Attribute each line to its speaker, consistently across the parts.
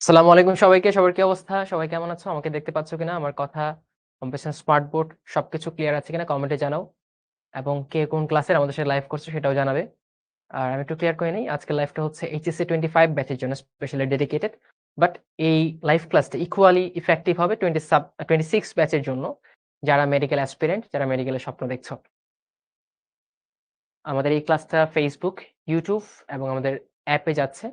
Speaker 1: আসসালামু আলাইকুম সবাইকে। সবার কি অবস্থা? সবাই কেমন আছো? আমাকে দেখতে পাচ্ছ কিনা? আমার কথা, কম্পিটিশন স্মার্ট বোর্ড সবকিছু ক্লিয়ার আছে কিনা কমেন্টে জানাও। এবং কে কোন ক্লাসের আমাদের সাথে লাইভ করছো সেটাও জানাবে। আর আমি একটু ক্লিয়ার করে নেই। আজকের লাইভটা হচ্ছে এইচএসসি 25 ব্যাচের জন্য স্পেশালি ডেডিকেটেড। বাট এই লাইভ ক্লাসটা ইকুয়ালি ইফেক্টিভ হবে 26 ব্যাচের জন্য, যারা মেডিকেল অ্যাসপিরেন্ট, যারা মেডিকেলের স্বপ্ন দেখছো। আমাদের এই ক্লাসটা Facebook, YouTube এবং আমাদের অ্যাপে যাচ্ছে।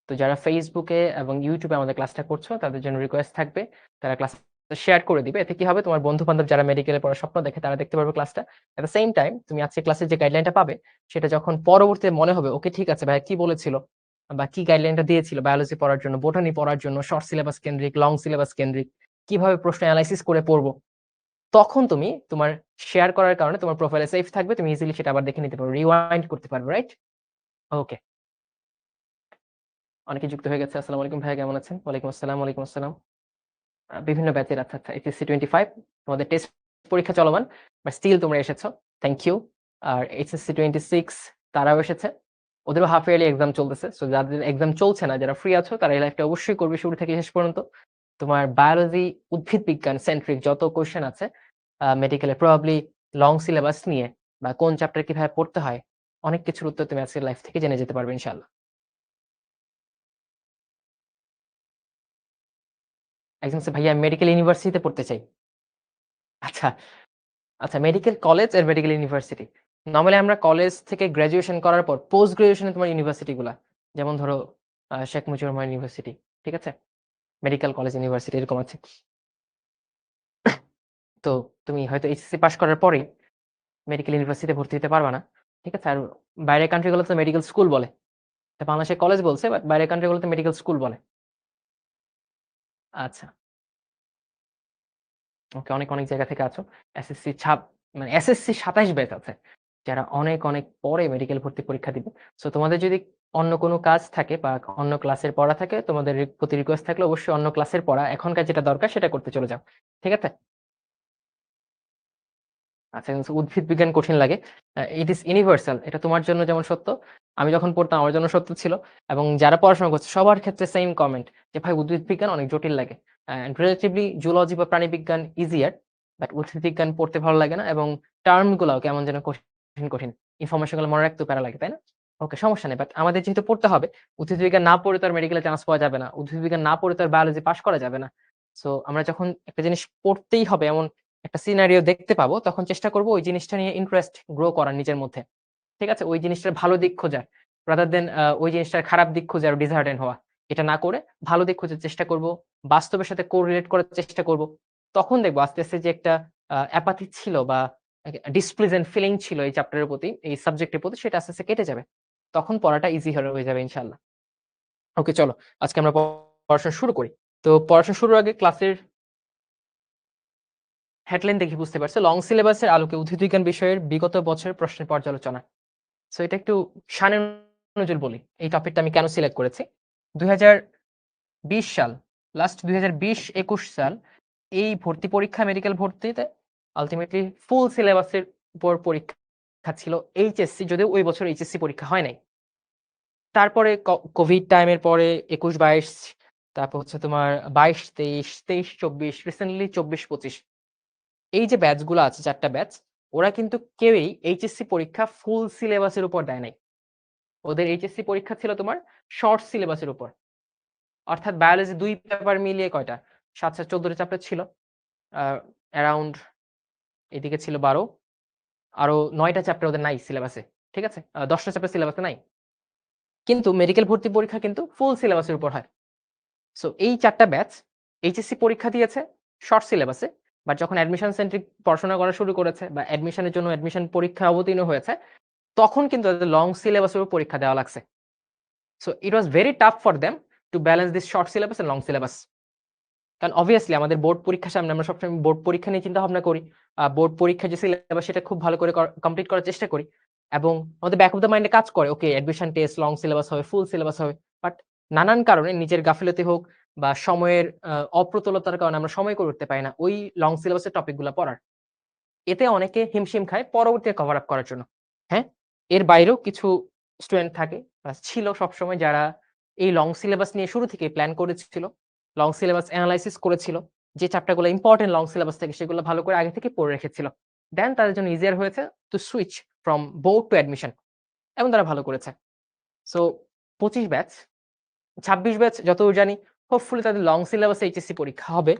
Speaker 1: তো যারা ফেসবুকে এবং ইউটিউবে আমাদের ক্লাসটা করছো তাদের জন্য রিকোয়েস্ট থাকবে তারা ক্লাসটা শেয়ার করে দিবে। এতে কি হবে, তোমার বন্ধু বান্ধব যারা মেডিকেলে পড়ার স্বপ্ন দেখে তারা দেখতে পারবে ক্লাসটা। এট দ্য সেম টাইম তুমি আজকে ক্লাসের যে গাইডলাইনটা পাবে সেটা যখন পরবর্তীতে মনে হবে ওকে ঠিক আছে ভাইয়া কি বলেছিল বা কি গাইডলাইনটা দিয়েছিল বায়োলজি পড়ার জন্য, বোটানি পড়ার জন্য, শর্ট সিলেবাস কেন্দ্রিক, লং সিলেবাস কেন্দ্রিক, কিভাবে প্রশ্ন অ্যানালাইসিস করে পড়বো, তখন তুমি তোমার শেয়ার করার কারণে তোমার প্রোফাইলে সেভ থাকবে, তুমি ইজিলি সেটা আবার দেখে নিতে পারবে, রিওয়াইন্ড করতে পারবে, রাইট? ওকে, অনেকে যুক্ত হয়ে গেছে। আসসালামু আলাইকুম ভাইয়া, কেমন আছেন? ওয়ালাইকুম আসসালাম। ওয়ালাইকুম আসসালাম। বিভিন্ন ব্যাচের, আচ্ছা আচ্ছা, এইচএসসি 25 তোমাদের টেস্ট পরীক্ষা চলমান, বাট স্টিল তোমরা এসেছো, থ্যাংক ইউ। আর এইচএসসি 26 তারাও এসেছে, ওদেরও হাফ ইয়ারলি এক্সাম চলতেছে। সো যাদের এক্সাম চলছে না, যারা ফ্রি আছো তারা এই লাইফটা অবশ্যই করবে শুরু থেকে শেষ পর্যন্ত। তোমার বায়োলজি, উদ্ভিদ বিজ্ঞান সেন্ট্রিক যত কোয়েশ্চেন আছে মেডিকেলে, প্রবাবলি লং সিলেবাস নিয়ে বা কোন চ্যাপ্টার কিভাবে পড়তে হয়, অনেক কিছুর উত্তর তুমি আজকের লাইফ থেকে জেনে যেতে পারবে ইনশাআল্লাহ। একজন বলছে, ভাইয়া মেডিকেল ইউনিভার্সিটিতে পড়তে চাই। আচ্ছা, আচ্ছা, মেডিকেল কলেজ আর মেডিকেল ইউনিভার্সিটি। নরমালি আমরা কলেজ থেকে গ্র্যাজুয়েশন করার পর পোস্ট গ্র্যাজুয়েশনে তোমার ইউনিভার্সিটি গুলা, যেমন ধরো শেখ মুজিবুর রহমান ইউনিভার্সিটি, ঠিক আছে? মেডিকেল কলেজ ইউনিভার্সিটি এরকম আছে। তো তুমি হয়তো এইচএসসি পাস করার পরেই মেডিকেল ইউনিভার্সিটিতে ভর্তি হতে পারবা না। ঠিক আছে? আর বাইরের কান্ট্রি গুলোতে তো মেডিকেল স্কুল বলে। এটা বাংলাদেশে কলেজ বলছে, বাট বাইরের কান্ট্রি গুলোতে মেডিকেল স্কুল বলে। আচ্ছা। ওকে, অনেক, অনেক জায়গা থেকে আছো। এসএসসি মানে এসএসসি ২৭ ব্যাচ আছে, যারা অনেক, অনেক পরে মেডিকেল ভর্তি পরীক্ষা দিবে। সো তোমাদের যদি অন্য কোনো কাজ থাকে বা অন্য ক্লাসের পড়া থাকে, তোমাদের প্রতি রিকোয়েস্ট থাকলে অবশ্যই অন্য ক্লাসের পড়া এখনকার যেটা দরকার সেটা করতে চলে যাও। ঠিক আছে? আচ্ছা, উদ্ভিদ বিজ্ঞান কঠিন লাগে। It is universal. এটা তোমার জন্য যেমন সত্য, আমি যখন পড়তাম আমার জন্য সত্য ছিল, এবং যারা পড়াশোনা করছে সবার ক্ষেত্রে সেম কমেন্ট যে ভাই উদ্ভিদ বিজ্ঞান অনেক জটিল লাগে। অ্যান্ড রিলেটিভলি জুলজি বা প্রাণীবিজ্ঞান ইজিয়ার, বাট উদ্ভিদ বিজ্ঞান পড়তে ভালো লাগে না, এবং টার্ম গুলাও কেমন যেন কঠিন কঠিন, ইনফরমেশন গুলো মনে রাখতেও প্যারা লাগে, তাই না? ওকে, সমস্যা নেই, বাট আমাদের যেহেতু পড়তে হবে, উদ্ভিদ বিজ্ঞান না পড়ে তো আর মেডিকেলে চান্স পাওয়া যাবে না, উদ্ভিদ বিজ্ঞান না পড়ে তো আর বায়োলজি পাস করা যাবে না। সো আমরা যখন একটা জিনিস পড়তেই হবে এমন একটা সিনারিও দেখতে পাবো, তখন চেষ্টা করব ওই জিনিসটা নিয়ে ইন্টারেস্ট গ্রো করার নিজের মধ্যে। ঠিক আছে? ওই জিনিসটার ভালো দিক খোঁজার, রাদার দেন ওই জিনিসটার খারাপ দিক খুঁজে আরো ডিসহার্টেন হওয়া। এটা না করে ভালো দিক খোঁজার চেষ্টা করব, বাস্তবের সাথে কোরিলেট করার চেষ্টা করব। তখন দেখবো আস্তে, আস্তে যে একটা অ্যাপাথি ছিল বা ডিসপ্লিজেন্ট ফিলিং ছিল এই চ্যাপ্টারের প্রতি, এই সাবজেক্টের প্রতি, সেটা আস্তে, আস্তে কেটে যাবে। তখন পড়াটা ইজি হয়ে যাবে ইনশাআল্লাহ। ওকে, চলো আজকে আমরা পড়াশোনা শুরু করি। তো পড়াশোনা শুরুর আগে ক্লাসের হেডলাইন দেখে বুঝতে পারছো, লং সিলেবাসের আলোকে উদ্ভিদবিজ্ঞান বিষয়ের বিগত বছরের প্রশ্নের পর্যালোচনা। সো এটা একটু শানে নজুল বলি, এই টপিকটা আমি কেন সিলেক্ট করেছি। ২০২০ সাল, লাস্ট ২০২০-২১ সাল, এই ভর্তি পরীক্ষা, মেডিকেল ভর্তিতে আলটিমেটলি ফুল সিলেবাসের উপর পরীক্ষা ছিল এইচএসসি, যদিও ওই বছর এইচএসসি পরীক্ষা হয় নাই। তারপরে কোভিড টাইমের পরে ২১-২২, তারপর হচ্ছে তোমার ২২-২৩, ২৩-২৪, রিসেন্টলি ২৪-২৫, এই যে ব্যাচ গুলো আছে, ৪টা ব্যাচ, ওরা কিন্তু কেউই এইচএসসি পরীক্ষা ফুল সিলেবাসের উপর দেয় নাই। ওদের এইচএসসি পরীক্ষা ছিল তোমার শর্ট সিলেবাসের উপর। অর্থাৎ বায়োলজি ২ পেপার মিলিয়ে কয়টা? ৭, ১৪টা চ্যাপ্টার ছিল। অ্যারাউন্ড এদিকে ছিল ১২, আরো ৯টা চ্যাপ্টার ওদের নাই সিলেবাসে। ঠিক আছে? ১০টা চ্যাপ্টার সিলেবাসে নাই। কিন্তু মেডিকেল ভর্তি পরীক্ষা কিন্তু ফুল সিলেবাসের উপর হয়। সো এই ৪টা ব্যাচ এইচএসসি পরীক্ষা দিয়েছে শর্ট সিলেবাসে। বাট যখন অ্যাডমিশন সেন্ট্রিক পড়াশোনা করা শুরু করেছে বা অ্যাডমিশনের জন্য অ্যাডমিশন পরীক্ষায় অবতীর্ণ হয়েছে, তখন কিন্তু তাদের লং সিলেবাসের উপর পরীক্ষা দেওয়া লাগছে। So it was very tough for them to balance this short syllabus and long syllabus. কারণ অবভিয়াসলি আমাদের বোর্ড পরীক্ষার সামনে, আমরা সবসময় বোর্ড পরীক্ষা নিয়ে চিন্তা ভাবনা করি। বোর্ড পরীক্ষার যে সিলেবাস সেটা খুব ভালো করে কমপ্লিট করার চেষ্টা করি, এবং আমাদের ব্যাক অফ দ্য মাইন্ডে কাজ করে ওকে অ্যাডমিশন টেস্ট লং সিলেবাস হবে, ফুল সিলেবাস হবে। বাট নানান কারণে, নিজের গাফিলতি হোক বা সময়ের অপ্রতুলতার কারণে আমরা সময় করে উঠতে পারি না ওই লং সিলেবাসের টপিক গুলা পড়ার। এতে অনেকে হিমশিম খায় পরবর্তীতে কভার আপ করার জন্য। হ্যাঁ, এর বাইরেও কিছু স্টুডেন্ট থাকে বা ছিল সবসময়, যারা এই লং সিলেবাস নিয়ে শুরু থেকে প্ল্যান করেছিল, লং সিলেবাস অ্যানালাইসিস করেছিল, যে চ্যাপ্টারগুলো ইম্পর্টেন্ট লং সিলেবাস থেকে সেগুলো ভালো করে আগে থেকে পড়ে রেখেছিল। দেন তাদের জন্য ইজিয়ার হয়েছে to switch from board to admission, এবং তারা ভালো করেছে। সো 25 ব্যাচ, 26 ব্যাচ যতদূর জানি হোপফুলি তাদের লং সিলেবাসে এইচএসসি পরীক্ষা হবে,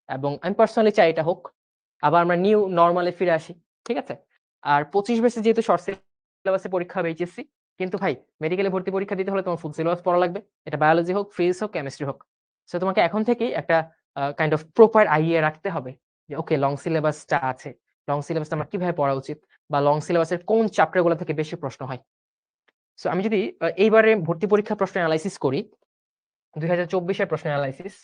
Speaker 1: এবং আমি পার্সোনালি চাই এটা হোক। আবার আমরা নিউ নরমালে ফিরে আসি, ঠিক আছে? আর 25 ব্যাচে যেহেতু শর্ট সিলেবাসে পরীক্ষা হবে এইচএসসি, কিন্তু ভাই মেডিকেলে ভর্তি পরীক্ষা দিতে হলে তোমার ফুল সিলেবাস পড়া লাগবে। এটা বায়োলজি হোক, ফিজিক্স হোক, কেমিস্ট্রি হোক। সো তোমাকে এখন থেকেই একটা কাইন্ড অফ প্রপার আইডিয়া রাখতে হবে যে ওকে লং সিলেবাসটা আছে, লং সিলেবাসটা আমার কিভাবে পড়া উচিত, বা লং সিলেবাসের কোন চ্যাপ্টারগুলো থেকে বেশি প্রশ্ন হয়। সো আমি যদি এইবারে ভর্তি পরীক্ষার প্রশ্ন অ্যানালাইসিস করি, 2024 এর প্রশ্ন অ্যানালাইসিস।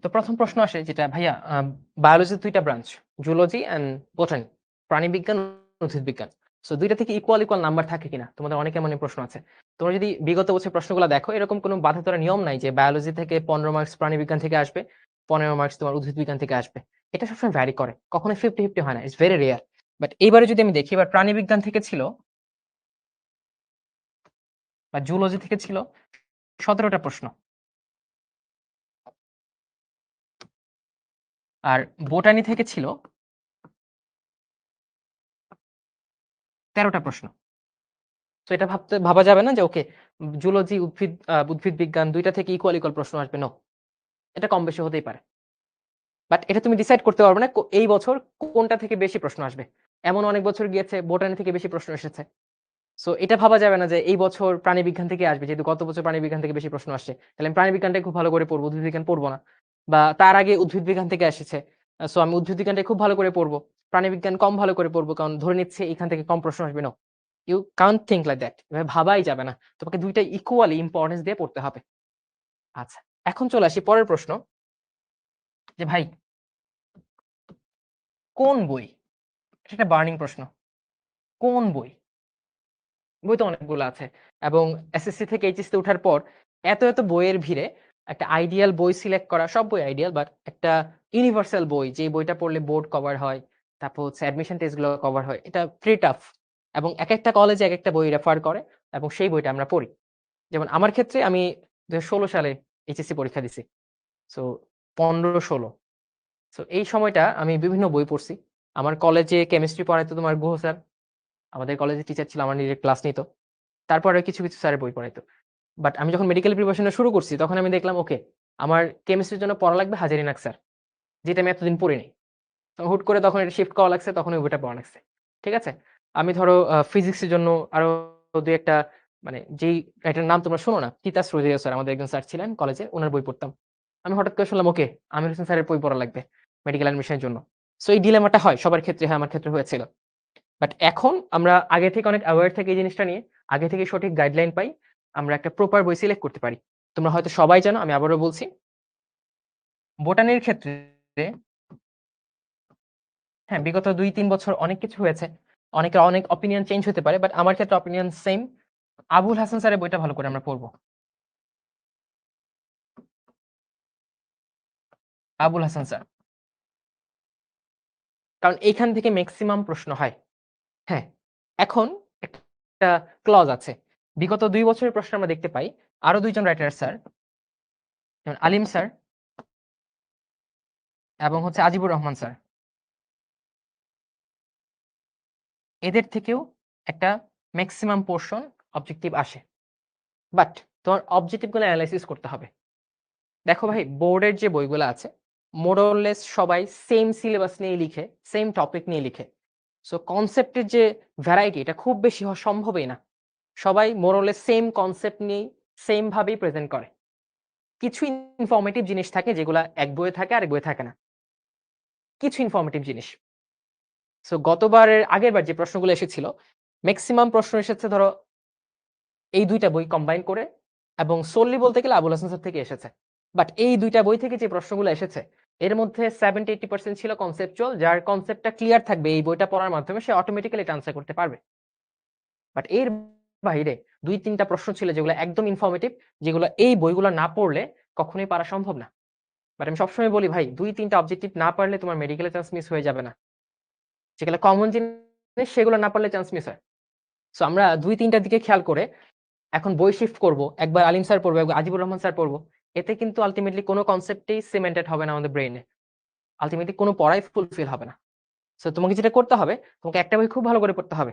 Speaker 1: তো প্রথম প্রশ্ন আসে যেটা, ভাইয়া বায়োলজির 2টা ব্রাঞ্চ, জুলজি এন্ড বোটানি, প্রাণীবিজ্ঞান, উদ্ভিদবিজ্ঞান। সো 2টা থেকে ইকুয়াল নাম্বার থাকে কিনা, তোমাদের অনেকের মনে প্রশ্ন আছে। তোমরা যদি বিগত বছর প্রশ্নগুলো দেখো, এরকম কোনো বাঁধা ধরা নিয়ম নাই যে বায়োলজি থেকে 15 মার্কস প্রাণীবিজ্ঞান থেকে আসবে, 15 মার্কস তোমার উদ্ভিদবিজ্ঞান থেকে আসবে। এটা সবসময় ভ্যারি করে, কখনো 50-50 হয় না, ইটস ভেরি রেয়ার। বাট এইবারে যদি আমি দেখি, এবার প্রাণীবিজ্ঞান থেকে ছিল বা জুলজি থেকে ছিল 17টা প্রশ্ন, আর বোটানি থেকে ছিল 13টা প্রশ্ন। তো এটা ভাবা যাবে না যে ওকে জুলজি, উদ্ভিদ বিজ্ঞান 2টা থেকে ইকুয়াল প্রশ্ন আসবে। নো, এটা কম বেশি হতেই পারে। বাট এটা তুমি ডিসাইড করতে পারবে না এই বছর কোনটা থেকে বেশি প্রশ্ন আসবে। এমন অনেক বছর গিয়েছে বোটানি থেকে বেশি প্রশ্ন এসেছে। সো এটা ভাবা যাবে না যে এই বছর প্রাণীবিজ্ঞান থেকে আসবে, যেহেতু গত বছর প্রাণীবিজ্ঞান থেকে বেশি প্রশ্ন আসছে, তাহলে আমি প্রাণীবিজ্ঞানটাই খুব ভালো করে পড়বো, উদ্ভিদ বিজ্ঞান পড়বো না। বা তার আগে উদ্ভিদ বিজ্ঞান থেকে এসেছে, সো আমি উদ্ভিদ বিজ্ঞানটাই খুব ভালো করে পড়বো, প্রাণীবিজ্ঞান কম ভালো করে পড়বো, কারণ ধরে নিচ্ছে এখান থেকে কম প্রশ্ন আসবে। না, you can't think like that, এভাবে ভাবাই যাবে না। তোমাকে 2টা ইকুয়ালি ইম্পর্টেন্স দিয়ে পড়তে হবে। আচ্ছা, এখন চলে আসি পরের প্রশ্ন, যে ভাই কোন বই? এটা একটা বার্নিং প্রশ্ন। কোন বই? বই তো অনেকগুলো আছে, এবং এসএসসি থেকে এইচএসসি ওঠার পর এত বইয়ের ভিড়ে একটা আইডিয়াল বই সিলেক্ট করা, সব বই আইডিয়াল, বাট একটা ইউনিভার্সাল বই যে বইটা পড়লে বোর্ড কভার হয়, তারপর হচ্ছে অ্যাডমিশন টেস্ট গুলো কভার হয়, এটা প্রি টাফ। এবং একটা কলেজে একটা বই রেফার করে, এবং সেই বইটা আমরা পড়ি। যেমন আমার ক্ষেত্রে আমি 2016 সালে এইচএসসি পরীক্ষা দিছি। সো 15-16। সো এই সময়টা আমি বিভিন্ন বই পড়ছি। আমার কলেজে কেমিস্ট্রি পড়াইতো তোমার গুহ স্যার। আমাদের কলেজের টিচার ছিল, আমার নিজের ক্লাস নিত। তারপরে কিছু স্যারের বই পড়াইতো। বাট আমি যখন মেডিকেল প্রিপারেশন শুরু করছি, তখন আমি দেখলাম ওকে আমার কেমিস্ট্রির জন্য পড়া লাগবে হাজারি নাগ স্যার, যেটা আমি এতদিন পড়ি নাই। তো হুট করে তখন এটা শিফট করা লাগছে, তখন ওই বইটা পড়া লাগছে। ঠিক আছে? আমি ধরো ফিজিক্সের জন্য আরো ২-১টা, মানে যেই এটার নাম তোমরা শোনো না, তিতাস রোজিয়া স্যার আমাদের একজন স্যার ছিলেন কলেজে, উনার বই পড়তাম। আমি হঠাৎ করে শুনলাম ওকে আমির হোসেন স্যারের বই পড়া লাগবে মেডিকেল অ্যাডমিশনের জন্য। সো এই ডিলেমাটা হয় সবার ক্ষেত্রে, হয় আমার ক্ষেত্রে হয়েছিল। বাট এখন আমরা আগে থেকে অনেক অ্যাওয়ার থাকি এই জিনিসটা নিয়ে, আগে থেকে সঠিক গাইডলাইন পাই, আমরা একটা প্রপার বই সিলেক্ট করতে পারি। তোমরা হয়তো সবাই জানো, আমি আবারও বলছি, বোটানির ক্ষেত্রে হ্যাঁ, বিগত ২-৩ বছর অনেক কিছু হয়েছে। অনেকের অনেক অপিনিয়ন চেঞ্জ হতে পারে, বাট আমার ক্ষেত্রে অপিনিয়ন সেম। আবুল হাসান স্যারের বইটা ভালো করে আমরা পড়বো। আবুল হাসান স্যার, কারণ এইখান থেকে মেক্সিমাম প্রশ্ন হয়। হ্যাঁ, এখন একটা ক্লজ আছে। বিগত ২ বছরের প্রশ্ন আমরা দেখতে পাই আরো ২ জন রাইটার স্যার, যেমন আলিম স্যার এবং হচ্ছে আজিবুর রহমান স্যার, এদের থেকেও একটা মেক্সিমাম পোরশন অবজেক্টিভ আসে। বাট তোমার অবজেক্টিভ গুলো এনালাইসিস করতে হবে। দেখো ভাই, বোর্ডের যে বইগুলো আছে মোরলেস সবাই সেম সিলেবাস নিয়ে লিখে, সেম টপিক নিয়ে লিখে। সো কনসেপ্টের যে ভ্যারাইটি, এটা খুব বেশি হওয়া সম্ভবই না। সবাই মোরলেস সেম কনসেপ্ট নিয়ে সেম ভাবেই প্রেজেন্ট করে। কিছু ইনফরমেটিভ জিনিস থাকে যেগুলা এক বইয়ে থাকে, আরেক বইয়ে থাকে না। কিছু ইনফরমেটিভ জিনিস। সো গতবারের আগের বার যে প্রশ্নগুলো এসেছিল ম্যাক্সিমাম প্রশ্ন এসেছে ধরো এই দুইটা বই কম্বাইন করে এবং সোললি বলতে গেলে আবুল হাসান স্যার থেকে এসেছে। বাট এই দুইটা বই থেকে যে প্রশ্নগুলো এসেছে এর মধ্যে 70-80% ছিল কনসেপচুয়াল, যার কনসেপ্টটা ক্লিয়ার থাকবে এই বইটা পড়ার মাধ্যমে সে অটোমেটিক্যালি এটা আনসার করতে পারবে। বাট এর বাইরে 2-3টা প্রশ্ন ছিল যেগুলো একদম ইনফরমেটিভ, যেগুলো এই বইগুলো না পড়লে কখনোই পারা সম্ভব না। বাট আমি সবসময় বলি ভাই 2-3টা অবজেক্টিভ না পারলে তোমার মেডিকেলে চান্স মিস হয়ে যাবে না। যেগুলো কমন জিনিস সেগুলো না পারলে চান্স মিস হয়। সো আমরা 2-3টার দিকে খেয়াল করে এখন বই শিফট করব, একবার আলিম স্যার পড়বো, একবার আজিবুর রহমান স্যার পড়বো। এতে কিন্তু আলটিমেটলি কোনো কনসেপ্টেই সিমেন্টেড হবে না আমাদের ব্রেইনে। আলটিমেটলি কোনো পড়াই ফুলফিল হবে না। সো তোমাকে যেটা করতে হবে, তোমাকে একটা বই খুব ভালো করে পড়তে হবে।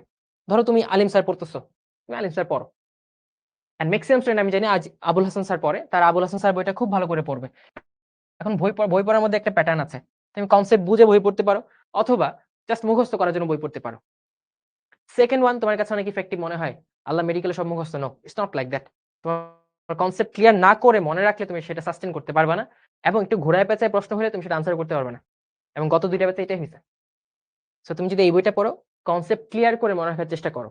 Speaker 1: ধরো তুমি আলিম স্যার পড়তেছো, তুমি আলিম স্যার পড়ো। এন্ড ম্যাক্সিমাম স্টুডেন্ট আমি জানি আজ আবুল হাসান স্যার পড়ে, তারা আবুল হাসান স্যার বইটা খুব ভালো করে পড়বে। এখন বই পড়ার মধ্যে একটা প্যাটার্ন আছে। তুমি কনসেপ্ট বুঝে বই পড়তে পারো অথবা জাস্ট মুখস্থ করার জন্য বই পড়তে পারো। সেকেন্ড ওয়ান তোমার কাছে অনেক ইফেক্টিভ মনে হয়, আল্লাহ মেডিকেলে সব মুখস্থ। No, it's not like that. তোমার কনসেপ্ট ক্লিয়ার না করে মনে রাখলে তুমি সেটা সাস্টেইন করতে পারবে না, এবং একটু ঘোরায় পেঁচায় প্রশ্ন হলে তুমি সেটা আনসার করতে পারবে না। এবং গত 2টা ব্যাচে এটাই হইছে। সো তুমি যদি এই বইটা পড়ো, কনসেপ্ট ক্লিয়ার করে মনে রাখার চেষ্টা করো,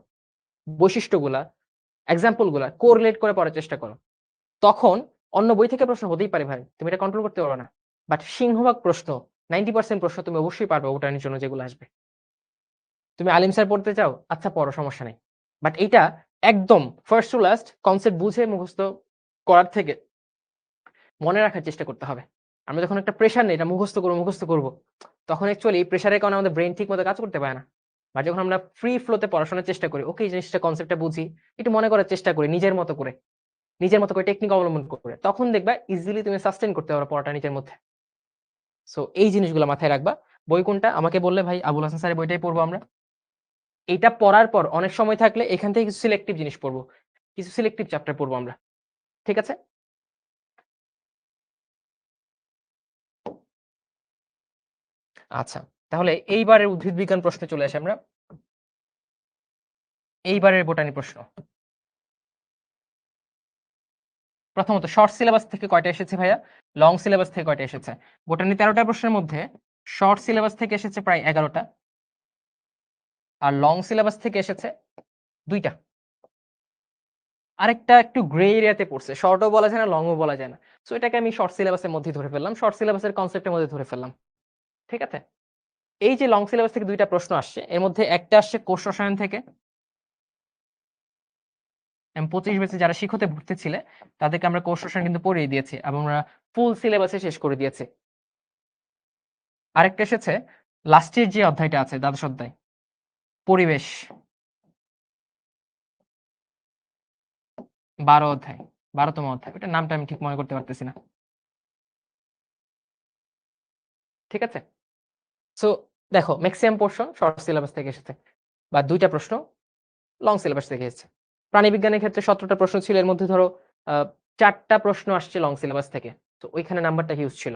Speaker 1: বৈশিষ্ট্যগুলা, এক্সাম্পল গুলা কোরিলেট করে পড়ার চেষ্টা করো, তখন অন্য বই থেকে প্রশ্ন হতেই পারে ভাই, তুমি এটা কন্ট্রোল করতে পারবে না। বাট সিংহভাগ প্রশ্ন, 90% প্রশ্ন তুমি অবশ্যই পারবে ওটার জন্য যেগুলো আসবে। তুমি আলিম স্যার পড়তে চাও, আচ্ছা পড়ো, সমস্যা নাই। বাট এইটা একদম ফার্স্ট টু লাস্ট কনসেপ্ট বুঝে মুখস্থ করার থেকে মনে রাখার চেষ্টা করতে হবে। আমরা যখন একটা প্রেশার নেই, এটা মুখস্থ করবো, তখন অ্যাকচুয়ালি এই প্রেশারের কারণে আমাদের ব্রেন ঠিক মতো কাজ করতে পারে না। বা যখন আমরা ফ্রি ফ্লোতে পড়াশোনার চেষ্টা করি, ওকে এই জিনিসটা কনসেপ্টটা বুঝি, একটু মনে করার চেষ্টা করি নিজের মতো করে টেকনিক অবলম্বন করে, তখন দেখবা ইজিলি তুমি সাস্টেইন করতে পারো পড়াটা নিজের মধ্যে। সো এই জিনিসগুলো মাথায় রাখবা। বই কোনটা আমাকে বললে ভাই আবুল হাসান স্যারের বইটাই পড়বো আমরা। এইটা পড়ার পর অনেক সময় থাকলে এখান থেকে কিছু সিলেক্টিভ জিনিস পড়বো, কিছু সিলেক্টিভ চ্যাপ্টার পড়বো আমরা। ঠিক আছে? আচ্ছা, তাহলে এইবারের উদ্ভিদ বিজ্ঞান প্রশ্নে চলে আসি আমরা। এইবারের বোটানি প্রশ্ন প্রথমত শর্ট সিলেবাস থেকে কয়টা এসেছে ভাইয়া, লং সিলেবাস থেকে কয়টা এসেছে? বোটানি 13টা প্রশ্নের মধ্যে শর্ট সিলেবাস থেকে এসেছে প্রায় 11টা, আর লং সিলেবাস থেকে এসেছে 2টা। আরেকটা একটু গ্রে এরিয়াতে পড়ছে, শর্টও বলা যায় না, লংও বলা যায় না। সো এটাকে আমি শর্ট সিলেবাসের মধ্যে ধরে ফেললাম, শর্ট সিলেবাসের কনসেপ্টের মধ্যে ধরে ফেললাম। ঠিক আছে? এই যে লং সিলেবাস থেকে 2টা প্রশ্ন আসছে, এর মধ্যে একটা আসছে কোষ রসায়ন থেকে। আমি 25 ব্যাচে যারা শিক্ষতে ভর্তি ছিলে তাদেরকে আমরা কোর্স রসায়ন কিন্তু পড়িয়ে দিয়েছি এবং আমরা ফুল সিলেবাসে শেষ করে দিয়েছি। আরেকটা এসেছে লাস্টের যে অধ্যায়টা আছে, দ্বাদশ অধ্যায়, পরিবেশ, 12 অধ্যায়, 12তম অধ্যায়, ওটার নামটা আমি ঠিক মনে করতে পারতেছি না। ঠিক আছে? সো দেখো ম্যাক্সিমাম পোর্শন শর্ট সিলেবাস থেকে এসেছে, বা 2টা প্রশ্ন লং সিলেবাস থেকে এসেছে। প্রাণীবিজ্ঞানের ক্ষেত্রে 17টা প্রশ্ন ছিল, এর মধ্যে ধরো 4টা প্রশ্ন আসছে লং সিলেবাস থেকে, তো ওইখানে নাম্বারটা হিউজ ছিল।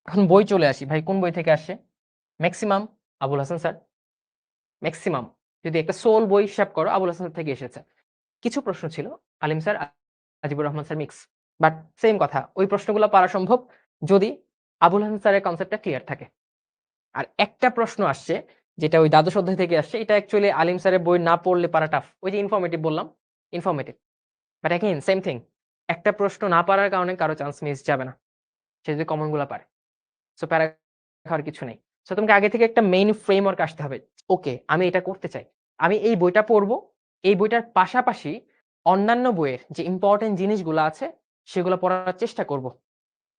Speaker 1: এখন বই চলে আসি ভাই, কোন বই থেকে আসছে? Maximum Abul Hasan sir, maximum যদি একটা সোল বই হিসাব করো আবুল হাসান থেকে এসেছে। কিছু প্রশ্ন ছিল Alim sir, Azibur Rahman sir mix, but same কথা, ওই প্রশ্নগুলো পারা সম্ভব যদি আবুল হাসান স্যারের কনসেপ্টটা ক্লিয়ার থাকে। আর একটা প্রশ্ন আসছে যেটা ওই দ্বাদশ অধ্যায় থেকে আসছে, এটা অ্যাকচুয়ালি আলিম স্যারের বই না পড়লে পারা টাফ। ওই যে ইনফরমেটিভ বললাম, informative, but again same thing, একটা প্রশ্ন না পারার কারণে কারো চান্স মিস যাবে না, সে যদি কমন গুলা পারে। সো প্যারা খাওয়ার কিছু নেই। সো তোমাকে আগে থেকে একটা মেইন ফ্রেমওয়ার্ক আসতে হবে। ওকে, আমি এটা করতে চাই, আমি এই বইটা পড়বো, এই বইটার পাশাপাশি অন্যান্য বইয়ের যে ইম্পর্টেন্ট জিনিসগুলো আছে সেগুলো পড়ার চেষ্টা করব।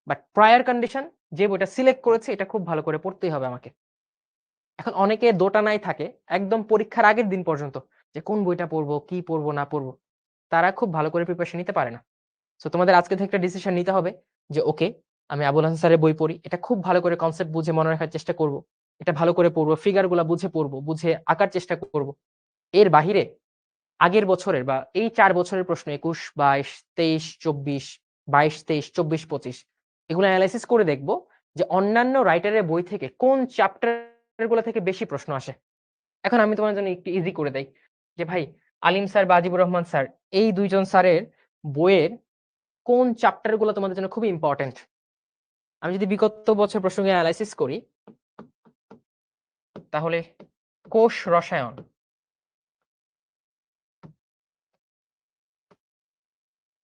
Speaker 1: বাট প্রায়র কন্ডিশন, যে বইটা সিলেক্ট করেছে এটা খুব ভালো করে পড়তেই হবে আমাকে। এখন অনেকে দোটানায় থাকে একদম পরীক্ষার আগের দিন পর্যন্ত, যে কোন বইটা পড়বো, কি পড়বো না পড়বো, তারা খুব ভালো করে প্রিপারেশন নিতে পারে না। সো তোমাদের আজকে থেকে একটা ডিসিশন নিতে হবে যে ওকে, আমি আবুল হাসান স্যারের বই পড়ি, এটা খুব ভালো করে কনসেপ্ট বুঝে মনে রাখার চেষ্টা করব, এটা ভালো করে পড়বো, ফিগার গুলা বুঝে পড়বো, বুঝে আঁকার চেষ্টা করব। এর বাহিরে আগের বছরের বা এই 4 বছরের প্রশ্ন 21, 22, 23, 24, 22, 23, 24, 25 এগুলো অ্যানালাইসিস করে দেখব যে অন্যান্য রাইটারের বই থেকে কোন চ্যাপ্টার গুলো থেকে বেশি প্রশ্ন আসে। এখন আমি তোমার জন্য একটু ইজি করে দেই যে ভাই আলিম স্যার বা আজিবুর রহমান স্যার, এই 2জন স্যারের বইয়ের কোন চ্যাপ্টার গুলো তোমাদের জন্য খুবই ইম্পর্টেন্ট। আমি যদি বিগত বছর প্রশ্নকে অ্যানালাইসিস করি, তাহলে কোষ রসায়ন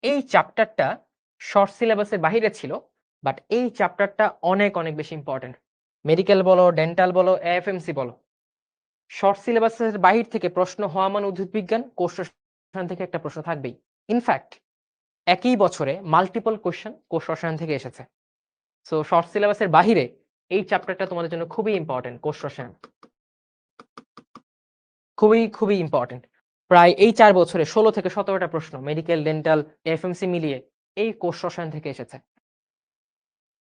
Speaker 1: এই চ্যাপ্টারটা শর্ট সিলেবাসের বাহিরে ছিল, বাট এই চ্যাপ্টারটা অনেক অনেক বেশি ইম্পর্টেন্ট। মেডিকেল বলো, ডেন্টাল বলো, এএফএমসি বলো, শর্ট সিলেবাসের বাহির থেকে প্রশ্ন হওয়া মানে উদ্ভিদ বিজ্ঞান, কোষ রসায়ন থেকে একটা প্রশ্ন থাকবেই। ইনফ্যাক্ট একই বছরে মাল্টিপল কোশ্চেন কোষ রসায়ন থেকে এসেছে। সো শর্ট সিলেবাসের বাহিরে এই চ্যাপ্টারটা তোমাদের জন্য খুবই ইম্পর্টেন্ট। কোষ রসায়ন খুবই খুবই ইম্পর্টেন্ট। প্রায় এই 4 বছরে 16 থেকে 17টা প্রশ্ন মেডিকেল, ডেন্টাল, এফএমসি মিলিয়ে এই কোষ রসায়ন থেকে এসেছে।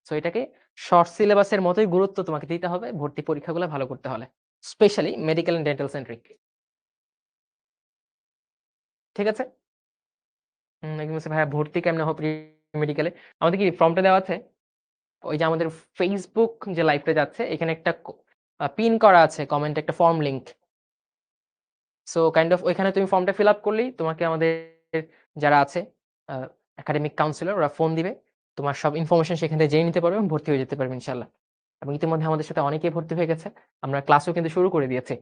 Speaker 1: সো এটাকে শর্ট সিলেবাসের মতোই গুরুত্ব তোমাকে দিতে হবে ভর্তি পরীক্ষাগুলো ভালো করতে হলে, specially medical and dental centric. ঠিক আছে? একদম বলছে ভাইয়া ভর্তি কেমনে হবে মেডিকেলে? আমাদের কি ফর্মটা দেওয়া আছে? ওই যে আমাদের ফেসবুক যে লাইভটা যাচ্ছে এখানে একটা পিন করা আছে কমেন্টে একটা form link. So kind of ওইখানে তুমি ফর্মটা ফিল আপ করলেই তোমাকে আমাদের যারা আছে একাডেমিক কাউন্সিলর ওরা ফোন দিবে, তোমার সব ইনফরমেশন সেখান থেকে জেনে নিতে পারবে এবং ভর্তি হয়ে যেতে পারবে ইনশাল্লাহ। এবং ইতিমধ্যে আমাদের সাথে অনেকেই ভর্তি হয়ে গেছে, আমরা ক্লাসও কিন্তু শুরু করে দিয়েছি।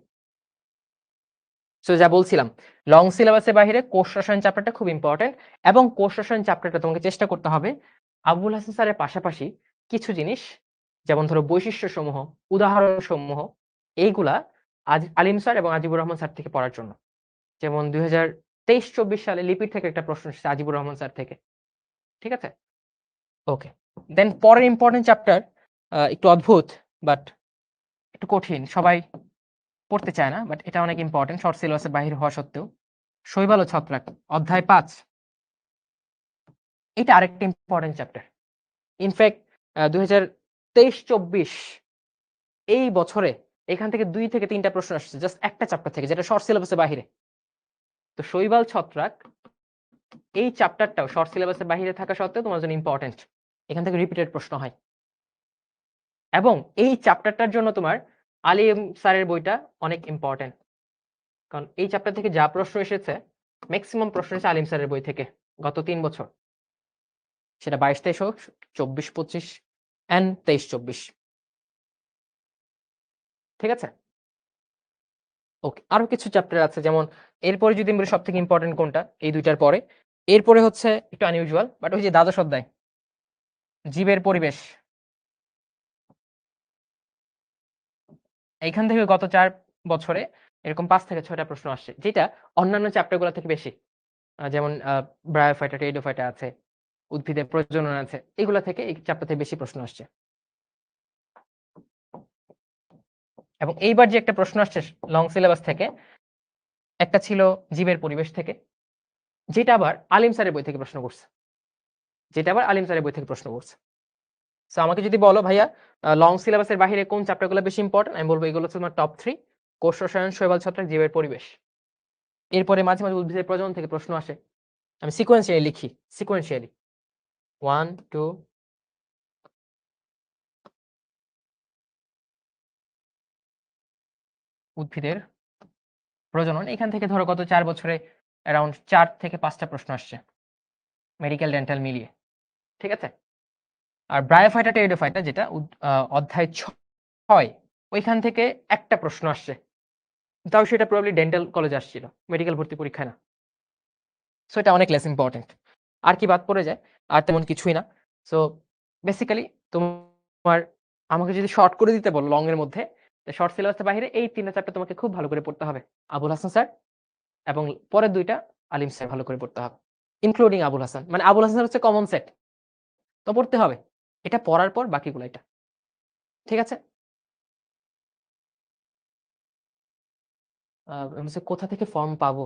Speaker 1: সো যা বলছিলাম, লং সিলেবাসের বাইরে কোষ রসায়ন চ্যাপ্টারটা খুব ইম্পর্টেন্ট, এবং কোষ রসায়ন চ্যাপ্টারটা তোমাকে চেষ্টা করতে হবে আবুল হাসান স্যারের পাশাপাশি কিছু জিনিস, যেমন ধরো বৈশিষ্ট্য সমূহ, উদাহরণ সমূহ, এইগুলা আলিম স্যার এবং আজিবুর রহমান স্যার থেকে পড়ার জন্য। যেমন 2023-24 সালে লিপিড থেকে একটা প্রশ্ন এসেছে আজিবুর রহমান স্যার থেকে। ঠিক আছে? ওকে। দেন পরের ইম্পর্টেন্ট চ্যাপ্টার একটু অদ্ভুত বাট একটু কঠিন, সবাই পড়তে চায় না, বাট এটা অনেক ইম্পর্টেন্ট শর্ট সিলেবাসের বাহির হওয়া সত্ত্বেও। শৈবাল ও ছত্রাক অধ্যায় 5, এটা আরেকটা ইম্পর্টেন্ট চ্যাপ্টার। ইনফ্যাক্ট 2023-24 এই বছরে এখান থেকে 2 থেকে 3টা প্রশ্ন আসছে জাস্ট একটা চ্যাপ্টার থেকে, যেটা শর্ট সিলেবাসের বাহিরে। তো শৈবাল ছত্রাক এই চ্যাপ্টারটাও শর্ট সিলেবাসের বাহিরে থাকা সত্ত্বেও তোমার জন্য ইম্পর্টেন্ট, এখান থেকে রিপিটেড প্রশ্ন হয়। এবং এই চ্যাপ্টারটার জন্য তোমার আলিম স্যারের বইটা অনেক ইম্পর্টেন্ট, কারণ এই চ্যাপ্টার থেকে যা প্রশ্ন এসেছে ম্যাক্সিমাম প্রশ্ন এসেছে আলিম স্যারের বই থেকে গত 3 বছর, সেটা 22-23 হোক, 24-25 এন্ড 23-24। ঠিক আছে? ওকে। আরো কিছু চ্যাপ্টার আছে, যেমন এরপরে যদি আমরা সবথেকে ইম্পর্টেন্ট কোনটা এই দুইটার পরে, এরপরে হচ্ছে একটু আনইউজুয়াল, বাট ওই যে দ্বাদশ অধ্যায় জীবের পরিবেশ, এইখান থেকে গত 4 বছরে এরকম 5 থেকে 6টা প্রশ্ন আসছে, যেটা অন্যান্য চ্যাপ্টারগুলো থেকে বেশি। যেমন ব্রায়োফাইটা, টেরিডোফাইটা আছে, উদ্ভিদের প্রজনন আছে, এগুলা থেকে এই চ্যাপ্টার থেকে বেশি প্রশ্ন আসছে। এবং এইবার যে একটা প্রশ্ন আসছে লং সিলেবাস থেকে, একটা ছিল জীবের পরিবেশ থেকে, যেটা আবার আলিম স্যারের বই থেকে প্রশ্ন করছে। সো আমাকে যদি বলো ভাইয়া লং সিলেবাসের বাহিরে কোন চ্যাপ্টারগুলো বেশি ইম্পর্টেন্ট, আমি বলবো এগুলো হচ্ছে তোমার টপ 3: কোষ রসায়ন, শৈবাল ছত্রাক, জীবের পরিবেশ। এরপরে মাঝে মাঝে উদ্ভিদের প্রজনন থেকে প্রশ্ন আসে, আমি সিকোয়েন্সিয়ালি লিখি, সিকোয়েন্সিয়ালি 1 2 উদ্ভিদের প্রজনন, এখান থেকে ধরো গত 4 বছরে অ্যারাউন্ড 4 থেকে 5টা প্রশ্ন আসছে মেডিকেল ডেন্টাল মিলিয়ে। ঠিক আছে? আর ব্রায়োফাইটা, টেরিডোফাইটা যেটা অধ্যায় 6, ওইখান থেকে একটা প্রশ্ন আসছে, তাও সেটা প্রবাবলি ডেন্টাল কলেজে আসছিল, মেডিকেল ভর্তি পরীক্ষায় না। সো এটা অনেক লেস ইম্পর্টেন্ট। আর কি বাদ পড়ে যায়? আর তেমন কিছুই না। সো বেসিক্যালি তোমার, আমাকে যদি শর্ট করে দিতে বলো লং এর মধ্যে, শর্ট সিলেবাসের বাইরে এই 3টা চ্যাপ্টার তোমাকে খুব ভালো করে পড়তে হবে। আবুল হাসান স্যার এবং পরের 2টা আলিম স্যার ভালো করে পড়তে হবে, ইনক্লুডিং আবুল হাসান। মানে আবুল হাসান হচ্ছে কমন সেট, তো পড়তে হবে। এটা পড়ার পর বাকিগুলো এটা। ঠিক আছে? হচ্ছে কোথা থেকে ফর্ম পাবো?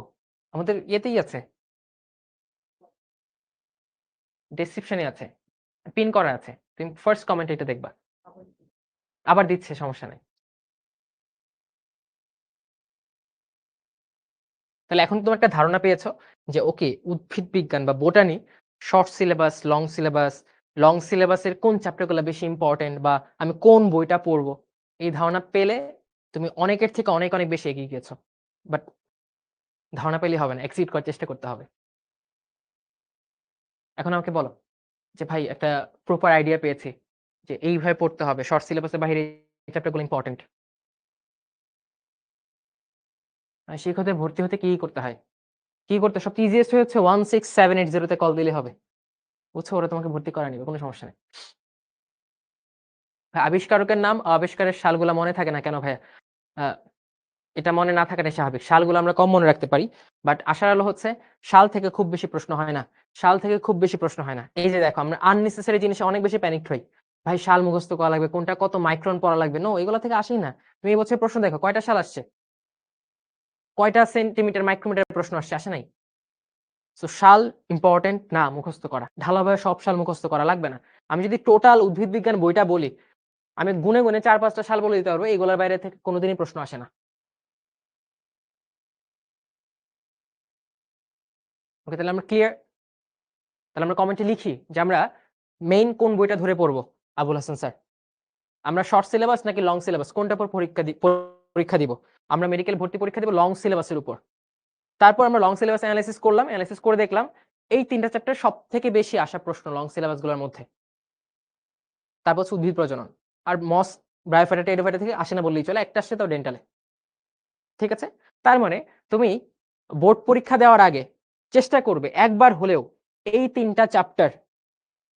Speaker 1: আমাদের ইয়েতেই আছে, ডেসক্রিপশনে আছে, পিন করা আছে। তুমি ফার্স্ট কমেন্ট এটা দেখবা। আবার দিচ্ছে, সমস্যা নাই। তাহলে এখন তুমি একটা ধারণা পেয়েছো যে ওকে উদ্ভিদ বিজ্ঞান বা বোটানি শর্ট সিলেবাস, লং সিলেবাসের কোন চ্যাপ্টারগুলো বেশি ইম্পর্টেন্ট, বা আমি কোন বইটা পড়বো, এই ধারণা পেলে তুমি অনেকের থেকে অনেক অনেক বেশি এগিয়ে গেছো। বাট ধারণা পেলেই হবে না, এক্সিড করার চেষ্টা করতে হবে। এখন আমাকে বলো যে ভাই একটা প্রপার আইডিয়া পেয়েছি যে এইভাবে পড়তে হবে, শর্ট সিলেবাসের বাইরে এই চ্যাপ্টারগুলো ইম্পর্টেন্ট। শিক্ষকতে ভর্তি হতে কি করতে হয়? কি করতে সবচেয়ে ইজিয়েস্ট হচ্ছে 16780 তে কল দিলে হবে। বুঝছো? ওরা তোমাকে ভর্তি করায় নিবে। কোনো সমস্যা নেই। আবিষ্কারকের নাম, আবিষ্কারের সালগুলা মনে থাকে না কেন ভাইয়া? আ এটা মনে না থাকাটাই স্বাভাবিক। সালগুলো আমরা কম মনে রাখতে পারি। বাট আশার আলো হচ্ছে সাল থেকে খুব বেশি প্রশ্ন হয় না। সাল থেকে খুব বেশি প্রশ্ন হয় না। এই যে দেখো আমরা আননেসেসারি জিনিসে অনেক বেশি প্যানিকড হই। ভাই সাল মুখস্থ করা লাগবে, কোনটা কত মাইক্রন পড়া লাগবে। নো, এগুলা থেকে আসেই না। তুমি এই বছর প্রশ্ন দেখো কয়টা সাল আসছে? কয়টা সেন্টিমিটার মাইক্রোমিটার প্রশ্ন আসছে? আসে নাই। সো সাল ইম্পোর্টেন্ট না মুখস্থ করা। ঢালাভাবে সব সাল মুখস্থ করা লাগবে না। আমি যদি টোটাল উদ্ভিদ বিজ্ঞান বইটা বলি, আমি গুনে, গুনে ৪-৫ টা সাল বলে দিতে পারবো। এগুলোর বাইরে থেকে কোনদিনই প্রশ্ন আসে না। ওকে, তাহলে আমরা ক্লিয়ার? তাহলে আমরা কমেন্টে লিখি যে আমরা মেইন কোন বইটা ধরে পড়বো? আবুল হাসান স্যার। আমরা শর্ট সিলেবাস নাকি লং সিলেবাস কোনটার উপর পরীক্ষা দিব? আমরা মেডিকেল ভর্তি পরীক্ষা দিব লং সিলেবাসের উপর। তারপর আমরা লং সিলেবাস এনালাইসিস করলাম, এনালাইসিস করে দেখলাম এই ৩ টা চ্যাপ্টার সবথেকে বেশি আসা প্রশ্ন লং সিলেবাস গুলোর মধ্যে। তারপর হচ্ছে উদ্ভিদ প্রজনন। আর মস, ব্রায়োফাইটা, টেরিডোফাইটা থেকে আসে না বললেই চলে। একটা আসছে তাও ডেন্টালে। ঠিক আছে? তার মানে তুমি বোর্ড পরীক্ষা দেওয়ার আগে চেষ্টা করবে একবার হলেও এই ৩ টা চ্যাপ্টার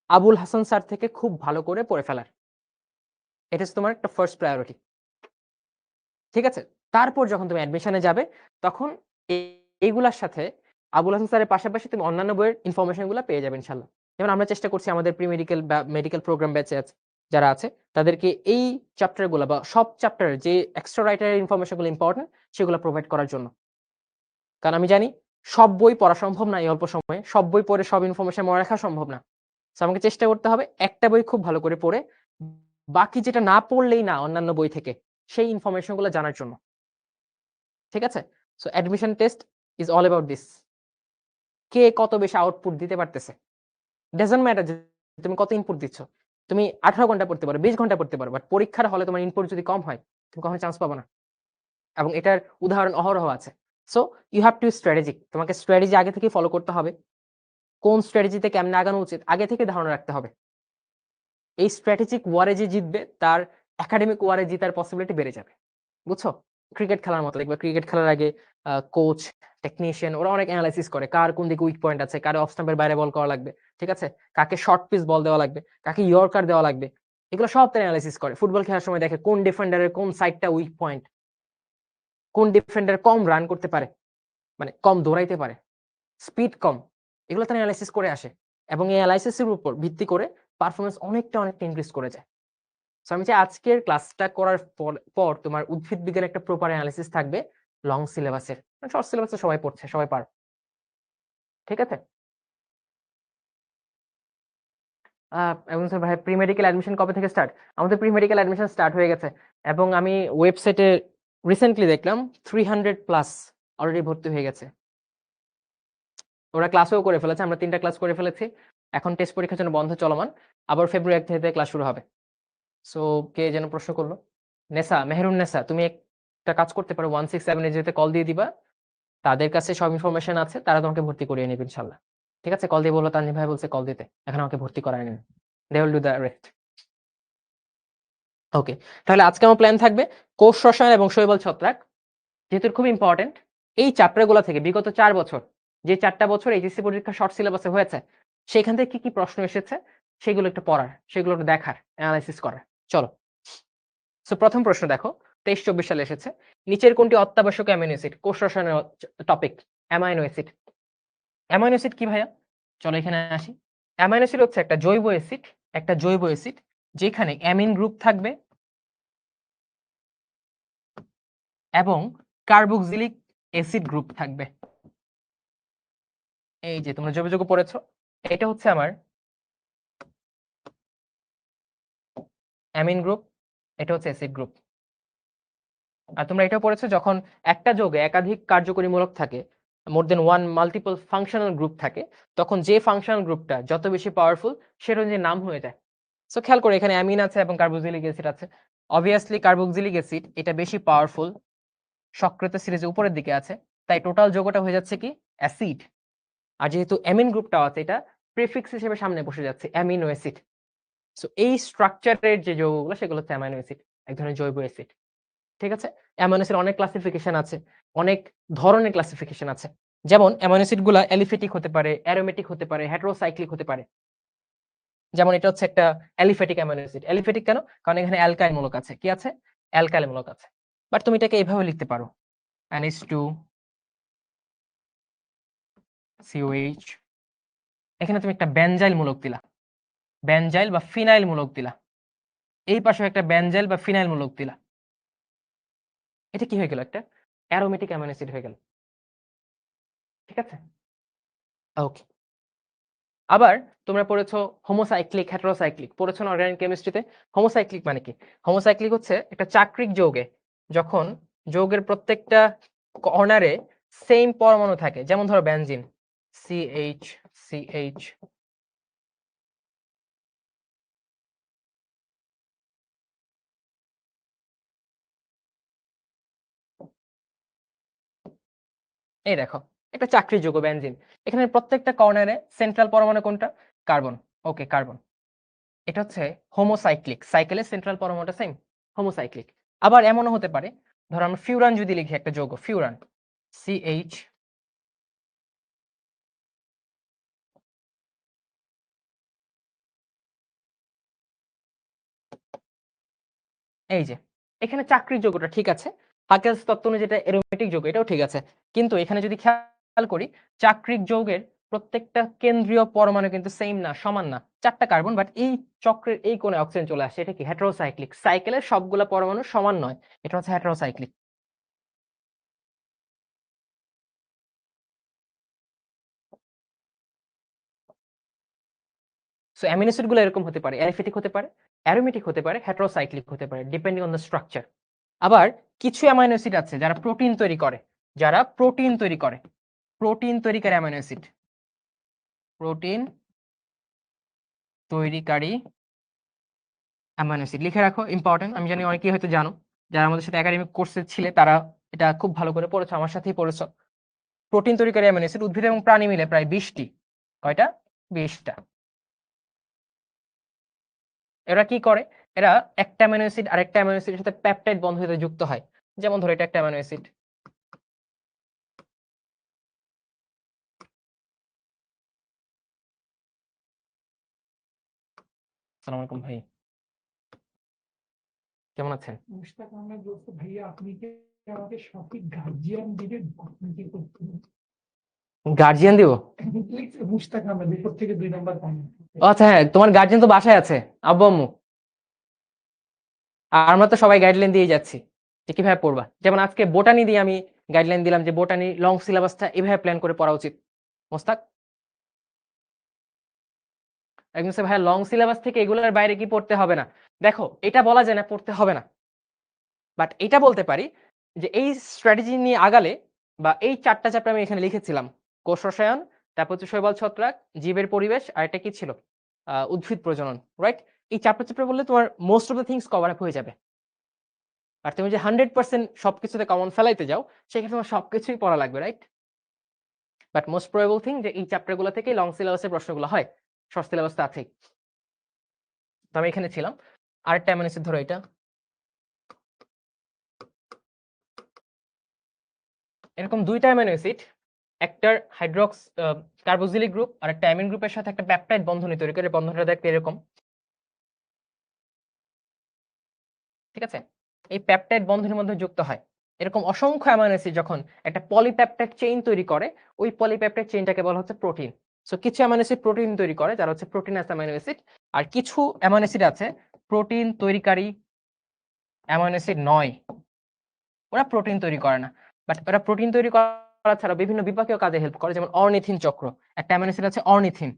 Speaker 1: আবুল হাসান স্যার থেকে খুব ভালো করে পড়ে ফেলার। এটা হচ্ছে তোমার একটা ফার্স্ট প্রায়োরিটি। ঠিক আছে? তারপর যখন তুমি অ্যাডমিশনে যাবে তখন এইগুলার সাথে আবুল হাসান স্যারের পাশাপাশি তুমি অন্যান্য বইয়ের ইনফরমেশন গুলা পেয়ে যাবে ইনশাআল্লাহ। যেমন আমরা চেষ্টা করছি আমাদের প্রি মেডিকেল বা মেডিকেল প্রোগ্রাম ব্যাচে যারা আছে তাদেরকে এই চ্যাপ্টার গুলা বা সব চ্যাপ্টারের যে এক্সট্রা রাইটারের ইনফরমেশন গুলো ইম্পর্টেন্ট সেগুলো প্রোভাইড করার জন্য। কারণ আমি জানি সব বই পড়া সম্ভব না এই অল্প সময়ে। সব বই পড়ে সব ইনফরমেশন মনে রাখা সম্ভব না। সো আমাকে চেষ্টা করতে হবে একটা বই খুব ভালো করে পড়ে বাকি যেটা না পড়লেই না অন্যান্য বই থেকে সেই ইনফরমেশন গুলো জানার জন্য। ঠিক আছে? So admission test is all about this. কে কত বেশি আউটপুট দিতে পারতেছে। ডাজন্ট ম্যাটার যে তুমি কত ইনপুট দিচ্ছ। তুমি 18 ঘন্টা পড়তে পারো, 20 ঘন্টা পড়তে পারো। বাট পরীক্ষার হলে তোমার ইনপুট যদি কম হয়, তুমি কখনো চান্স পাবা না। এবং এটার উদাহরণ অহরহ আছে। So you have to strategic. তোমাকে স্ট্র্যাটেজি আগে থেকেই ফলো করতে হবে। কোন স্ট্র্যাটেজিতে কেমনে আগানো উচিত আগে থেকে ধারণা রাখতে হবে। এই স্ট্র্যাটেজিক ওয়ারে যে জিতবে তার একাডেমিক ওয়ারে জিতার পসিবিলিটি বেড়ে যাবে। বুঝছো? ক্রিকেট খেলার মতো দেখবে ক্রিকেট খেলার আগে কোচ, টেকনিশিয়ান ওরা অনেক এনালাইসিস করে কার কোন দিকে উইক পয়েন্ট আছে, কার অফ স্টাম্পের বাইরে বল করা লাগবে। ঠিক আছে? কাকে শর্ট পিচ বল দেওয়া লাগবে, কাকে ইয়র্কার দেওয়া লাগবে। এগুলো সব তারা এনালাইসিস করে। ফুটবল খেলার সময় দেখে কোন ডিফেন্ডারের কোন সাইডটা উইক পয়েন্ট, কোন ডিফেন্ডার কম রান করতে পারে, মানে কম দৌড়াইতে পারে, স্পিড কম। এগুলো তারা এনালাইসিস করে আসে। এবং এই এনালাইসিসের উপর ভিত্তি করে পারফরম্যান্স অনেকটা ইনক্রিজ করে যায়। সো আমি চাই আজকের ক্লাসটা করার পর তোমার উদ্ভিদ বিজ্ঞানের একটা প্রপার অ্যানালিসিস থাকবে লং সিলেবাসের। শর্ট সিলেবাসে সবাই পড়ছে, সবাই পার। ঠিক আছে? এবং স্যার ভাই প্রি মেডিকেল অ্যাডমিশন কবে থেকে স্টার্ট? আমাদের প্রি মেডিকেল অ্যাডমিশন স্টার্ট হয়ে গেছে এবং আমি ওয়েবসাইটে রিসেন্টলি দেখলাম 300 প্লাস অলরেডি ভর্তি হয়ে গেছে। ওরা ক্লাসও করে ফেলেছে। আমরা 3টা ক্লাস করে ফেলেছি। এখন টেস্ট পরীক্ষার জন্য বন্ধ চলমান। আবার ফেব্রুয়ারি 1 থেকে ক্লাস শুরু হবে। সো কে যেন প্রশ্ন করলো? নেসা, মেহেরুন নেসা, তুমি একটা কাজ করতে পারো 16780 তে কল দিয়ে দিবা। তাদের কাছে সব ইনফরমেশন আছে। তারা তোমাকে ভর্তি করিয়ে নেবে ইনশাআল্লাহ। ঠিক আছে? কল দিয়ে বললো তানজিম ভাই বলছে কল দিতে। এখন আমাকে ভর্তি করায় নেন। They will do the rest. Okay. তাহলে আজকে আমার প্ল্যান থাকবে কোষ রসায়ন এবং শৈবাল ছত্রাক যেহেতু খুব ইম্পর্টেন্ট এই চ্যাপ্টার গুলো থেকে বিগত 4 বছর যে 4টা বছর এইচএসসি পরীক্ষা শর্ট সিলেবাসে হয়েছে সেখান থেকে কি প্রশ্ন এসেছে সেগুলো একটু পড়ার, সেগুলো একটু দেখার, অ্যানালাইসিস করার। চলো। সো প্রথম প্রশ্ন দেখো 23-24 সালে এসেছে। নিচের কোনটি অত্যাবশ্যকীয় অ্যামিনো অ্যাসিড? কোষ রসায়নের topic amino acid. Amino acid কি ভাইয়া? চলো এখানে আসি। অ্যামাইনো অ্যাসিড হচ্ছে একটা জৈব অ্যাসিড যেখানে অ্যামিন গ্রুপ থাকবে এবং কার্বক্সিলিক অ্যাসিড গ্রুপ থাকবে। এই যে তোমরা জৈব পড়েছো, এটা হচ্ছে আমার অ্যামিন গ্রুপ, এটা হচ্ছে অ্যাসিড গ্রুপ। আর তোমরা এটাও পড়েছো যখন একটা যৌগে একাধিক কার্যকরী মূলক থাকে, মোর দেন ওয়ান মাল্টিপল ফাংশনাল গ্রুপ থাকে, তখন যে ফাংশনাল গ্রুপটা যত বেশি পাওয়ারফুল সেটা অনুযায়ী নাম হয়ে যায়। সো খেয়াল করে এখানে অ্যামিন আছে এবং কার্বক্সিলিক অ্যাসিড আছে। অবভিয়াসলি কার্বক্সিলিক অ্যাসিড এটা বেশি পাওয়ারফুল, সক্রিয়তা সিরিজে উপরের দিকে আছে, তাই টোটাল যৌগটা হয়ে যাচ্ছে কি অ্যাসিড। আর যেহেতু অ্যামিন গ্রুপটাও আছে এটা প্রিফিক্স হিসেবে সামনে বসে যাচ্ছে অ্যামিনো অ্যাসিড। সো এই স্ট্রাকচারের যে যৌগগুলো সেগুলো হচ্ছে অ্যামাইনো অ্যাসিড, এক ধরনের জৈব অ্যাসিড। ঠিক আছে? অ্যামাইনো অ্যাসিড অনেক ক্লাসিফিকেশন আছে। অনেক ধরনের ক্লাসিফিকেশন আছে। যেমন অ্যামাইনো অ্যাসিড গুলা অ্যালিফেটিক হতে পারে, অ্যারোমেটিক হতে পারে, হেটেরোসাইক্লিক হতে পারে। যেমন এটা হচ্ছে একটা অ্যালিফেটিক অ্যামাইনো অ্যাসিড। অ্যালিফেটিক কেন? কারণ এখানে অ্যালকাইল মূলক আছে। কি আছে? অ্যালকাইল মূলক আছে। বাট তুমি এটাকে এভাবে লিখতে পারো। NH2 COH। এখানে তুমি একটা বেনজাইল মূলক দিলা। বেনজাইল বা ফিনাইল মূলক দিলা। এই পাশে একটা বেনজাইল বা ফিনাইল মূলক দিলা। এটা কি হয়ে গেল? একটা অ্যারোমেটিক অ্যামাইনো অ্যাসিড হয়ে গেল। ঠিক আছে? ওকে। আবার তোমরা পড়েছো হোমোসাইক্লিক, হেটেরোসাইক্লিক পড়েছো না অর্গানিক কেমিস্ট্রিতে? হোমোসাইক্লিক মানে কি? হোমোসাইক্লিক হচ্ছে একটা চাক্রিক যৌগে যখন যৌগের প্রত্যেকটা কর্নারে সেম পরমাণু থাকে। যেমন ধরো বেনজিন CH CH। এই দেখো একটা চাকরির যৌগ বেনজিন। এখানে প্রত্যেকটা কর্নারে সেন্ট্রাল পরমাণু কোনটা? কার্বন। ওকে, কার্বন। এটা হচ্ছে হোমোসাইক্লিক। সাইকেলের সেন্ট্রাল পরমাণুটা সেম, হোমোসাইক্লিক। আবার এমনও হতে পারে, ধরো আমরা ফিউরান যদি লিখি, একটা যৌগ ফিউরান CH। এই যে এখানে চাকরির যৌগটা ঠিক আছে, হাকেলস তত্ত্ব অনুযায়ী যেটা অ্যারোমেটিক যৌগ, এটাও ঠিক আছে। কিন্তু এখানে যদি খেয়াল করি, চাকরিক যৌগের প্রত্যেকটা কেন্দ্রীয় পরমাণু কিন্তু সেম না, সমান না। 4টা কার্বন, বাট এই চক্রের এই কোণে অক্সিজেন চলে আসে। এটা কি? হেটেরোসাইক্লিক। সাইকেলের সবগুলা পরমাণু সমান নয়, এটা হচ্ছে হেটেরোসাইক্লিক। সো অ্যামিনো অ্যাসিড গুলো এরকম হতে পারে, অ্যালিফেটিক হতে পারে, অ্যারোমেটিক হতে পারে, হেটেরোসাইক্লিক হতে পারে, ডিপেন্ডিং অন দ্য স্ট্রাকচার। আবার কিছু অ্যামাইনো অ্যাসিড আছে যারা প্রোটিন তৈরি করে, যারা প্রোটিন তৈরি করে, প্রোটিন তৈরিকারী অ্যামাইনো অ্যাসিড, প্রোটিন তৈরিকারী অ্যামাইনো অ্যাসিড লিখে রাখো, ইম্পর্টেন্ট। আমি জানি অনেকেই হয়তো জানো, যারা আমাদের সাথে একাডেমিক কোর্সে ছিলে তারা এটা খুব ভালো করে পড়েছো, আমার সাথেই পড়েছো। প্রোটিন তৈরিকারী অ্যামাইনো অ্যাসিড উদ্ভিদ এবং প্রাণী মিলে প্রায় 20টি। কয়টা? 20টা। এরা কি করে? এরা একটা অ্যামাইনো অ্যাসিড আরেকটা অ্যামাইনো অ্যাসিডের সাথে পেপটাইড বন্ধনে যুক্ত হয়। যেমন ধরো এটা একটা অ্যামাইনো অ্যাসিড, আসসালামু আলাইকুম ভাই, কেমন আছেন?
Speaker 2: মুশতাক আহমেদ বলছে, ভাইয়া আপনি কি আমাকে সঠিক গার্জিয়ান দিবেন? আপনি কি করতে
Speaker 1: গার্জিয়ান দিব?
Speaker 2: লিখছে মুশতাক আহমেদ উপর থেকে 2 নম্বর কমেন্ট।
Speaker 1: ও আচ্ছা, হ্যাঁ, তোমার গার্জিয়ান তো বাসায় আছে, আব্বু আম্মু। আর আমরা তো সবাই গাইডলাইন দিয়ে যাচ্ছি যে কিভাবে পড়বা। যেমন আজকে বোটানি দিয়ে আমি গাইডলাইন দিলাম যে বোটানি লং সিলেবাসটা এভাবে প্ল্যান করে পড়া উচিত। মোস্তাক একজন সে ভাইয়া লং সিলেবাস থেকে এগুলোর বাইরে কি পড়তে হবে না? দেখো, এটা বলা যায় না পড়তে হবে না, বাট এটা বলতে পারি যে এই স্ট্র্যাটেজি নিয়ে আগালে, বা এই 4টা চ্যাপ্টার আমি এখানে লিখেছিলাম, কোষ রসায়ন, তারপর হচ্ছে শৈবাল ছত্রাক, জীবের পরিবেশ, আর এটা কি ছিল, উদ্ভিদ প্রজনন, রাইট? এই 4টা চ্যাপ্টার বললে তোমার most of the things cover up হয়ে যাবে। আর তুমি যে 100% সবকিছুতে কমন ফেলাইতে যাও, সেক্ষেত্রে তোমার সবকিছুই পড়া লাগবে, right? But most probable thing যে এই চ্যাপ্টার গুলো থেকে লং সিলেবাসের প্রশ্নগুলো হয়, শর্ট সিলেবাস তো আছেই। তো আমি এখানে ছিলাম। আরেকটা অ্যামাইনো অ্যাসিড ধরো, এটা এরকম 2টা অ্যামাইনো অ্যাসিড, একটার হাইড্রক্স কার্বক্সিলিক গ্রুপ আর একটা অ্যামিন গ্রুপের সাথে একটা পেপটাইড বন্ধনী তৈরি করে, বন্ধনটা দেখতে এরকম, ঠিক আছে? এই পেপটাইড বন্ধনের মধ্যে যুক্ত হয়। এরকম অসংখ্য অ্যামাইনো অ্যাসিড যখন একটা পলিপেপটাইড চেইন তৈরি করে, ওই পলিপেপটাইড চেইনটাকে বলা হচ্ছে প্রোটিন। সো কিছু অ্যামাইনো অ্যাসিড প্রোটিন তৈরি করে, যারা হচ্ছে প্রোটিনাস অ্যামাইনো অ্যাসিড। আর কিছু অ্যামাইনো অ্যাসিড আছে প্রোটিন তৈরিকারী অ্যামাইনো অ্যাসিড নয়, ওরা প্রোটিন তৈরি করে না, বাট ওরা প্রোটিন তৈরি করা ছাড়া বিভিন্ন বিপাকীয় কাজে হেল্প করে। যেমন অর্নিথিন চক্র, একটা অ্যামাইনো অ্যাসিড আছে অর্নিথিন।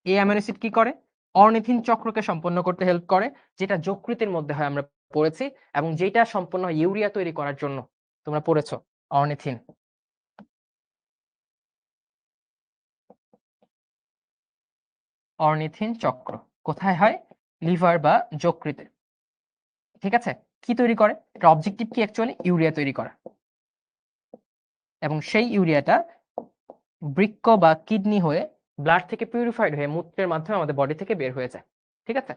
Speaker 1: এই অ্যামাইনো অ্যাসিড কি করে? অর্নিথিন চক্রকে সম্পন্ন করতে হেল্প করে, যেটা যকৃতের মধ্যে হয়, আমরা পড়েছি, এবং যেটা সম্পন্ন হয় ইউরিয়া তৈরি করার জন্য, তোমরা পড়েছো অর্নিথিন। অর্নিথিন চক্র কোথায় হয়? লিভার বা যকৃতে, ঠিক আছে? কি তৈরি করে? এটা অবজেক্টিভ কি অ্যাকচুয়ালি? ইউরিয়া তৈরি করা। এবং সেই ইউরিয়াটা বৃক্ক বা কিডনি হয়ে ব্লাড থেকে পিউরিফাইড হয়ে মূত্রের মাধ্যমে আমাদের বডি থেকে বের হয়ে যায়, ঠিক আছে?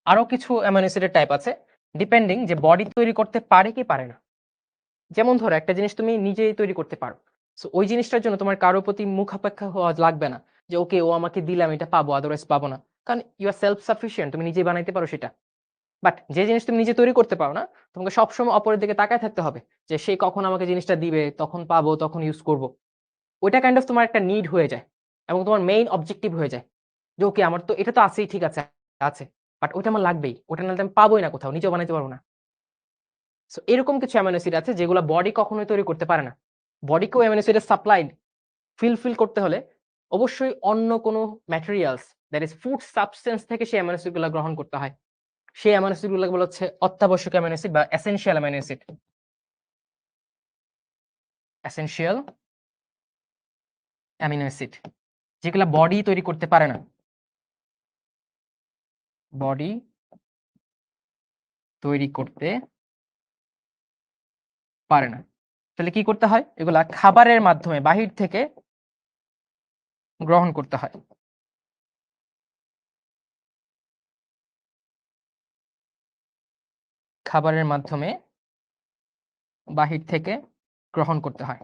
Speaker 1: আরো কিছু অ্যামাইনো অ্যাসিডের টাইপ আছে, ডিপেন্ডিং যে বডি তৈরি করতে পারে কি পারে না। যেমন ধরো একটা জিনিস তুমি নিজেই তৈরি করতে পারো, সো ওই জিনিসটার জন্য তোমার কারোর প্রতি মুখাপেক্ষা হওয়া লাগবে না যে ওকে ও আমাকে দিলে আমি এটা পাবো আদারওয়াইজ পাবো না, কারণ ইউ আর সেলফ সাফিসিয়েন্ট, তুমি নিজেই বানাইতে পারো সেটা। বাট যে জিনিস তুমি নিজে তৈরি করতে পারো না, তোমাকে সবসময় অপরের দিকে তাকায় থাকতে হবে যে সে কখন আমাকে জিনিসটা দিবে, তখন পাবো, তখন ইউজ করব। ওইটা কাইন্ড অফ তোমার একটা নিড হয়ে যায় এবং তোমার মেইন অবজেক্টিভ হয়ে যায় যে ওকে আমার তো এটা তো আছেই, ঠিক আছে আছে, বাট ওটা আমার লাগবেই, ওটা নাহলে আমি পাবোই না, কোথাও নিজেও বানাইতে পারবো না। সো এরকম কিছু অ্যামাইনো অ্যাসিড আছে যেগুলো বডি কখনোই তৈরি করতে পারে না। বডিকেও অ্যামাইনো অ্যাসিডের সাপ্লাই ফিল করতে হলে অবশ্যই অন্য কোনো materials, that is food substance থেকে সেই অ্যামাইনো অ্যাসিড গুলো গ্রহণ করতে হয়। সেই অ্যামাইনো অ্যাসিড গুলোকে বলা হচ্ছে অত্যাবশ্যক অ্যামাইনো অ্যাসিড বা essential amino acid. Essential amino acid যেগুলো বডি তৈরি করতে পারে না, বডি তৈরি করতে পারে না। তাহলে কি করতে হয়? এগুলা খাবারের মাধ্যমে বাহির থেকে গ্রহণ করতে হয়। খাবারের মাধ্যমে বাহির থেকে গ্রহণ করতে হয়।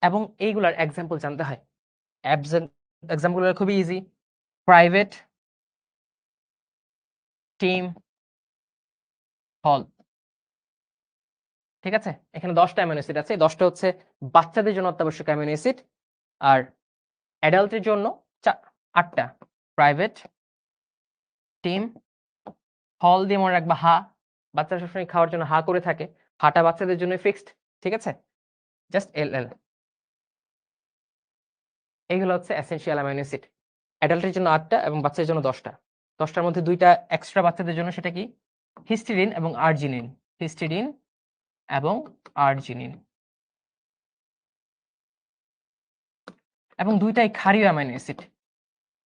Speaker 1: এবং এইগুলার এক্সাম্পল জানতে হয়। এক্সাম্পল খুবই ইজি। প্রাইভেট, টিম, হল। ঠিক আছে, এখানে 10টা অ্যামিনো অ্যাসিড আছে। 10টা হচ্ছে বাচ্চাদের জন্য অত্যাবশ্যক অ্যামিনো অ্যাসিড, আর অ্যাডাল্টের জন্য 8টা। প্রাইভেট, টিম, হল দিয়ে মনে রাখবা হা, বাচ্চারা সবসময় খাওয়ার জন্য হা করে থাকে, হাটা বাচ্চাদের জন্য ফিক্সড। ঠিক আছে, জাস্ট এল এল। এইগুলো হচ্ছে এসেনশিয়াল অ্যামাইনো অ্যাসিড। অ্যাডাল্টের জন্য 8টা এবং বাচ্চাদের জন্য 10টা। 10টার মধ্যে 2টা এক্সট্রা বাচ্চাদের জন্য, সেটা কি? হিস্টিডিন এবং আর্জিনিন। হিস্টিডিন এবং আর্জিনিন। এবং 2টাই ক্ষারীয় অ্যামাইনো অ্যাসিড।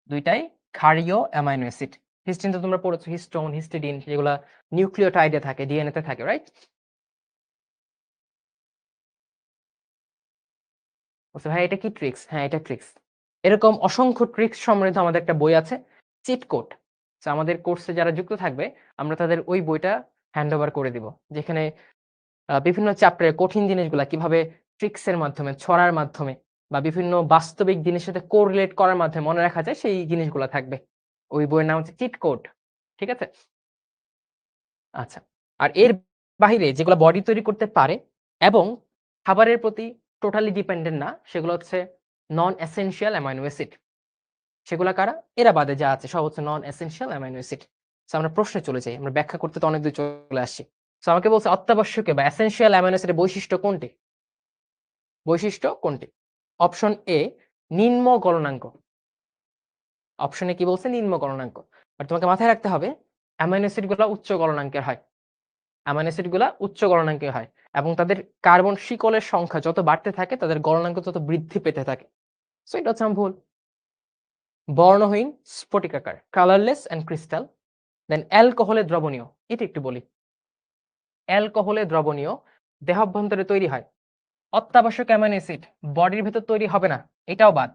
Speaker 1: 2টাই ক্ষারীয় অ্যামাইনো অ্যাসিড। হিস্টিন তো তোমরা পড়েছো, হিস্টোন, হিস্টিডিন, যেগুলা নিউক্লিওটাইডে থাকে, ডিএনএ তে থাকে, রাইট? বলছে ভাই এটা কি ট্রিক্স? হ্যাঁ, এটা ট্রিক্স। এরকম অসংখ্য ট্রিক্স সমৃদ্ধ আমাদের একটা বই আছে, চিট কোড। তো আমাদের কোর্সে যারা যুক্ত থাকবে আমরা তাদের ওই বইটা হ্যান্ড ওভার করে দিব, যেখানে বিভিন্ন চ্যাপ্টারে কঠিন জিনিসগুলা কিভাবে ট্রিক্স এর মাধ্যমে, ছড়ার মাধ্যমে বা বিভিন্ন বাস্তবিক জিনিসের সাথে কোরিলেট করার মাধ্যমে মনে রাখা যায়, সেই জিনিসগুলা থাকবে। ওই বইয়ের নাম হচ্ছে চিট কোড। ঠিক আছে? আচ্ছা, আর এর বাহিরে যেগুলো বডি তৈরি করতে পারে এবং খাবারের প্রতি টোটালি ডিপেন্ডেন্ট না, সেগুলো হচ্ছে নন এসেনশিয়াল অ্যামাইনো অ্যাসিড। সেগুলা কারা? এরা বাদে যা আছে সব হচ্ছে নন এসেনশিয়াল অ্যামাইনো অ্যাসিড। সো আমরা প্রশ্নে চলে যাই, আমরা ব্যাখ্যা করতে তো অনেক দূর চলে আসছি। সো আমাকে বলছে অত্যাবশ্যকীয় বা এসেনশিয়াল অ্যামাইনো অ্যাসিডের বৈশিষ্ট্য কোনটি? বৈশিষ্ট্য কোনটি? অপশন এ নিম্ন গলনাঙ্ক। অপশনে কি বলছে? নিম্ন গলনাঙ্ক। আর তোমাকে মাথায় রাখতে হবে অ্যামাইনো অ্যাসিড গুলা উচ্চ গলনাঙ্কের হয়। অ্যামাইনো অ্যাসিড গুলা উচ্চ গলনাঙ্কের হয় এবং তাদের কার্বন শিকলের সংখ্যা যত বাড়তে থাকে তাদের গলনাঙ্ক তত বৃদ্ধি পেতে থাকে। সো এটা হচ্ছে আমার ভুল। বর্ণহীন, স্ফটিকাকার, কালারলেস এন্ড ক্রিস্টাল। দেন অ্যালকোহলে দ্রবণীয়। এটা একটু বলি। অ্যালকোহলে দ্রবণীয়, দেহাভ্যন্তরে তৈরি হয়। অত্যাবশ্যক অ্যামাইনো অ্যাসিড বডির ভেতর তৈরি হবে না, এটাও বাদ।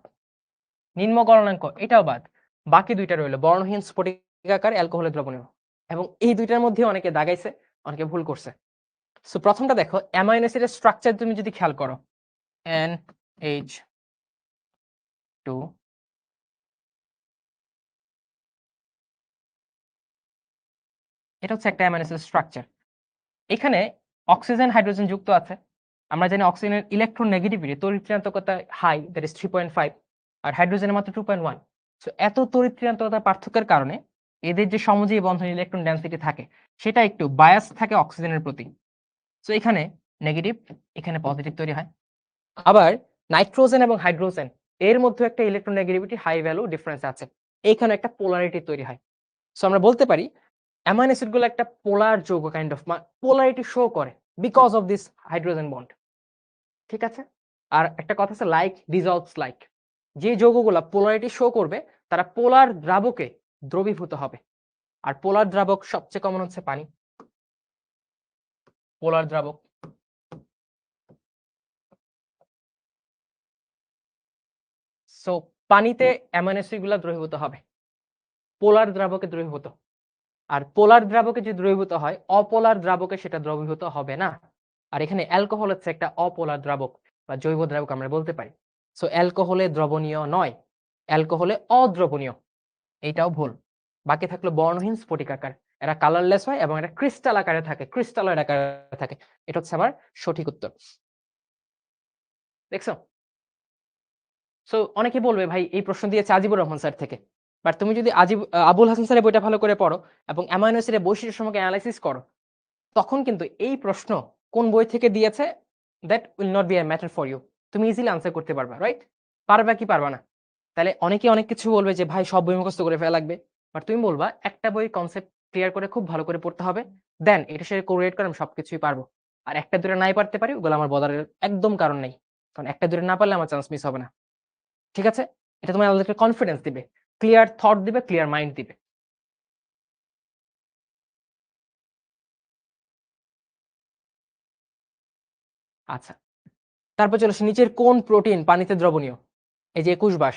Speaker 1: নিম্ন গলনাঙ্ক, এটাও বাদ। বাকি দুইটা রইল, বর্ণহীন, স্ফটিকাকার, অ্যালকোহলে দ্রবণীয়। এবং এই দুইটার মধ্যে অনেকে দাগাইছে, অনেকে ভুল করছে। সো প্রথমটা দেখো, অ্যামাইনো অ্যাসিডের স্ট্রাকচার তুমি যদি খেয়াল করো, NH2, এটা হচ্ছে একটা অ্যামাইনো অ্যাসিডের স্ট্রাকচার। এখানে অক্সিজেন, হাইড্রোজেন যুক্ত আছে। আমরা জানি অক্সিজেনের ইলেকট্রন নেগেটিভিটি, তড়িৎ-ঋণাত্মকতা হাই, দ্যাট ইজ 3.5, আর হাইড্রোজেনের মাত্র 2.1। সো এত তড়িৎ-ঋণাত্মকতার পার্থক্যের কারণে এদের যে সমযোজী বন্ধন, ইলেকট্রন ডেনসিটি থাকে, সেটা একটু বায়াস থাকে অক্সিজেনের প্রতি। সো এখানে নেগেটিভ, এখানে পজিটিভ তৈরি হয়। আবার নাইট্রোজেন এবং হাইড্রোজেন এর মধ্যে একটা electron negativity high value difference আছে, এইখানে একটা পোলারিটি তৈরি হয়। সো আমরা বলতে পারি অ্যামাইনো অ্যাসিড গুলো একটা পোলার যৌগ, কাইন্ড অফ পোলারিটি শো করে because of this hydrogen bond. ঠিক আছে? আর একটা কথা আছে লাইক ডিজলভস লাইক, যে যৌগগুলা পোলারিটি শো করবে তারা পোলার দ্রাবকে দ্রবীভূত হবে। আর পোলার দ্রাবক সবচেয়ে কমন হচ্ছে পানি। পোলার দ্রাবক। সো পানিতে অ্যামাইনো অ্যাসিড গুলা দ্রবীভূত হবে, পোলার দ্রাবকে দ্রবীভূত। আর পোলার দ্রাবকে যদি দ্রবীভূত হয়, অপোলার দ্রাবকে সেটা দ্রবীভূত হবে না। আর এখানে অ্যালকোহল হচ্ছে একটা অপোলার দ্রাবক বা জৈব দ্রাবক আমরা বলতে পারি। সো অ্যালকোহলে দ্রবণীয় নয়, অ্যালকোহলে অদ্রবণীয়। এইটাও ভুল। বাকি থাকলো বর্ণহীন স্ফটিকাকার, এরা কালারলেস হয় এবং এটা ক্রিস্টাল আকারে থাকে, ক্রিস্টালয়েড আকারে থাকে। এটা হচ্ছে আমার সঠিক উত্তর। দেখছো? সো অনেকে বলবে ভাই এই প্রশ্ন দিয়েছে আজিবুর রহমান স্যার থেকে, বাট তুমি যদি আবুল হাসান স্যারের বইটা ভালো করে পড়ো এবং অ্যামাইনো অ্যাসিডের বৈশিষ্ট্য সম্পর্কে অ্যানালাইসিস করো, তখন কিন্তু এই প্রশ্ন কোন বই থেকে দিয়েছে that will not be a matter for you. তুমি ইজিলি আনসার করতে পারবা, রাইট? পারবা কি পারবা না? তাহলে অনেকে অনেক কিছু বলবে যে ভাই সব বই মুখস্থ করে ফেলা লাগবে, বাট তুমি বলবা একটা বই কনসেপ্ট ক্লিয়ার করে খুব ভালো করে পড়তে হবে, দেন এটা সে কোরিলেট করে আমি সবকিছুই পারবো। আর একটা দূরে নাই পারতে পারি, ওগুলো আমার বলার একদম কারণ নেই, কারণ একটা দূরে না পারলে আমার চান্স মিস হবে না। ঠিক আছে? এটা তোমার আমাদেরকে কনফিডেন্স দিবে, ক্লিয়ার থট দিবে, ক্লিয়ার মাইন্ড দিবে। আচ্ছা, তারপর চলে আসি, নিচের কোন প্রোটিন পানিতে দ্রবণীয়? এই যে 21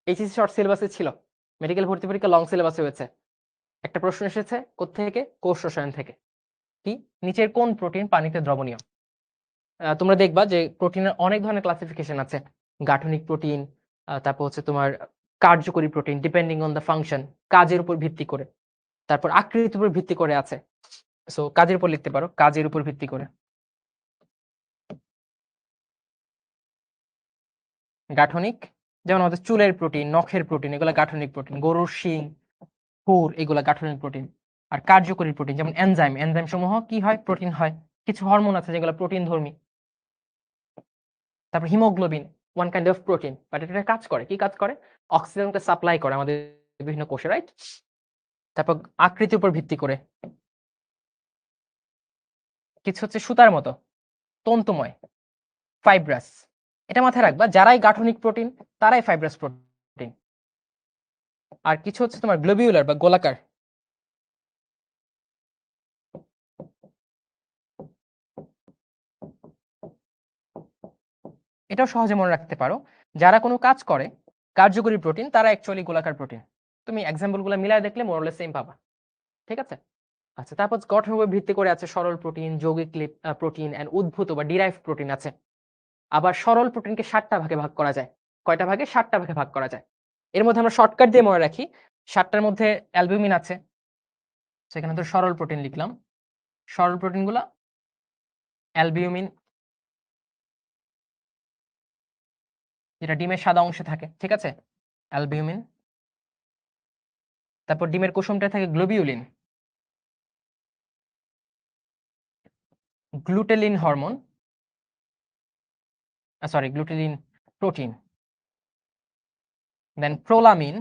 Speaker 1: এইচএসসি শর্ট সিলেবাসে ছিল, মেডিকেল ভর্তি পরীক্ষা লং সিলেবাসে হয়েছে। একটা প্রশ্ন এসেছে কোত্থেকে? কোষ রসায়ন থেকে। কি? নিচের কোন প্রোটিন পানিতে দ্রবণীয়? তোমরা দেখবা যে প্রোটিনের অনেক ধরনের ক্লাসিফিকেশন আছে। গাঠনিক প্রোটিন, তারপর হচ্ছে তোমার কার্যকরী protein, depending on the function, কাজের উপর ভিত্তি করে। তারপর আকৃতির উপর ভিত্তি করে আছে। সো কাজের উপর লিখতে পারো, কাজের উপর ভিত্তি করে। গাঠনিক, যেমন আমাদের চুলের প্রোটিন, নখের প্রোটিন, এগুলা গাঠনিক প্রোটিন। গরুর শিং, খুর, এগুলা গাঠনিক প্রোটিন। আর কার্যকরী প্রোটিন যেমন এনজাইম, এনজাইম সমূহ কি হয়? প্রোটিন হয়। কিছু হরমোন আছে যেগুলো প্রোটিন ধর্মী। তারপর haemoglobin, one kind of protein, but এটা কাজ করে, কি কাজ করে? অক্সিজেনকে সাপ্লাই করে আমাদের বিভিন্ন কোষে, রাইট? তারপর আকৃতির উপর ভিত্তি করে কিছু হচ্ছে সুতার মতো, তন্তুময়, ফাইব্রাস। এটা মাথায় রাখবা, যারাই গাঠনিক প্রোটিন তারাই ফাইব্রাস প্রোটিন। আর কিছু হচ্ছে তোমার গ্লোবিউলার বা গোলাকার। এটাও সহজে মনে রাখতে পারো, যারা কোনো কাজ করে কার্যকরী প্রোটিন, তারা অ্যাকচুয়ালি গোলাকার প্রোটিন। তুমি এক্সাম্পল গুলো মিলাই দেখলে মোরলেস সেম পাবা। ঠিক আছে? আচ্ছা, তারপর গঠনের উপর ভিত্তি করে আছে সরল প্রোটিন, যৌগিক প্রোটিন এন্ড উদ্ভূত বা ডিরাইভ প্রোটিন আছে। আবার সরল প্রোটিনকে 7টা ভাগে ভাগ করা যায়। কয়টা ভাগে? 7টা ভাগে ভাগ করা যায়। এর মধ্যে আমরা শর্টকাট দিয়ে মনে রাখি, 7টার মধ্যে অ্যালবুমিন আছে, সেখানে তো সরল প্রোটিন লিখলাম। সরল প্রোটিন গুলা অ্যালবিউমিন, যেটা ডিমের সাদা অংশে থাকে, ঠিক আছে? অ্যালবিউমিন। তারপর ডিমের কুসুমটায় থাকে globulin, glutelin hormone, sorry glutelin protein, দেন প্রোলামিন,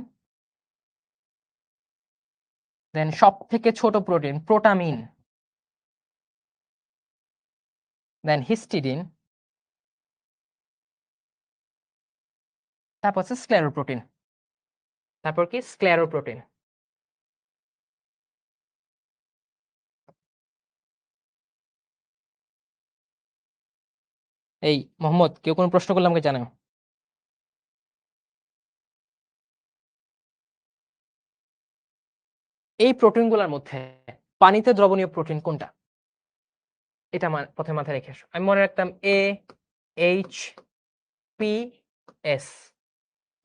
Speaker 1: দেন সব থেকে ছোট প্রোটিন প্রোটামিন, দেন হিস্টিডিন, তারপর হচ্ছে স্ক্লেরোপ্রোটিন। তারপর কি? স্ক্লেরোপ্রোটিন। এই মোহাম্মদ, কেউ কোনো প্রশ্ন করলে আমাকে জানাও। এই প্রোটিনগুলোর মধ্যে পানিতে দ্রবণীয় প্রোটিন কোনটা? এটা আমার প্রথমে মাথায় রেখে আসো। আমি মনে রাখতাম এ, এইচ, পি, এস,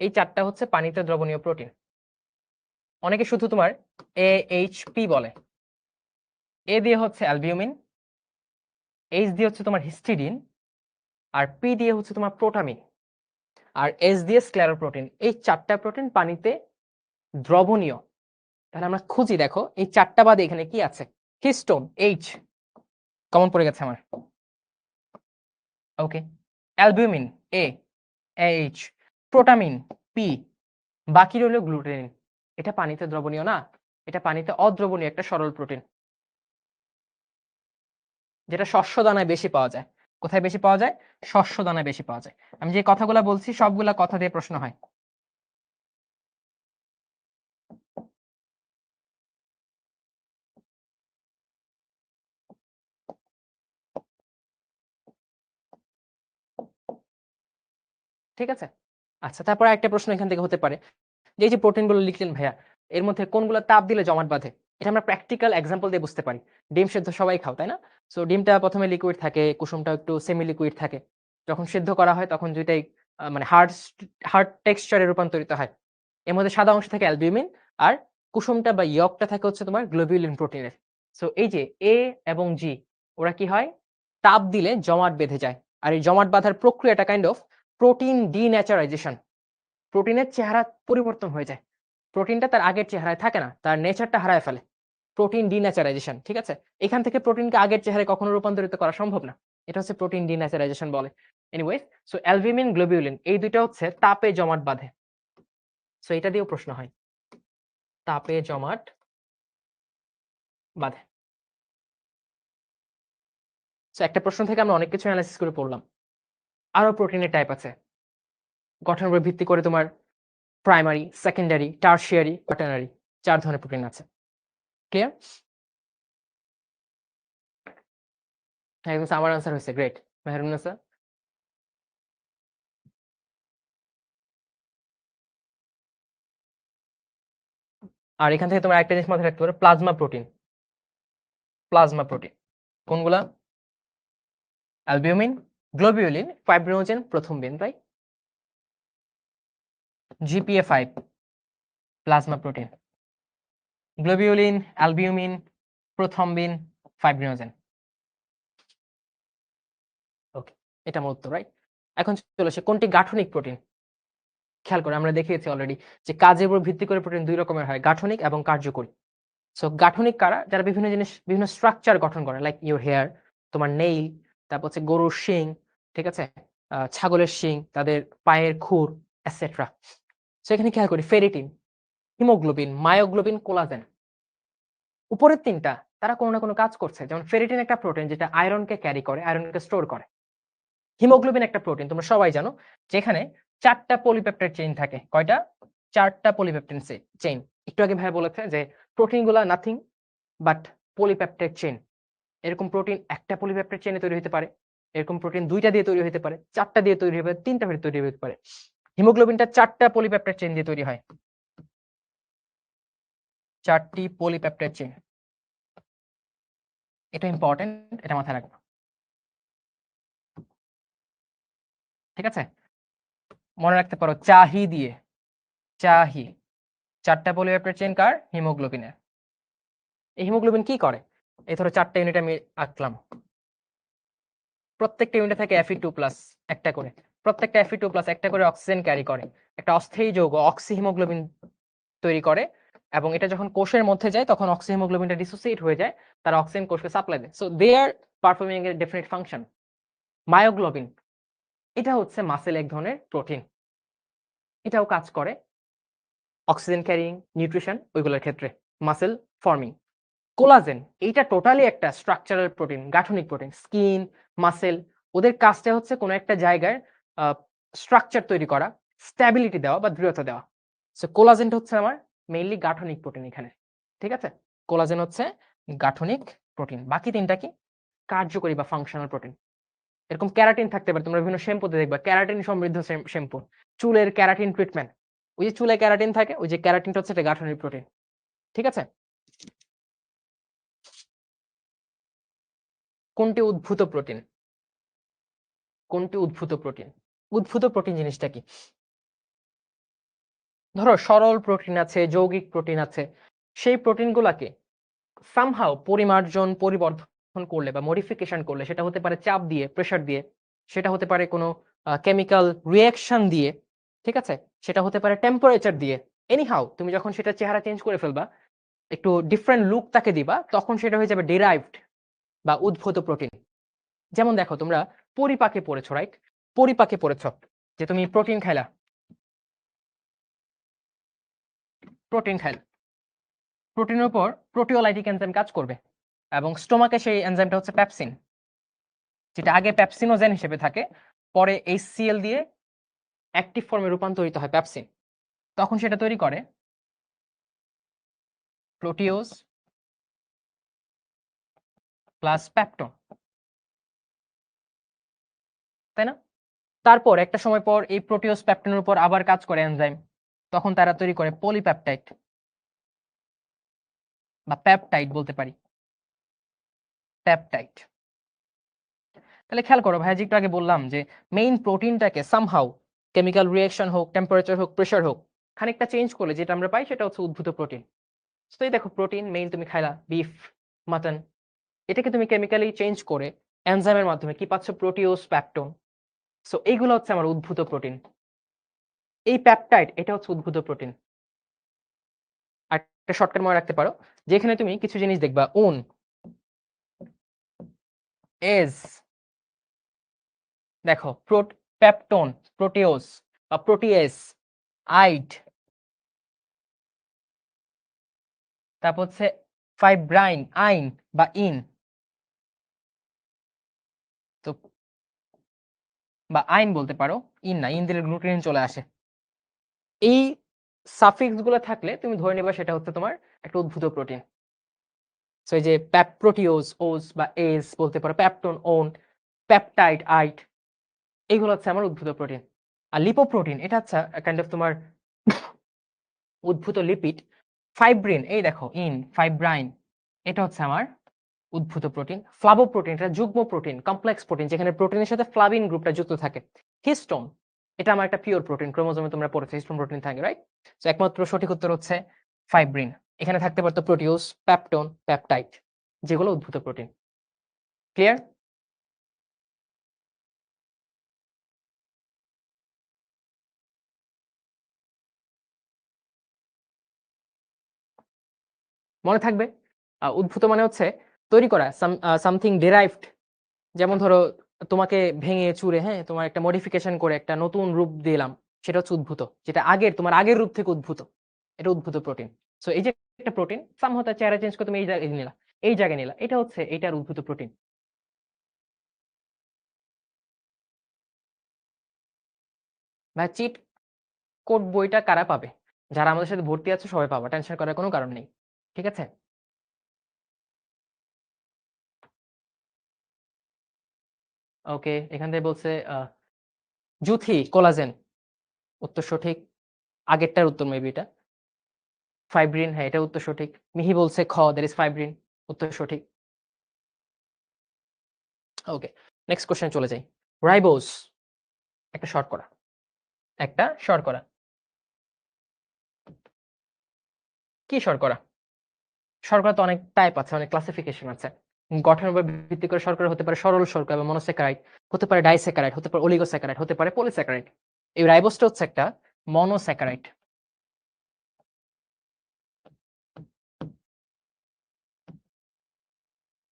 Speaker 1: এই 4টা হচ্ছে পানিতে দ্রবণীয় প্রোটিন। অনেকে শুধু তোমার এ, এইচ, পি বলে। এ দিয়ে হচ্ছে অ্যালবিউমিন, এইচ দিয়ে হচ্ছে তোমার হিস্টিডিন, আর পি দিয়ে হচ্ছে তোমার প্রোটামিন, আর এস দিয়ে স্ক্লেরোপ্রোটিন। এই 4টা প্রোটিন পানিতে দ্রবণীয়। তাহলে আমরা খুঁজি, দেখো এই 4টা বাদে এখানে কি আছে? হিস্টোন, এইচ কমন পড়ে গেছে আমার। ওকে, অ্যালবিউমিন এ, এইচ, প্রোটামিন পি, বাকি রইল গ্লুটেনিন। এটা পানিতে দ্রবণীয় না, এটা পানিতে অদ্রবণীয় একটা সরল প্রোটিন, যেটা শস্য দানায় বেশি পাওয়া যায়। কোথায় বেশি পাওয়া যায়? শস্য দানায় বেশি পাওয়া যায়। আমি যে কথাগুলো বলছি সবগুলা কথা দিয়ে প্রশ্ন হয়। ঠিক আছে? আচ্ছা, তারপর একটা প্রশ্ন এখান থেকে হতে পারে যে এই যে প্রোটিনগুলো লিখলেন ভাইয়া, এর মধ্যে কোনগুলো তাপ দিলে জমাট বাঁধে? এটা আমরা প্র্যাকটিক্যাল এক্সাম্পল দিয়ে বুঝতে পারি। ডিম সেদ্ধ সবাই খাও, তাই না? সো ডিমটা ১ম এ লিকুইড থাকে, কুসুমটা একটু সেমি লিকুইড থাকে। যখন সিদ্ধ করা হয় তখন ২ টাই মানে হার্ড টেক্সচার এ রূপান্তরিত হয়। এর মধ্যে সাদা অংশ থাকে অ্যালবিউমিন আর কুসুমটা বা ইয়কটা থাকে হচ্ছে তোমার গ্লোবিউলিন প্রোটিনের। সো এই যে A এবং G ওরা কি হয়? তাপ দিলে জমাট বেঁধে যায়। আর এই জমাট বাঁধার প্রক্রিয়াটা কাইন্ড অফ প্রোটিন ডিন্যাচারাইজেশন। প্রোটিনের চেহারা পরিবর্তন হয়ে যায়। প্রোটিনটা তার আগের চেহারায় থাকে না। তার নেচারটা হারায় ফেলে। প্রোটিন ডিন্যাচারাইজেশন, ঠিক আছে? এখান থেকে প্রোটিনকে আগের চেহারায় কখনো রূপান্তরিত করা সম্ভব না। এটা হচ্ছে প্রোটিন ডিন্যাচারাইজেশন বলে। এনিওয়েজ, সো অ্যালবুমিন, গ্লোবিউলিন এই ২ টা হচ্ছে তাপে জমাট বাঁধে। সো এটা দিয়েও প্রশ্ন হয়। তাপে জমাট বাঁধে। সো একটা প্রশ্ন থেকে আমরা অনেক কিছু এনালাইসিস করে পড়লাম। আরো প্রোটিনের টাইপ আছে। গঠনের উপর ভিত্তি করে তোমার প্রাইমারি, সেকেন্ডারি, টারশিয়ারি, কোয়াটার্নারি ৪ ধরনের প্রোটিন আছে। ক্লিয়ার? একদম আমার আনসার হইছে। গ্রেট। মেহেরুন্নেছা? আর এখান থেকে তোমরা একটা জিনিস মাথায় রাখতে পারো, প্লাজমা প্রোটিন। প্লাজমা প্রোটিন কোনগুলা? Albumin, globulin, fibrinogen, prothrombin, right? GPA5 plasma protein. Globulin, albumin, prothrombin, fibrinogen. Okay, এটা আমার উত্তর, রাইট? এখন চলো সে কোনটি গাঠনিক প্রোটিন? খেয়াল করে আমরা দেখিয়েছি অলরেডি যে কাজের উপর ভিত্তি করে প্রোটিন ২ রকমের হয়, গাঠনিক এবং কার্যকরী। সো গাঠনিক কারা? যারা বিভিন্ন জিনিস, বিভিন্ন স্ট্রাকচার গঠন করে, লাইক ইউর হেয়ার, তোমার নেইল, তারপর হচ্ছে গরুর শিং, ঠিক আছে? ছাগলের শিং, তাদের পায়ের খুর, এটসেট্রা। সো এখানে খেয়াল করি ফেরিটিন, হিমোগ্লোবিন, মায়োগ্লোবিন, কোলাজেন। উপরের ৩ টা তারা কোনো না কোনো কাজ করছে। যেমন ফেরিটিন একটা প্রোটিন যেটা আয়রনকে ক্যারি করে, আয়রনকে স্টোর করে। হিমোগ্লোবিন একটা প্রোটিন তোমরা সবাই জানো যেখানে ৪ টা পলিপেপটাইড চেইন থাকে। কয়টা? ৪ টা পলিপেপটাইড চেইন। একটু আগে ভাইয়া বলেছে যে প্রোটিন গুলা নাথিং বাট পলিপেপটাইড চেইন। এরকম প্রোটিন একটা পলিপেপটাইড চেইনে তৈরি হতে পারে। এরকম প্রোটিন ২ টা দিয়ে তৈরি হতে পারে, ৪ টা দিয়ে তৈরি হতে পারে, ৩ টা দিয়ে তৈরি হতে পারে। হিমোগ্লোবিনটা ৪ টা পলিপেপটাইড চেইন দিয়ে তৈরি হয়। ৪ টি পলিপেপটাইড চেইন। এটা ইম্পোর্টেন্ট, এটা মাথায় রাখবা। ঠিক আছে? মনে রাখতে পারো চাহি দিয়ে, চাহি ৪ টা পলিপেপটাইড চেইন কার? হিমোগ্লোবিনের। এই হিমোগ্লোবিন কি করে? এই ধরো ৪ টা ইউনিট আমি আঁকলাম। প্রত্যেকটা ইউনিটে থাকে Fe2+ একটা করে। প্রত্যেকটা Fe2+ একটা করে অক্সিজেন ক্যারি করে। একটা অস্থায়ী যৌগ অক্সিহিমোগ্লোবিন তৈরি করে এবং এটা যখন কোষের মধ্যে যায় তখন অক্সিহিমোগ্লোবিনটা ডিসোসিয়েট হয়ে যায়। তারা অক্সিজেন কোষকে সাপ্লাই দেয়। So they are performing a definite function. Myoglobin এটা হচ্ছে মাসেল এক ধরনের প্রোটিন। এটাও কাজ করে অক্সিজেন ক্যারিং, নিউট্রিশন ওইগুলোর ক্ষেত্রে, মাসেল ফর্মিং। কোলাজেন এইটা টোটালি একটা স্ট্রাকচারাল প্রোটিন, গাঠনিক প্রোটিন। স্কিন, মাসেল ওদের কাজটা হচ্ছে কোনো একটা জায়গায় স্ট্রাকচার তৈরি করা, স্ট্যাবিলিটি দেওয়া বা দৃঢ়তা দেওয়া। সো কোলাজেনটা হচ্ছে আমার মেইনলি গাঠনিক প্রোটিন এখানে। ঠিক আছে? কোলাজেন হচ্ছে গাঠনিক প্রোটিন। বাকি ৩ টা কি? কার্যকরী বা ফাংশনাল প্রোটিন। এরকম ক্যারাটিন থাকতে পারে। তোমরা বিভিন্ন শ্যাম্পুতে দেখবা ক্যারাটিন সমৃদ্ধ শ্যাম্পু। চুলের ক্যারাটিন ট্রিটমেন্ট। ওই যে চুলে ক্যারাটিন থাকে, ওই যে ক্যারাটিনটা হচ্ছে একটা গাঠনিক প্রোটিন। ঠিক আছে? কোনটি উদ্ভূত প্রোটিন? কোনটি উদ্ভূত প্রোটিন? উদ্ভূত প্রোটিন জিনিসটা কি? ধরো সরল প্রোটিন আছে, যৌগিক প্রোটিন আছে। সেই প্রোটিনগুলাকে সামহাউ পরিমার্জন, পরিবর্ধন করলে বা মডিফিকেশন করলে সেটা হতে পারে চাপ দিয়ে, প্রেশার দিয়ে, সেটা হতে পারে কোনো কেমিক্যাল রিঅ্যাকশন দিয়ে, ঠিক আছে? সেটা হতে পারে টেম্পারেচার দিয়ে। এনিহাউ তুমি যখন সেটার চেহারা চেঞ্জ করে ফেলবা, একটু ডিফারেন্ট লুক তাকে দিবা, তখন সেটা হয়ে যাবে ডিরাইভড বা উদ্ভূত প্রোটিন। যেমন দেখো তোমরা পরিপাকে পড়েছো, রাইট? পরিপাকে পড়েছো যে তুমি প্রোটিন খাইলা, প্রোটিন খাইলা। প্রোটিনের উপর প্রোটিওলাইটিক এনজাইম কাজ করবে এবং স্টোমাকে সেই এনজাইমটা হচ্ছে পেপসিন, যেটা আগে পেপসিনোজেন হিসেবে থাকে, পরে HCl দিয়ে অ্যাক্টিভ ফর্মে রূপান্তরিত হয় পেপসিন। তখন সেটা তৈরি করে প্রোটিওজ প্লাস পেপটোন, তাই না? তারপর একটা সময় পর এই প্রোটিওজ পেপটিনের উপর আবার কাজ করে এনজাইম, তখন তারা তৈরি করে পলিপেপটাইড বা পেপটাইড বলতে পারি, পেপটাইড। তাহলে খেয়াল করো ভাইয়া, যে একটু আগে বললাম যে মেইন প্রোটিনটাকে সামহাউ কেমিক্যাল রিঅ্যাকশন হোক, টেম্পারেচার হোক, প্রেসার হোক, খানিকটা চেঞ্জ করলে যেটা আমরা পাই সেটা হচ্ছে উদ্ভূত প্রোটিন। তো এই দেখো প্রোটিন মেইন তুমি খাইলা বিফ, মাটন, এটাকে তুমি কেমিক্যালি চেঞ্জ করে এনজাইমের মাধ্যমে কি পাচ্ছ? Proteose, peptone. সো এইগুলো হচ্ছে আমার উদ্ভূত প্রোটিন। এই পেপটাইড এটা হচ্ছে উদ্ভূত প্রোটিন। আর একটা শর্টকাট মনে রাখতে পারো, যেখানে তুমি কিছু জিনিস দেখবা ওন, এজ, দেখো পেপটোন, প্রোটিওজ বা প্রোটিয়েজ, আইড, তারপর হচ্ছে ফাইব্রাইন, আইন বা ইন, তো বা আইন বলতে পারো, ইন না, ইন দিলে গ্লুটেনিন চলে আসে। এই সাফিক্স গুলো থাকলে তুমি ধরে নেবা সেটা হচ্ছে তোমার একটা উদ্ভূত প্রোটিন। সো এই যে প্রোটিওজ, ওজ বা এজ বলতে পারো, পেপটোন, ওন, পেপটাইড, আইড, এইগুলো হচ্ছে আমার উদ্ভূত প্রোটিন। আর লিপোপ্রোটিন এটা হচ্ছে কাইন্ড অফ তোমার উদ্ভূত লিপিড। ফাইব্রিন, এই দেখো ইন, ফাইব্রাইন, এটা হচ্ছে আমার উদ্ভূত প্রোটিন। ফ্লাভোপ্রোটিন এটা যুগ্ম প্রোটিন, কমপ্লেক্স প্রোটিন, যেখানে প্রোটিনের সাথে ফ্লাভিন গ্রুপটা যুক্ত থাকে। হিস্টোন এটা আমার একটা পিওর প্রোটিন, ক্রোমোজোমে তোমরা পড়েছো হিস্টোন প্রোটিন থাকে, রাইট? তো একমাত্র সঠিক উত্তর হচ্ছে ফাইব্রিন। এখানে থাকতে পারতো প্রোটিওস, পেপটোন, পেপটাইড, যেগুলো উদ্ভূত প্রোটিন। ক্লিয়ার? মনে থাকবে? উদ্ভূত মানে হচ্ছে তৈরি করা, সামথিং ডিরাইভড। যেমন ধরো তোমাকে ভেঙে চুরে, হ্যাঁ, তোমার একটা মডিফিকেশন করে একটা নতুন রূপ দিলাম, সেটা হচ্ছে উদ্ভূত। যেটা আগের, তোমার আগের রূপ থেকে উদ্ভূত, এটা উদ্ভূত প্রোটিন। সো এই যে একটা প্রোটিন সামহাও তার চেহারা চেঞ্জ করে তুমি এই জায়গায় নিলা, এই জায়গায় নিলা, এটা হচ্ছে এটার উদ্ভূত প্রোটিন। ভাই চিট কোড বইটা কারা পাবে? যারা আমাদের সাথে ভর্তি আছে সবাই পাবা, টেনশন করার কোনো কারণ নেই। ঠিক আছে? ওকে, এখান থেকে বলছে জুথি কোলাজেন, উত্তর সঠিক। আগেরটার উত্তর মেবি এটা। ফাইব্রিন, হ্যাঁ এটা উত্তর সঠিক। মিহি বলছে খ, দ্যাট ইজ ফাইব্রিন, উত্তর সঠিক। ওকে, নেক্সট কোশ্চেন চলে যাই। রাইবোজ একটা শর্করা, একটা শর্করা। কি শর্করা? শর্করা তো অনেক টাইপ আছে, অনেক ক্লাসিফিকেশন আছে। গঠনের উপর ভিত্তি করে শর্করা হতে পারে সরল শর্করা বা মনোস্যাকারাইড, হতে পারে ডাইস্যাকারাইড, হতে পারে অলিগোস্যাকারাইড, হতে পারে পলিস্যাকারাইড। এই রাইবোজটা হচ্ছে একটা মনোস্যাকারাইড।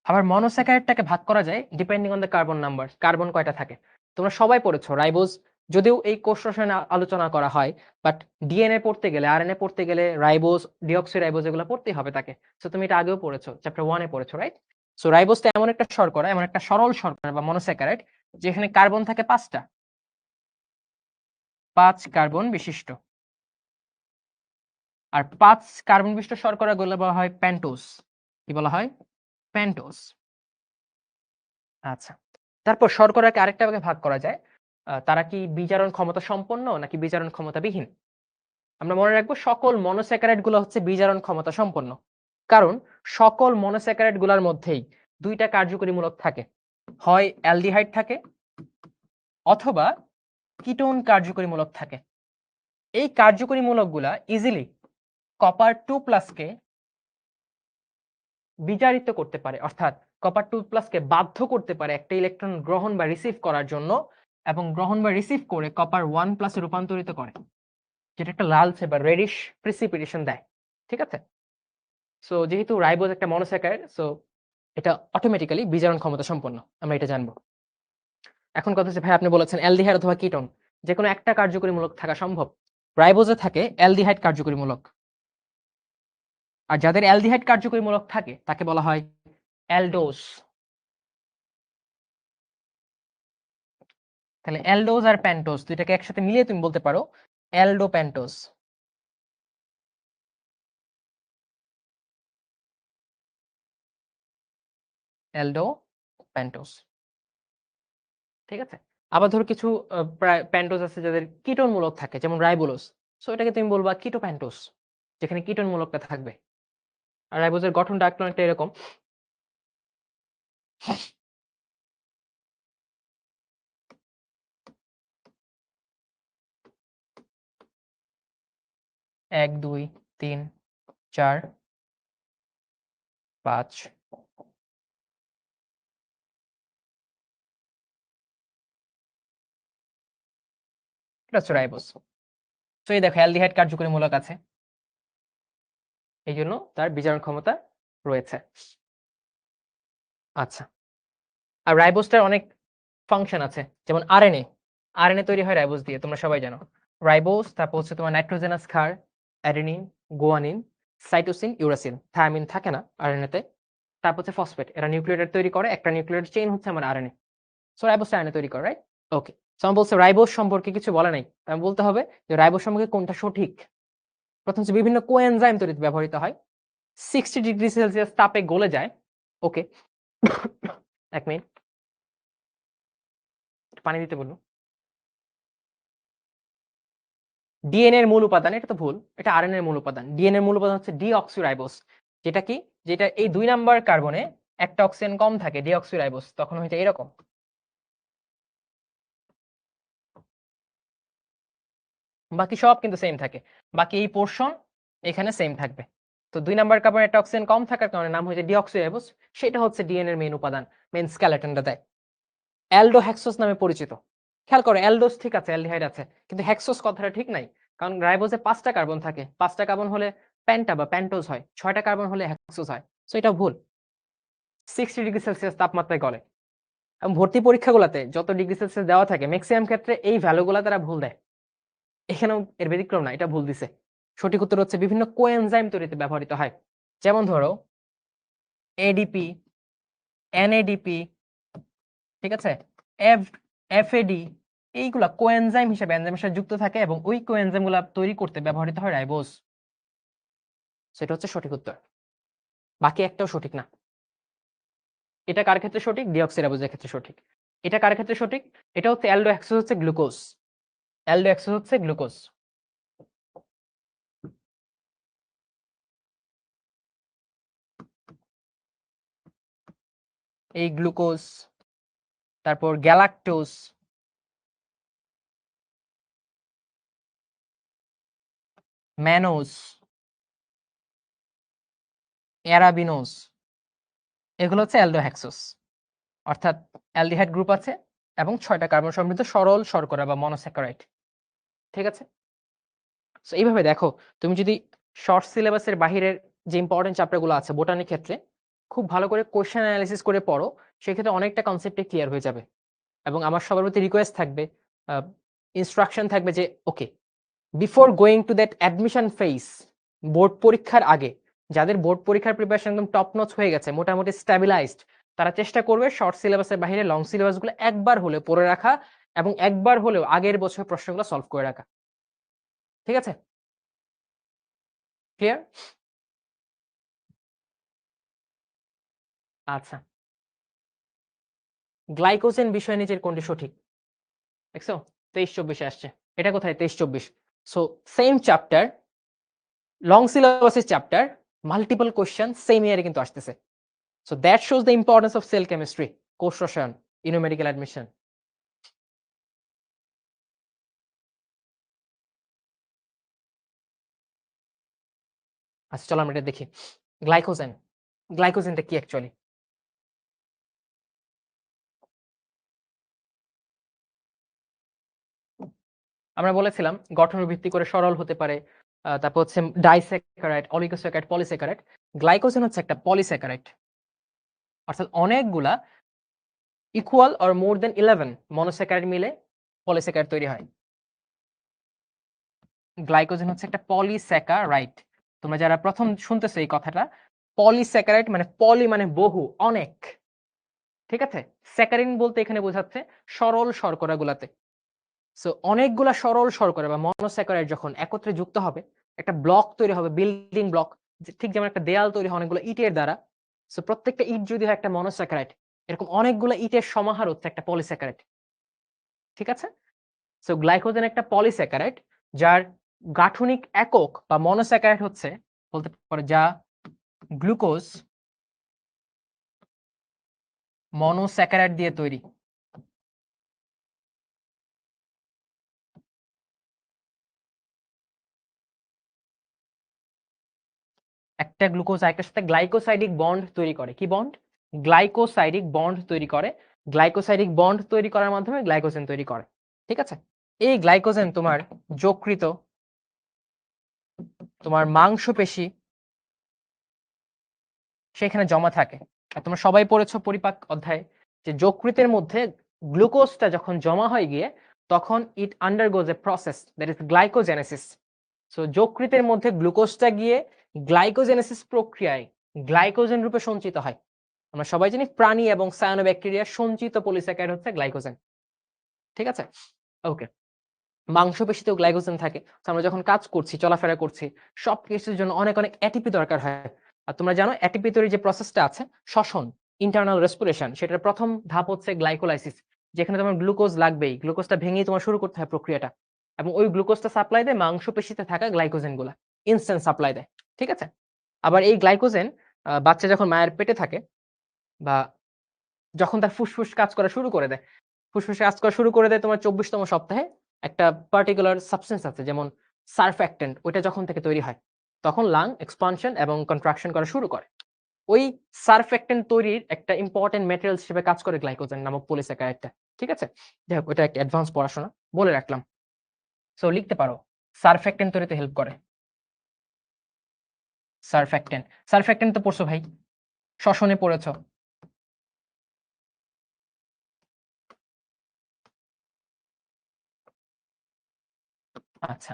Speaker 1: আবার মনোস্যাকারাইডটাকে ভাগ করা যায় depending on the carbon number, carbon কয়টা থাকে। তোমরা সবাই পড়েছো রাইবোজ, যদিও এই কোর্স রসায়নে আলোচনা করা হয়, বাট ডিএনএ পড়তে গেলে, আরএনএ পড়তে গেলে রাইবোজ, ডিঅক্সি রাইবোজ এগুলো পড়তেই হবে তাকে। সো তুমি এটা আগেও পড়েছো, চ্যাপ্টার 1 এ পড়েছো, রাইট? সো রাইবোজটা এমন একটা শর্করা, এমন একটা সরল শর্করা বা মনোস্যাকারাইড, যেখানে কার্বন থাকে 5টা, 5 কার্বন বিশিষ্ট। আর 5 কার্বন বিশিষ্ট শর্করাগুলো বলা হয় পেন্টোজ। কি বলা হয়? পেন্টোজ। আচ্ছা, তারপর শর্করাকে আরেকটা ভাগে ভাগ করা যায়। তারা কি বিজারণ ক্ষমতা সম্পন্ন নাকি বিজারণ ক্ষমতাবিহীন? আমরা মনে রাখবো সকল মনোস্যাকারাইড গুলো হচ্ছে বিজারণ ক্ষমতা সম্পন্ন। কারণ সকল মনোস্যাকারাইড গুলার মধ্যেই 2টা কার্যকরী মূলক থাকে, হয় অ্যালডিহাইড থাকে অথবা কিটোন কার্যকরী মূলক থাকে। এই কার্যকরী মূলকগুলা ইজিলি কপার 2+ কে বিজারিত করতে পারে, অর্থাৎ কপার 2+ কে বাধ্য করতে পারে একটা ইলেকট্রন গ্রহণ বা রিসিভ করার জন্য, এবং গ্রহণ বা রিসিভ করে কপার 1+ এ রূপান্তরিত করে, যেটা একটা লালচে বা রেডিশ প্রিসিপিটেশন দেয়। ঠিক আছে? সো যেহেতু রাইবোজ একটা মনোস্যাকারাইড, সো এটা অটোমেটিক্যালি বিজারণ ক্ষমতা সম্পন্ন, আমরা এটা জানবো। এখন কথা হচ্ছে ভাই, আপনি বলেছেন অ্যালডিহাইড অথবা কিটোন, যে কোনো একটা কার্যকরী মূলক থাকা সম্ভব। রাইবোজে থাকে অ্যালডিহাইড কার্যকরী মূলক, আর যাদের অ্যালডিহাইড কার্যকরী মূলক থাকে তাকে বলা হয় অ্যালডোজ। তাহলে অ্যালডোজ আর প্যান্টোজ দুইটাকে একসাথে মিলিয়ে তুমি বলতে পারো অ্যালডো প্যান্টোজ। অ্যালডো প্যান্টোজ। ঠিক আছে? আবার ধরো কিছু প্যান্টোজ আছে যাদের কিটোন মূলক থাকে, যেমন রাইবোলোজ। সো এটাকে তুমি বলবা কিটো প্যান্টোজ, যেখানে কিটোন মূলকটা থাকবে। আর রাইবোজের গঠনটা একটু অনেকটা এরকম। এক, দুই, তিন, চার, পাঁচ, এটা হচ্ছে রাইবোজ। তো এই দেখো অ্যালডিহাইড কার্যকরী মূলক আছে, এই জন্য তার বিজারণ ক্ষমতা রয়েছে। আচ্ছা, আর রাইবোজটার অনেক ফাংশন আছে, যেমন আরএনএ। আরএনএ তৈরি হয় রাইবোজ দিয়ে, তোমরা সবাই জানো। রাইবোজ, তারপর হচ্ছে তোমার নাইট্রোজেনাস ক্ষার, অ্যাডেনিন, গুয়ানিন, সাইটোসিন, ইউরাসিন, থায়ামিন থাকে না আরএনএ তে। তারপর হচ্ছে ফসফেট, এরা নিউক্লিওটাইড তৈরি করে, একটা নিউক্লিওটাইড চেইন হচ্ছে আমার আরএনএ। সো রাইবোজ আরএনএ তৈরি করে, রাইট? ওকে। সো আমি বলছি রাইবোজ সম্পর্কে কিছু বলা নাই, আমি বলতে হবে যে রাইবোজ সম্পর্কে কোনটা সঠিক। প্রথম হচ্ছে বিভিন্ন কোএনজাইম তৈরিতে ব্যবহৃত হয়, 60 ডিগ্রি সেলসিয়াস তাপে গলে যায়। ওকে, এক মিনিট, পানি দিতে বললো। ডিএনএ এর মূল উপাদান, এটা তো ভুল, এটা আরএনএ এর মূল উপাদান। ডিএনএ এর মূল উপাদান হচ্ছে ডিঅক্সিরাইবোজ, যেটা কি, যেটা এই 2 নাম্বার কার্বনে একটা অক্সিজেন কম থাকে, ডিঅক্সিরাইবোজ, তখন হয়ে যায় এরকম। বাকি সব কিন্তু সেম থাকে, বাকি এই পোরশন এখানে সেম থাকবে। তো 2 নাম্বার কার্বনে একটা অক্সিজেন কম থাকার কারণে নাম হয়েছে ডিঅক্সিরাইবোজ, সেটা হচ্ছে ডিএনএ এর মেইন উপাদান, মেইন স্কেলেটনটা দেয়। অ্যালডোহেক্সোস নামে পরিচিত। খেয়াল করো, অ্যালডোস ঠিক আছে, অ্যালডিহাইড আছে, কিন্তু হেক্সোস কথাটা ঠিক নাই। কারণ রাইবোজে 5টা কার্বন থাকে, 5টা কার্বন হলে প্যান্টা বা প্যান্টোজ হয়, 6টা কার্বন হলে হেক্সোস হয়। সো এটা ভুল। 60 ডিগ্রি সেলসিয়াস তাপমাত্রায় গলে। এবং ভর্তি পরীক্ষাগুলোতে যত ডিগ্রি সেলসিয়াস দেওয়া থাকে ম্যাক্সিমাম ক্ষেত্রে এই ভ্যালুগুলো তারা ভুল দেয়। এখানেও এর ব্যতিক্রম না, এটা ভুল দিছে। সঠিক উত্তর হচ্ছে বিভিন্ন কোএনজাইম তৈরিতে ব্যবহৃত হয়। যেমন ধরো এডিপি, এনএডিপি, ঠিক আছে, এফএডি, এইগুলা কোএনজাইম হিসেবে এনজাইমের সাথে যুক্ত থাকে এবং ওই কোএনজাইম গুলা তৈরি করতে ব্যবহৃত হয় রাইবোজ। সেটা হচ্ছে সঠিক উত্তর, বাকি একটাও সঠিক না। এটা কার ক্ষেত্রে সঠিক? ডিঅক্সিরাইবোজের ক্ষেত্রে সঠিক। এটা কার ক্ষেত্রে সঠিক? এটা হচ্ছে অ্যালডোহেক্সোজ, হচ্ছে গ্লুকোজ। অ্যালডোহেক্সোজ হচ্ছে গ্লুকোজ। এই গ্লুকোজ, তারপর গ্যালাক্টোজ, ম্যানোজ, অ্যারাবিনোজ, এগুলো হচ্ছে অ্যালডোহেক্সোজ। অর্থাৎ অ্যালডিহাইড গ্রুপ আছে এবং 6টা কার্বন সমৃদ্ধ সরল শর্করা বা মনোস্যাকারাইড। ঠিক আছে? সো এইভাবে দেখো, তুমি যদি শর্ট সিলেবাসের বাহিরের যে ইম্পর্টেন্ট চ্যাপ্টার গুলো আছে বোটানির ক্ষেত্রে খুব ভালো করে কোশ্চেন অ্যানালিসিস করে পড়ো, সেক্ষেত্রে অনেকটা কনসেপ্টে ক্লিয়ার হয়ে যাবে। এবং আমার সবার প্রতি রিকোয়েস্ট থাকবে, ইনস্ট্রাকশন থাকবে যে okay, before going to that admission phase, board পরীক্ষার আগে যাদের বোর্ড পরীক্ষার প্রিপারেশন একদম টপ নচ হয়ে গেছে, মোটামুটি স্ট্যাবিলাইজড, তারা চেষ্টা করবে শর্ট সিলেবাসের বাইরে লং সিলেবাসগুলো একবার হলেও পড়ে রাখা এবং একবার হলেও আগের বছর প্রশ্নগুলো সলভ করে রাখা। ঠিক আছে? ক্লিয়ার? আচ্ছা, গ্লাইকোজেন বিষয় নিচের কোনটি সঠিক? দেখছো 23-24 আসছে, এটা কোথায় 23-24? সো সেম চ্যাপ্টার, লং সিলেবাসের চ্যাপ্টার, মাল্টিপল কোশ্চেন সেম ইয়ারে কিন্তু আসতেছে। So that shows the importance of cell chemistry, কোষ রসায়ন, ইন মেডিকেল অ্যাডমিশন। আচ্ছা চলো আমরা এটা দেখি। গ্লাইকোজেন, গ্লাইকোজেনটা কি অ্যাকচুয়ালি? আমরা বলেছিলাম গঠনের ভিত্তি করে সরল হতে পারে, তারপর হচ্ছে ডাইস্যাকারাইড, অলিগোস্যাকারাইড, পলিস্যাকারাইড। গ্লাইকোজেন হচ্ছে একটা পলিস্যাকারাইড, অর্থাৎ অনেকগুলা equal or more than 11 monosaccharide মিলে পলিস্যাকারাইড তৈরি হয়। গ্লাইকোজেন হচ্ছে একটা পলিস্যাকারাইড। তোমরা যারা প্রথম শুনতেছো এই কথাটা, পলিস্যাকারাইড মানে পলি মানে বহু, অনেক। ঠিক আছে? স্যাকারিন বলতে এখানে বোঝাচ্ছে সরল শর্করাগুলাতে। সো অনেকগুলা সরল শর্করা বা মনোস্যাকারাইড যখন একত্রে যুক্ত হবে, একটা ব্লক তৈরি হবে, বিল্ডিং ব্লক। ঠিক যেমন একটা দেয়াল তৈরি হয় অনেকগুলো ইটের দ্বারা। সো প্রত্যেকটা ইট যদি হয় একটা মনোস্যাকারাইড, এরকম অনেকগুলো ইটের সমাহার হচ্ছে একটা পলিস্যাকারাইড। ঠিক আছে? সো গ্লাইকোজেন একটা পলিস্যাকারাইড যার গাঠনিক একক বা মনোস্যাকারাইড হচ্ছে বলতে পারে যা গ্লুকোজ মনোস্যাকারাইড দিয়ে তৈরি। একটা গ্লুকোজ আরেকটার সাথে গ্লাইকোসাইডিক বন্ড তৈরি করে। কি বন্ড? গ্লাইকোসাইডিক বন্ড তৈরি করে। গ্লাইকোসাইডিক বন্ড তৈরি করার মাধ্যমে গ্লাইকোজেন তৈরি করে। ঠিক আছে? এই গ্লাইকোজেন তোমার যকৃত, তোমার মাংসপেশি সেখানে জমা থাকে। আর তোমরা সবাই পড়েছো পরিপাক অধ্যায়ে যে যকৃতের মধ্যে গ্লুকোজটা যখন জমা হয়ে গিয়ে তখন it undergoes a process that is glycogenesis. So যকৃতের মধ্যে গ্লুকোজটা গিয়ে গ্লাইকোজেনেসিস প্রক্রিয়ায় গ্লাইকোজেন রূপে সঞ্চিত হয়। আমরা সবাই জানি প্রাণী এবং সায়ানোব্যাকটেরিয়ার সঞ্চিত পলিস্যাকারাইড হচ্ছে গ্লাইকোজেন। ঠিক আছে? ওকে। মাংসপেশিতেও গ্লাইকোজেন থাকে। তো আমরা যখন কাজ করছি, চলাফেরা করছি, সবকিছুর জন্য অনেক, অনেক এটিপি দরকার হয়। আর তোমরা জানো এটিপি তৈরির যে প্রসেসটা আছে, শ্বসন, ইন্টারনাল রেসপিরেশন, সেটার প্রথম ধাপ হচ্ছে গ্লাইকোলাইসিস। যেখানে তোমার গ্লুকোজ লাগবেই। গ্লুকোজটা ভেঙেই তোমার শুরু করতে হয় প্রক্রিয়াটা। এবং ওই গ্লুকোজটা সাপ্লাই দেয় মাংসপেশিতে থাকা গ্লাইকোজেন গুলা। ইনস্ট্যান্ট সাপ্লাই দেয়। ঠিক আছে? আবার এই গ্লাইকোজেন বাচ্চা যখন মায়ের পেটে থাকে বা যখন তার ফুসফুস কাজ করা শুরু করে দেয়, ফুসফুসে কাজ করা শুরু করে দেয় তোমার ২৪তম সপ্তাহে একটা পার্টিকুলার সাবস্টেন্স আছে যেমন সারফ্যাক্টেন্ট, ওইটা যখন থেকে তৈরি হয় তখন লাং এক্সপানশন এবং কন্ট্রাকশন করা শুরু করে। ওই সারফ্যাক্টেন্ট তৈরির একটা ইম্পর্টেন্ট ম্যাটেরিয়াল হিসেবে কাজ করে গ্লাইকোজেন নামক পলিস্যাকারাইডটা। ঠিক আছে? যাই হোক, ওটা একটা অ্যাডভান্স পড়াশোনা বলে রাখলাম। সো লিখতে পারো সারফ্যাক্টেন্ট তৈরিতে হেল্প করে। সারফ্যাক্টেন্ট, সারফ্যাক্টেন্ট তো পড়ছো ভাই, শ্বসনে পড়েছো। আচ্ছা,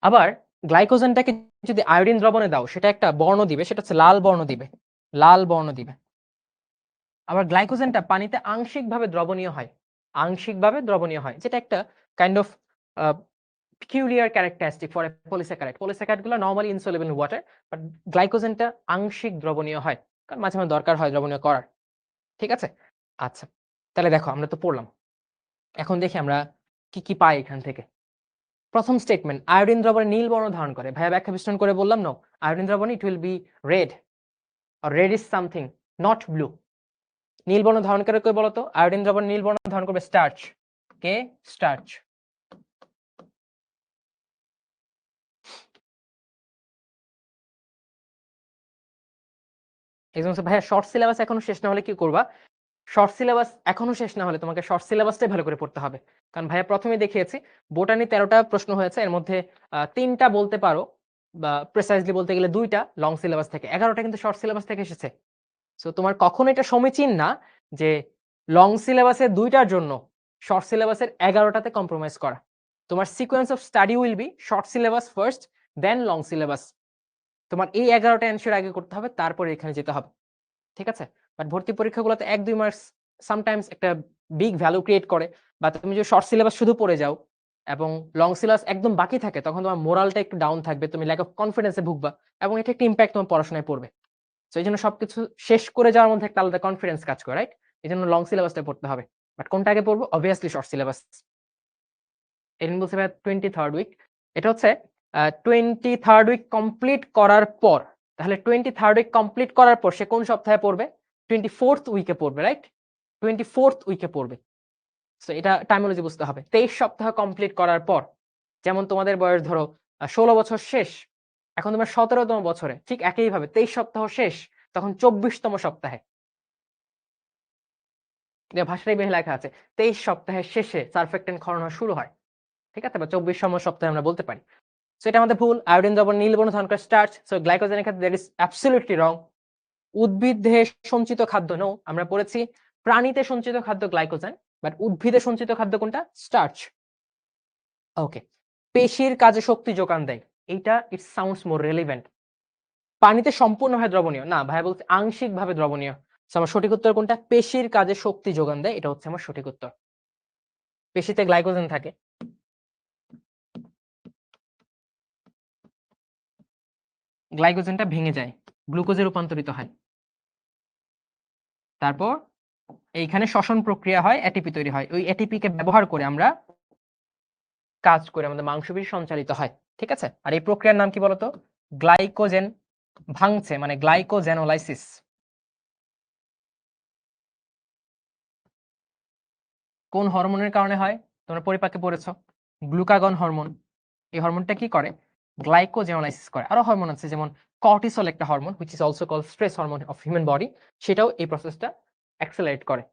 Speaker 1: আবার গ্লাইকোজেনটাকে যদি আয়োডিন দ্রবণে দাও সেটা একটা বর্ণ দিবে, সেটা হচ্ছে লাল বর্ণ দিবে। লাল বর্ণ দিবে। আবার গ্লাইকোজেনটা পানিতে আংশিকভাবে দ্রবণীয় হয়। আংশিকভাবে দ্রবণীয় হয়, যেটা একটা kind of peculiar characteristic for a polysaccharide. Polysaccharide গুলো normally insoluble in water, but গ্লাইকোজেনটা আংশিক দ্রবণীয় হয়। কারণ মাঝে মাঝে দরকার হয় দ্রবণীয় করার। ঠিক আছে? আচ্ছা। তাহলে দেখো আমরা তো পড়লাম। এখন দেখি আমরা কি, কি পাই এখান থেকে। প্রথম স্টেটমেন্ট, আয়োডিন দ্রবণে নীল বর্ণ ধারণ করে। ভাইয়া ব্যাখ্যা বিশ্লেষণ করে বললাম নো। আয়োডিন দ্রবণে it will be red or red is something, not blue. নীল বর্ণ ধারণ করে কে বলতো? আয়োডিন দ্রবণে নীল বর্ণ ধারণ করবে স্টার্চ। কে? স্টার্চ। একজন বলছে ভাইয়া শর্ট সিলেবাস এখনো শেষ না হলে কি করবা? শর্ট সিলেবাস এখনো শেষ না হলে তোমাকে শর্ট সিলেবাসটাই ভালো করে পড়তে হবে। কারণ ভাইয়া প্রথমে দেখিয়েছি বোটানি ১৩টা প্রশ্ন হয়েছে, এর মধ্যে ৩টা বলতে পারো বা প্রিসাইজলি বলতে গেলে ২টা লং সিলেবাস থেকে, ১১টা কিন্তু শর্ট সিলেবাস থেকে এসেছে। সো তোমার কখনো এটা সমীচীন না যে লং সিলেবাসের ২টার জন্য শর্ট সিলেবাসের ১১টাতে কম্প্রোমাইজ করা। তোমার sequence of study will be short syllabus first, then long syllabus. তোমার এই ১১টা অ্যানসার আগে করতে হবে, তারপরে এখানে যেতে হবে। ঠিক আছে? বাট ভর্তি পরীক্ষাগুলোতে ১-২ মার্কস সামটাইমস একটা বিগ ভ্যালু ক্রিয়েট করে। বা তুমি যদি শর্ট সিলেবাস শুধু পড়ে যাও এবং লং সিলেবাস একদম বাকি থাকে, তখন তোমার মোরালটা একটু ডাউন থাকবে, তুমি ল্যাক অফ কনফিডেন্স এ ভুগবা এবং এটা একটা ইমপ্যাক্ট তোমার পড়াশোনায় পড়বে। সো এইজন্য সবকিছু শেষ করে যাওয়ার মধ্যে একটা আলাদা কনফিডেন্স কাজ করে, রাইট? এজন্য লং সিলেবাসটা পড়তে হবে। বাট কোনটা আগে পড়বো? Obviously short syllabus. এরিন বলছে ভাই 23rd উইক। এটা হচ্ছে 23rd উইক কমপ্লিট করার পর। তাহলে 23rd উইক কমপ্লিট করার পর সে কোন সপ্তাহে পড়বে? 24th উইকে পড়বে, রাইট? 24th উইকে পড়বে। সো এটা টাইমোলজি বুঝতে হবে। 23 সপ্তাহ কমপ্লিট করার পর। যেমন তোমাদের বয়স ধরো ১৬ বছর শেষ। এখন তোমার ১৭তম বছরে। ঠিক একইভাবে 23 সপ্তাহ শেষ, তখন ২৪তম সপ্তাহে। ভাষায় বেশি লেখা আছে 23 সপ্তাহের শেষে সারফেক্টেন্ট ক্ষরণ শুরু হয়। ঠিক আছে? বা ২৪তম সপ্তাহে আমরা বলতে পারি। সো এটা আমাদের ভুল। আয়োডিন দ্রবণ নীল বর্ণ ধারণ করে স্টার্চ। সো গ্লাইকোজেনের ক্ষেত্রে দ্যাট ইজ অ্যাবসলিউটলি রং। উদ্ভিদ দেহে সঞ্চিত খাদ্য নো। আমরা পড়েছি প্রাণীতে সঞ্চিত খাদ্য গ্লাইকোজেন, বাট উদ্ভিদে সঞ্চিত খাদ্য কোনটা? স্টার্চ। ওকে। পেশির কাজে শক্তি যোগান দেয়। এইটা ইট সাউন্ডস মোর রেলিভেন্ট। পানিতে সম্পূর্ণভাবে দ্রবণীয় না, ভাইয়া বলছে আংশিকভাবে দ্রবণীয়। সো আমার সঠিক উত্তর কোনটা? পেশির কাজে শক্তি যোগান দেয়, এটা হচ্ছে আমার সঠিক উত্তর। পেশিতে গ্লাইকোজেন থাকে। গ্লাইকোজেনটা ভেঙে যায়, গ্লুকোজে রূপান্তরিত হয়। তারপর এইখানে শ্বসন প্রক্রিয়া হয়, এটিপি তৈরি হয়, ওই এটিপি কে ব্যবহার করে আমরা কাজ করে আমাদের মাংসপেশি সঞ্চালিত হয়। ঠিক আছে, আর এই প্রক্রিয়ার নাম কি বলতো? গ্লাইকোজেন ভাঙছে, মানে গ্লাইকোজেনোলাইসিস। কোন হরমোনের কারণে হয়? তোমরা পরিপাকে পড়েছো, গ্লুকাগন হরমোন। এই হরমোনটা কি করে? গ্লাইকোজেনোলাইসিস করে। আরো হরমোন আছে, যেমন কর্টিসল একটা hormone, which is also called stress hormone of human body, সেটাও এই প্রসেসটা অ্যাক্সেলারেট করে।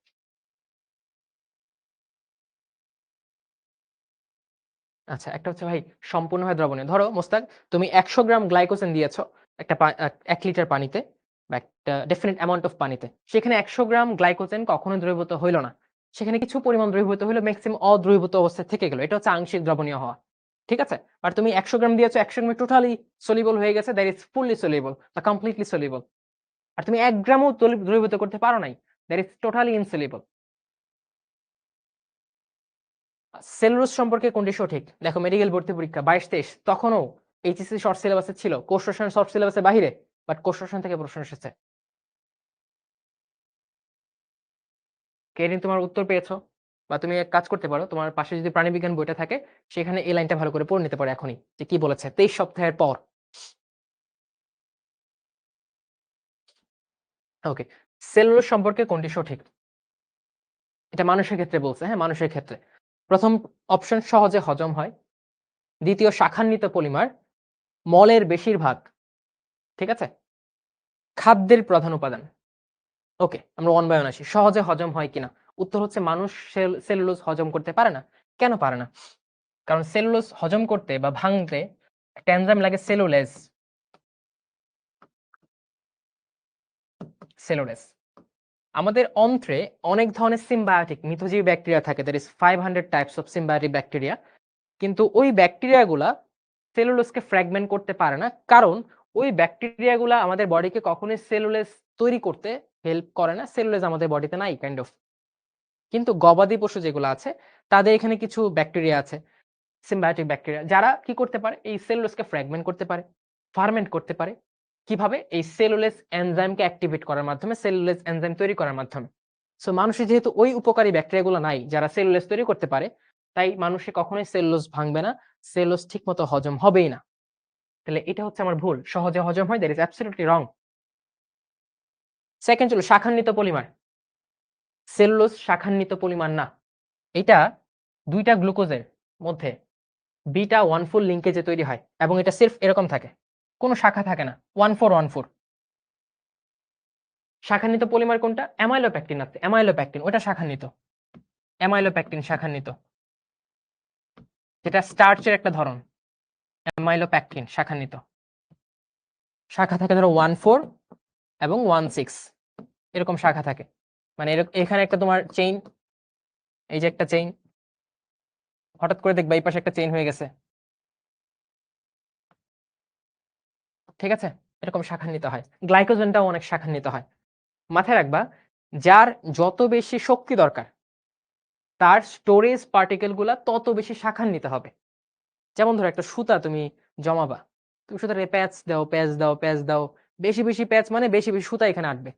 Speaker 1: আচ্ছা, একটা হচ্ছে ভাই সম্পূর্ণভাবে দ্রবণীয়। ধরো মোস্তাক, তুমি 100 গ্রাম গ্লাইকোজেন দিয়েছো একটা 1 লিটার পানিতে, বা একটা ডেফিনিট অ্যামাউন্ট অফ পানিতে, সেখানে 100 গ্রাম গ্লাইকোজেন কখনো দ্রবীভূত হইলো না, সেখানে কিছু পরিমাণ দ্রবীভূত হইলো, ম্যাক্সিমাম অদ্রবীভূত অবস্থায় থেকে গেল, এটা হচ্ছে আংশিক দ্রবণীয় হওয়া। ঠিক আছে, আর তুমি 100 গ্রাম দিয়েছো, 100 গ্রামে টোটালি সলিবল হয়ে গেছে, দ্যাট ইজ ফুললি সলিবল বা কমপ্লিটলি সলিবল। আর তুমি 1 গ্রামও দ্রবীভূত করতে পারো নাই, that is totally insoluble. Cellulose সম্পর্কে কোনটি সঠিক? দেখো, মেডিকেল ভর্তি পরীক্ষা 22-23 তখনও এইচএসসি শর্ট সিলেবাসে ছিল, কোর্স রসায়ন শর্ট সিলেবাসের বাইরে, বাট কোর্স রসায়ন থেকে প্রশ্ন এসেছে। কেরিন, তোমার উত্তর পেয়েছো? বা তুমি এক কাজ করতে পারো, তোমার পাশে যদি প্রাণীবিজ্ঞান বইটা থাকে, সেখানে এই লাইনটা ভালো করে পড়ে নিতে পারো এখনই, যে কি বলেছে 23 সপ্তাহের পর। ওকে, সেলুলোজ সম্পর্কে কোনটি সঠিক? এটা মানুষের ক্ষেত্রে বলছে, হ্যাঁ মানুষের ক্ষেত্রে। প্রথম অপশন, সহজে হজম হয়। দ্বিতীয়, শাখান্বিত পলিমার, মলের বেশিরভাগ। ঠিক আছে, খাদ্যের প্রধান উপাদান। ওকে, আমরা ওয়ান বাই ওয়ান আসি। সহজে হজম হয় কিনা? উত্তর হচ্ছে মানুষ সেলুলোজ হজম করতে পারে না। কেন পারে না? কারণ সেলুলোজ হজম করতে বা ভাঙতে একটা এনজাইম লাগে, সেলুলেজ। সেলুলেজ। আমাদের অন্ত্রে অনেক ধরনের সিম্বায়োটিক মিথজীবী ব্যাকটেরিয়া থাকে, that is 500 types of symbiotic bacteria. কিন্তু ওই ব্যাকটেরিয়াগুলা সেলুলোজকে ফ্র্যাগমেন্ট করতে পারে না, কারণ ওই ব্যাকটেরিয়াগুলা আমাদের বডিকে কখনোই সেলুলেজ তৈরি করতে হেল্প করে না। সেলুলেজ আমাদের বডিতে নাই কাইন্ড অফ। কিন্তু গবাদি পশু যেগুলো আছে, তাদের এখানে কিছু ব্যাকটেরিয়া আছে, সিম্বায়োটিক ব্যাকটেরিয়া, যারা কি করতে পারে? এই সেলুলোজকে ফ্র্যাগমেন্ট করতে পারে, ফার্মেন্ট করতে পারে। কিভাবে? এই সেলুলেজ এনজাইমকে অ্যাক্টিভেট করার মাধ্যমে, সেলুলেজ এনজাইম তৈরি করার মাধ্যমে। সো মানুষের যেহেতু ওই উপকারী ব্যাকটেরিয়াগুলো নাই যারা সেলুলেজ তৈরি করতে পারে, তাই মানুষে কখনোই সেলুলোজ ভাঙবে না, সেলুলোজ ঠিকমতো হজম হবেই না। তাহলে এটা হচ্ছে আমার ভুল, সহজে হজম হয়, that is absolutely wrong. Second হলো শাখান্বিত পলিমার। সেলুলোজ শাখান্বিত পলিমার না, এটা দুইটা গ্লুকোজের মধ্যে বিটা 1,4 লিঙ্কেজে তৈরি হয়, এবং এটা সির্ফ এরকম থাকে, কোনো শাখা থাকে না, 1,4 শাখান্বিত পলিমার কোনটা? অ্যামাইলোপ্যাকটিন আছে, অ্যামাইলোপ্যাকটিন ওটা শাখান্বিত, অ্যামাইলোপ্যাকটিন শাখান্বিত, যেটা স্টার্চের একটা ধরন। অ্যামাইলোপ্যাকটিন শাখান্বিত, শাখা থাকে ধরো 1,4 এবং 1,6, এরকম শাখা থাকে। মানে এখানে একটা তোমার চেইন, এই যে একটা চেইন, হঠাৎ করে দেখবা এই পাশে একটা চেইন হয়ে গেছে। ঠিক আছে, এরকম শাখান্বিত হয়। গ্লাইকোজেনটাও অনেক শাখান্বিত হয়। মাথায় রাখবা, যার যত বেশি শক্তি দরকার, তার স্টোরেজ পার্টিকেল গুলা তত বেশি শাখান্বিত হবে। যেমন ধরো একটা সুতা তুমি জমাবা, তুমি সুতারে প্যাচ দাও, প্যাচ দাও, প্যাচ দাও, বেশি বেশি প্যাচ মানে বেশি বেশি সুতা এখানে আটবে,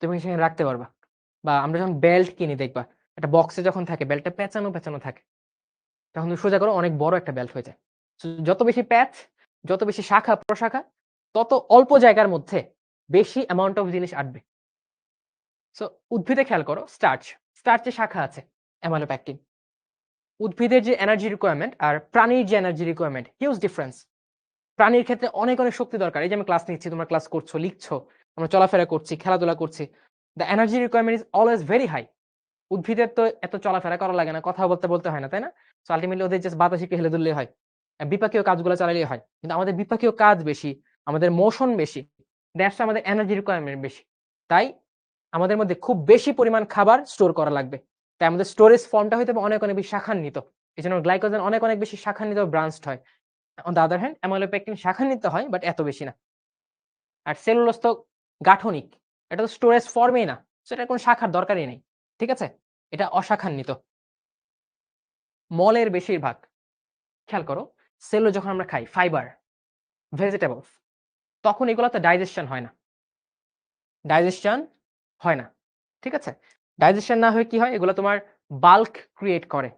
Speaker 1: তুমি সেখানে রাখতে পারবা। বা আমরা যখন বেল্ট কিনি দেখবা, একটা বক্সে যখন থাকে বেল্টটা পেঁচানো পেঁচানো থাকে, তখন তুমি সোজা করো, অনেক বড় একটা বেল্ট হয়ে যায়। So, যত বেশি প্যাচ, যত বেশি শাখা প্রশাখা, তত অল্প জায়গার মধ্যে বেশি অ্যামাউন্ট অফ জিনিস আটবে। সো উদ্ভিদে খেয়াল করো, স্টার্চে শাখা আছে, অ্যামাইলোপ্যাকটিন। উদ্ভিদের যে এনার্জি রিকোয়ারমেন্ট আর প্রাণীর যে এনার্জি রিকোয়ারমেন্ট, হিউজ ডিফারেন্স। প্রাণীর ক্ষেত্রে অনেক অনেক শক্তি দরকার। এই যে আমি ক্লাস নিচ্ছি, তোমরা ক্লাস করছো, লিখছো, আমরা চলাফেরা করছি, খেলাধুলা করছি, the energy requirement is always very high. উদ্ভিদের তো এত চলাফেরা করা লাগে না, কথা বলতে বলতে হয় না, তাই না? সো আলটিমেটলি ওদের জাস্ট বাতাস একটু হেলে দুললেই হয়, বিপাকীয় কাজগুলো চালালেই হয়। কিন্তু আমাদের বিপাকীয় কাজ বেশি, আমাদের মোশন বেশি, দ্যাটস আমাদের এনার্জি রিকোয়ারমেন্ট বেশি। তাই আমাদের মধ্যে খুব বেশি পরিমাণ খাবার স্টোর করা লাগবে। তাই আমাদের স্টোরেজ ফর্মটা হইতে হবে অনেক অনেক বেশি শাখান্বিত। এই জন্য গ্লাইকোজেন অনেক অনেক বেশি শাখান্বিত, ব্রাঞ্চড হয়। On the other hand, amylopectin শাখান্বিত হয়, বাট এত বেশি না। আর সেলুলোজ তো গাঠনিক, এটা তো স্টোরেজ ফর্মেই না, সেটা কোনো শাখার দরকারই নেই। ঠিক আছে, এটা অশাখান্বিত। মলের বেশিরভাগ, খেয়াল করো, সেলুলোজ যখন আমরা খাই, ফাইবার, ভেজিটেবলস, তখন এগুলোতে ডাইজেশন হয় না, ডাইজেশন হয় না। ঠিক আছে, ডাইজেশন না হয়ে কি হয়, এগুলো তোমার বাল্ক ক্রিয়েট করে,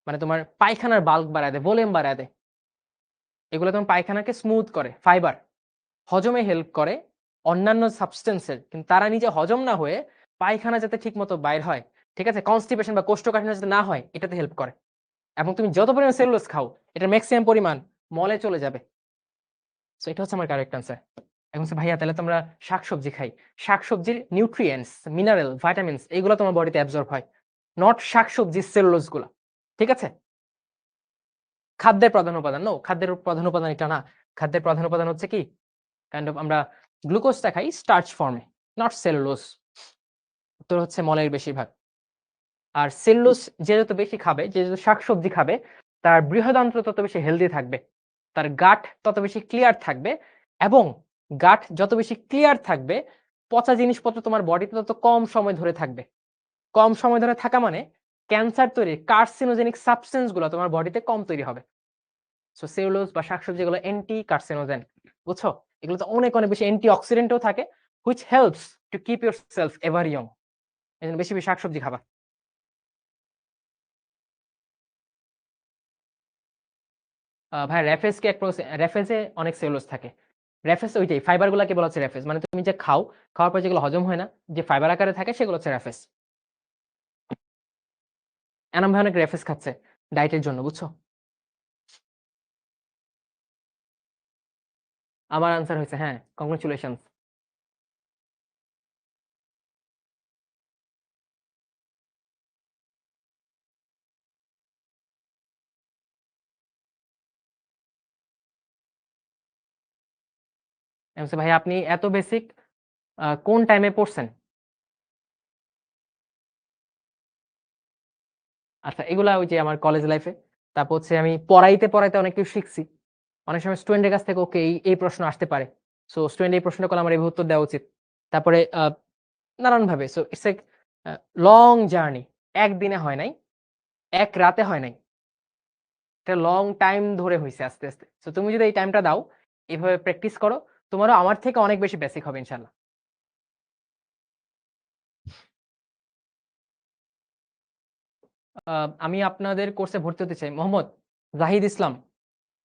Speaker 1: মানে তোমার পায়খানার বাল্ক বাড়ায় দেয়, ভলিউম বাড়ায় দেয়। এগুলো তোমার পায়খানাকে স্মুথ করে, ফাইবার হজমে হেল্প করে অন্যান্য সাবস্টেন্সের, কিন্তু তারা নিজে হজম না হয়ে পায়খানা যাতে ঠিক মতো বাইর হয়, ঠিক আছে, কনস্টিপেশন বা কোষ্ঠকাঠিন্য যাতে না হয়, এটাতে হেল্প করে। এবং তুমি যত পরিমাণ সেলুলোজ খাও, এটার ম্যাক্সিমাম পরিমাণ মলে চলে যাবে। সো এটা হচ্ছে আমার কারেক্ট অ্যান্সার। এখন হচ্ছে ভাইয়া তাহলে তোমরা শাকসবজি খাই, শাকসবজির নিউট্রিয়েন্টস, মিনারেল, ভাইটামিনস এগুলো তোমার বডিতে অ্যাবজর্ব হয়, নট শাকসবজির সেলুলোজ গুলা, ঠিক আছে। খাদ্যের প্রধান উপাদান, নো, খাদ্যের প্রধান উপাদান এটা না। খাদ্যের প্রধান উপাদান হচ্ছে কি, কাইন্ড অফ আমরা গ্লুকোজটা খাই স্টার্চ ফর্মে, নট সেলুলোজ। উত্তর হচ্ছে মলের বেশিরভাগ। আর সেলুলোজ যে যত বেশি খাবে, যে যত শাকসবজি খাবে, তার বৃহদান্ত্র তত বেশি হেলদি থাকবে, তার গাট তত বেশি ক্লিয়ার থাকবে, এবং গাট যত বেশি ক্লিয়ার থাকবে, পচা জিনিসপত্র তোমার বডিতে তত কম সময় ধরে থাকবে। কম সময় ধরে থাকা মানে ক্যান্সার তৈরি কার্সিনোজেনিক সাবস্টেন্স গুলো তোমার বডিতে কম তৈরি হবে। সো সেলুলোজ বা শাকসবজি গুলো অ্যান্টি কার্সিনোজেন, বুঝছো? এগুলো তো অনেক অনেক বেশি অ্যান্টি অক্সিডেন্টও থাকে, which helps to keep your self ever young. এই জন্য বেশি বেশি শাকসবজি খাবা। ভাই র্যাফেজ কি এক র্যাফেজে অনেক সেলুলোজ থাকে। র্যাফেজ ওইটাই, ফাইবার গুলাকে বলা হচ্ছে র্যাফেজ, মানে তুমি যে খাও, খাওয়ার পর যেগুলো হজম হয় না, যে ফাইবার আকারে থাকে সেগুলো হচ্ছে র্যাফেজ। এনাম ভাই অনেক র্যাফেজ খাচ্ছে ডায়েটের জন্য, বুঝছো? আমার আনসার হয়েছে হ্যাঁ, কংগ্রেচুলেশন। ভাই আপনি এত বেসিক কোন টাইমে পড়ছেন? আচ্ছা, এগুলা ওই যে আমার কলেজ লাইফে, তারপর হচ্ছে আমি পড়াইতে পড়াইতে অনেক কিছু শিখছি। অনেক সময় স্টুডেন্টের কাছ থেকে ওকে এই প্রশ্ন আসতে পারে, সো স্টুডেন্ট এই প্রশ্নটা করলে আমার এই উত্তর দেওয়া উচিত। তারপরে নানান ভাবে, so it's a long journey. একদিনে হয় নাই, এক রাতে হয় নাই, এটা লং টাইম ধরে হয়েছে আস্তে আস্তে। সো তুমি যদি এই টাইমটা দাও, এভাবে প্র্যাকটিস করো, তোমারও আমার থেকে অনেক বেশি বেসিক হবে ইনশাল্লাহ। আমি আপনাদের কোর্সে ভর্তি হতে চাই, মোহাম্মদ জাহিদ ইসলাম,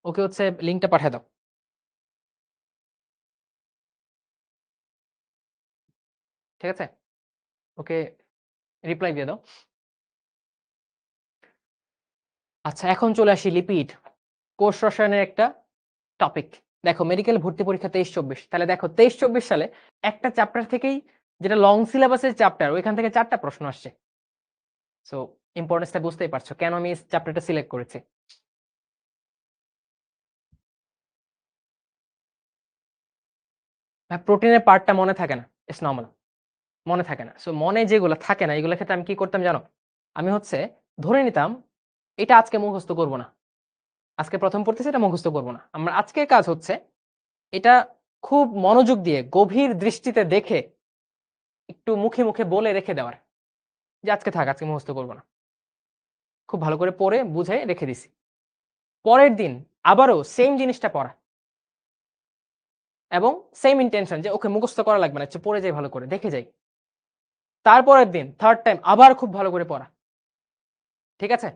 Speaker 1: ওকে হচ্ছে লিঙ্কটা পাঠিয়ে দাও, ঠিক আছে? ওকে রিপ্লাই দিয়ে দাও। আচ্ছা, এখন চলে আসি লিপিড, কোষ রসায়নের একটা টপিক। দেখো মেডিকেল ভর্তি পরীক্ষা 23-24, তাহলে দেখো 23-24 সালে একটা চ্যাপ্টার থেকেই, যেটা লং সিলেবাসের চ্যাপ্টার, ওইখান থেকে 4টা প্রশ্ন আসছে। সো ইম্পর্টেন্সটা বুঝতেই পারছো কেন আমি এই চ্যাপ্টারটা সিলেক্ট করেছি। প্রোটিনের পার্টটা মনে থাকে না, ইটস নর্মাল, মনে থাকে না। সো মনে যেগুলো থাকে না, এগুলোর ক্ষেত্রে আমি কি করতাম জানো? আমি হচ্ছে ধরে নিতাম এটা আজকে মুখস্থ করব না, আজকে প্রথম পড়তেছি, এটা মুখস্থ করব না। আমার আজকের কাজ হচ্ছে এটা খুব মনোযোগ দিয়ে গভীর দৃষ্টিতে দেখে একটু মুখে মুখে বলে রেখে দেওয়ার, যে আজকে থাক, আজকে মুখস্থ করবো না। খুব ভালো করে পড়ে বুঝে রেখে দিছি, পরের দিন আবারও সেম জিনিসটা পড়া, এবং সেম ইন্টেনশন যে ওকে মুখস্থ করা লাগবে না, পড়ে যাই, ভালো করে দেখে যাই। তারপরের দিন থার্ড টাইম আবার খুব ভালো করে পড়া, ঠিক আছে?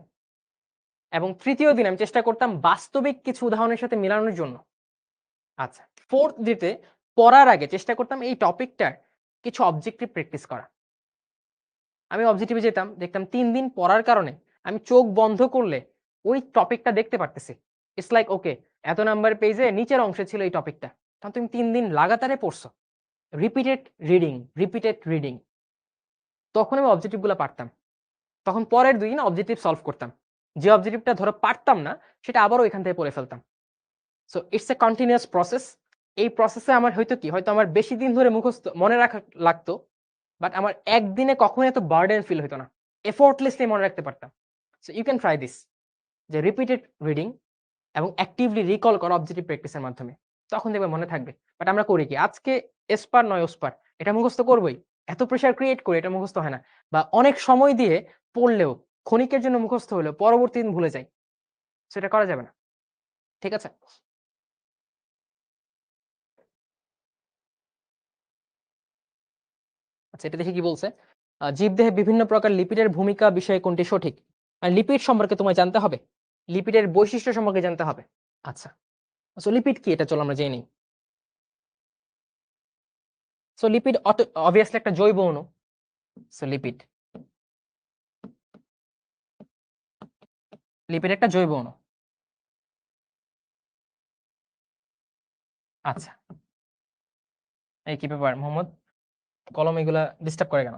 Speaker 1: এবং তৃতীয় দিন আমি চেষ্টা করতাম বাস্তবিক কিছু উদাহরণের সাথে মিলানোর জন্য। আচ্ছা, ফোর্থ দিতে পড়ার আগে চেষ্টা করতাম এই টপিকটার কিছু অবজেক্টিভ প্র্যাকটিস করা। আমি অবজেক্টিভে যেতাম, দেখতাম 3 দিন পড়ার কারণে আমি চোখ বন্ধ করলে ওই টপিকটা দেখতে পারতেছি। ইটস লাইক ওকে, এত নাম্বার পেজে নিচের অংশে ছিল এই টপিকটা, তখন তুমি 3 দিন লাগাতারে পড়ছো, রিপিটেড রিডিং, রিপিটেড রিডিং, তখন আমি অবজেক্টিভ গুলো পারতাম। তখন পরের 2 দিন অবজেক্টিভ সলভ করতাম, যে অবজেক্টিভটা ধরো পারতাম না, সেটা আবারও এখান থেকে পড়ে ফেলতাম। So it's a continuous process. এই প্রসেসে আমার হয়তো কি, হয়তো আমার বেশি দিন ধরে মুখস্থ মনে রাখা লাগতো, বাট আমার একদিনে কখনোই এত বার্ডেন ফিল হতো না, এফোর্টলেসলি মনে রাখতে পারতাম। So you can try this, যে রিপিটেড রিডিং এবং অ্যাক্টিভলি রিকল করা অবজেক্টিভ প্র্যাকটিসের মাধ্যমে, তখন দেখবে মনে থাকবে। বাট আমরা করি কি, আজকে এসপার নয় ওসপার, এটা মুখস্থ করবোই, এত প্রেশার ক্রিয়েট করে এটা মুখস্থ হয় না, বা অনেক সময় দিয়ে পড়লেও ক্ষণিকের জন্য মুখস্থ হলেও পরবর্তী দিন ভুলে যাই। সেটা করা যাবে না, ঠিক আছে? আচ্ছা, এটা দেখি কি বলছে। জীবদেহে বিভিন্ন প্রকার লিপিডের ভূমিকা বিষয়ে কোনটি সঠিক? আর লিপিড সম্পর্কে তোমায় জানতে হবে, লিপিডের বৈশিষ্ট্য সম্পর্কে জানতে হবে। আচ্ছা, সো লিপিড কি এটা চলো আমরা জেনে নিই। সো লিপিড অবভিয়াসলি একটা জৈব অণু। সো লিপিড লিপিড একটা জৈব অণু। আচ্ছা, এই কি ব্যাপার মোহাম্মদ, কলম এগুলা ডিস্টার্ব করে কেন?